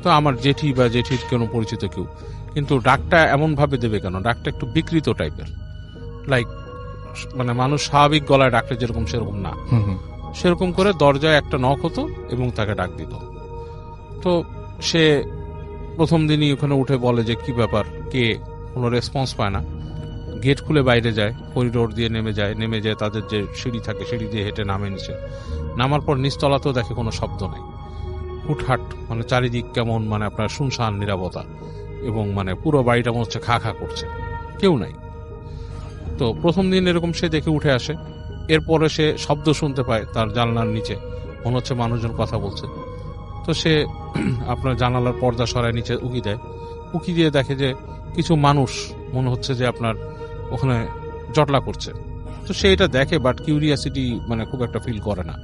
তো আমার জেঠি বা জেঠির কোনো পরিচিত কেউ, কিন্তু ডাকটা এমন ভাবে দেবে কেন, ডাকটা একটু বিকৃত টাইপের, লাইক মানে মানুষ স্বাভাবিক গলায় ডাকলে যেরকম সেরকম না, সেরকম করে দরজায় একটা নক হতো এবং তাকে ডাক দিত। তো সে প্রথম দিনই ওখানে উঠে বলে যে কি ব্যাপার, কে, কোনো রেসপন্স পায় না। গেট খুলে বাইরে যায়, করিডোর দিয়ে নেমে যায় তাদের যে সিঁড়ি থাকে, সিঁড়ি দিয়ে হেঁটে নামে নিচে। নামার পর নিচতলাতেও দেখে কোনো শব্দ নাই, হুটহাট, মানে চারিদিক কেমন, মানে আপনার শুনশান নীরবতা, এবং মানে পুরো বাড়িটা মনে হচ্ছে খা খা করছে, কেউ নাই। তো প্রথম দিন এরকম সে দেখে উঠে আসে। এরপরে সে শব্দ শুনতে পায় তার জানলার নিচে, মনে হচ্ছে মানুষজন কথা বলছে। তো সে আপনার জানালার পর্দা সরায় নিচে উকি দেয়, উকি দিয়ে দেখে যে কিছু মানুষ মনে হচ্ছে যে আপনার ওখানে জটলা করছে। তো সে এটা দেখে, বাট কিউরিয়াসিটি মানে খুব একটা ফিল করে না।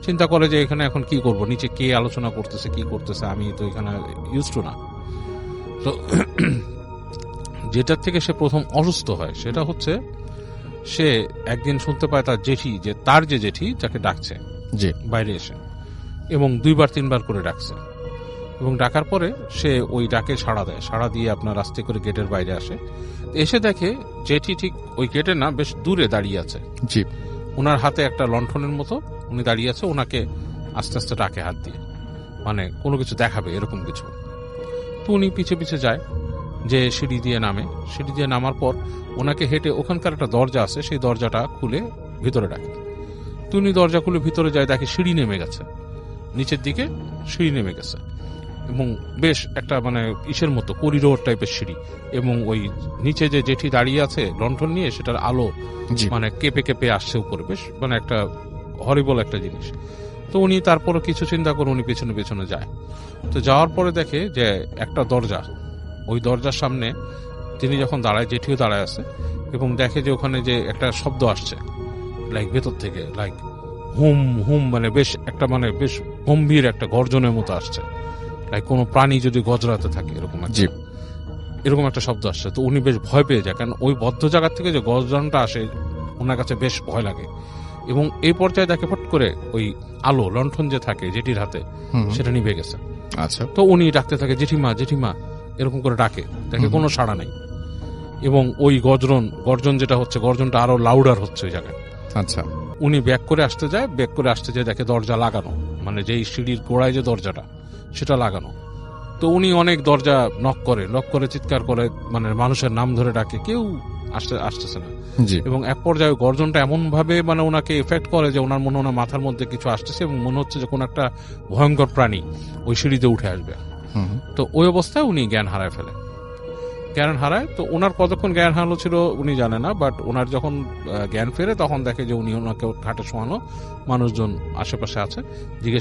চিন্তা করে যে এখানে এখন কি করব, নিচে কে আলোচনা করতেছে, কি করতেছে, আমি তো এখানে ইউজ টু না। তো যেটার থেকে সে প্রথম অসুস্থ হয় সেটা হচ্ছে সে একদিন শুনতে পায় তার জেঠি, যে তার যে জেঠি যাকে ডাকছে বাইরে এসে, এবং 2-3 করে ডাকছে, এবং ডাকার পরে সে ওই ডাকে সাড়া দেয়, সাড়া দিয়ে আপনার আস্তে করে গেটের বাইরে আসে। এসে দেখে জেঠি ঠিক ওই গেটে না, বেশ দূরে দাঁড়িয়ে আছে। ওনার হাতে একটা লণ্ঠনের মতো উনি দাঁড়িয়ে আছে, ওনাকে আস্তে আস্তে ডাকে হাত দিয়ে, মানে কোনো কিছু দেখাবে এরকম কিছু। তো উনি পিছে পিছে যায়, যে সিঁড়ি দিয়ে নামে, সিঁড়ি দিয়ে নামার পর ওনাকে হেঁটে ওখানকার একটা দরজা আছে, সেই দরজাটা খুলে ভিতরে ডাকে। তো উনি দরজা খুলে ভিতরে যায়, দেখে সিঁড়ি নেমে গেছে, নিচের দিকে সিঁড়ি নেমে গেছে, এবং বেশ একটা মানে ইসের মতো করিডোর টাইপের সিঁড়ি, এবং ওই নিচে যে জেঠি দাঁড়িয়ে আছে লণ্ঠন নিয়ে, সেটার আলো মানে কেঁপে কেঁপে আসছে উপরে, বেশ মানে একটা হরিবল একটা জিনিস। তো উনি তারপরে কিছু চিন্তা করে উনি পেছনে পেছনে যায়। তো যাওয়ার পরে দেখে যে একটা দরজা, ওই দরজার সামনে তিনি যখন দাঁড়ায়, জেঠিও দাঁড়ায় আছে, এবং দেখে যে ওখানে যে একটা শব্দ আসছে লাইক ভেতর থেকে, লাইক হুম হুম, মানে বেশ একটা মানে বেশ গম্ভীর একটা গর্জনের মতো আসছে, লাইক কোনো প্রাণী যদি গজরাতে থাকে এরকম একটা শব্দ আসছে। তো উনি বেশ ভয় পেয়ে যায়, কারণ ওই বদ্ধ জায়গা থেকে যে গর্জনটা আসে ওনার কাছে বেশ ভয় লাগে। এবং এই পর্যায়ে দেখে ফট করে ওই আলো লণ্ঠন যে থাকে জেঠির হাতে, সেটা নিভে গেছে। আচ্ছা। তো উনি ডাকতে থাকে জেঠিমা জেঠিমা, এরকম করে ডাকে, দেখে কোনো সাড়া নেই, এবং ওই গর্জন যেটা হচ্ছে, গর্জনটা আরো লাউডার হচ্ছে ওই জায়গায়। আচ্ছা। উনি ব্যাক করে আসতে যায়, দেখে দরজা লাগানো, মানে যেই সিঁড়ির গোড়ায় যে দরজাটা সেটা লাগানো। তো উনি অনেক দরজা নক করে চিৎকার করে, মানে মানুষের নাম ধরে ডাকে, কেউ আসতেছে না, এবং এক পর্যায়ে গর্জনটা এমন ভাবে মানে ওনাকে এফেক্ট করে যে ওনার মনে হয় মাথার মধ্যে কিছু আসতেছে এবং মনে হচ্ছে যে কোন একটা ভয়ঙ্কর প্রাণী ওই সিঁড়িতে উঠে আসবে। তো ওই অবস্থায় উনি জ্ঞান হারায় ফেলে। জ্ঞান হারায়, তো ওনার কতক্ষণ জ্ঞান হারানো ছিল উনি জানে না, বাট ওনার যখন জ্ঞান ফেরে তখন দেখে যে উনি ওনাকে ঘাটে শোয়ানো, মানুষজন আশেপাশে আছে, জিজ্ঞেস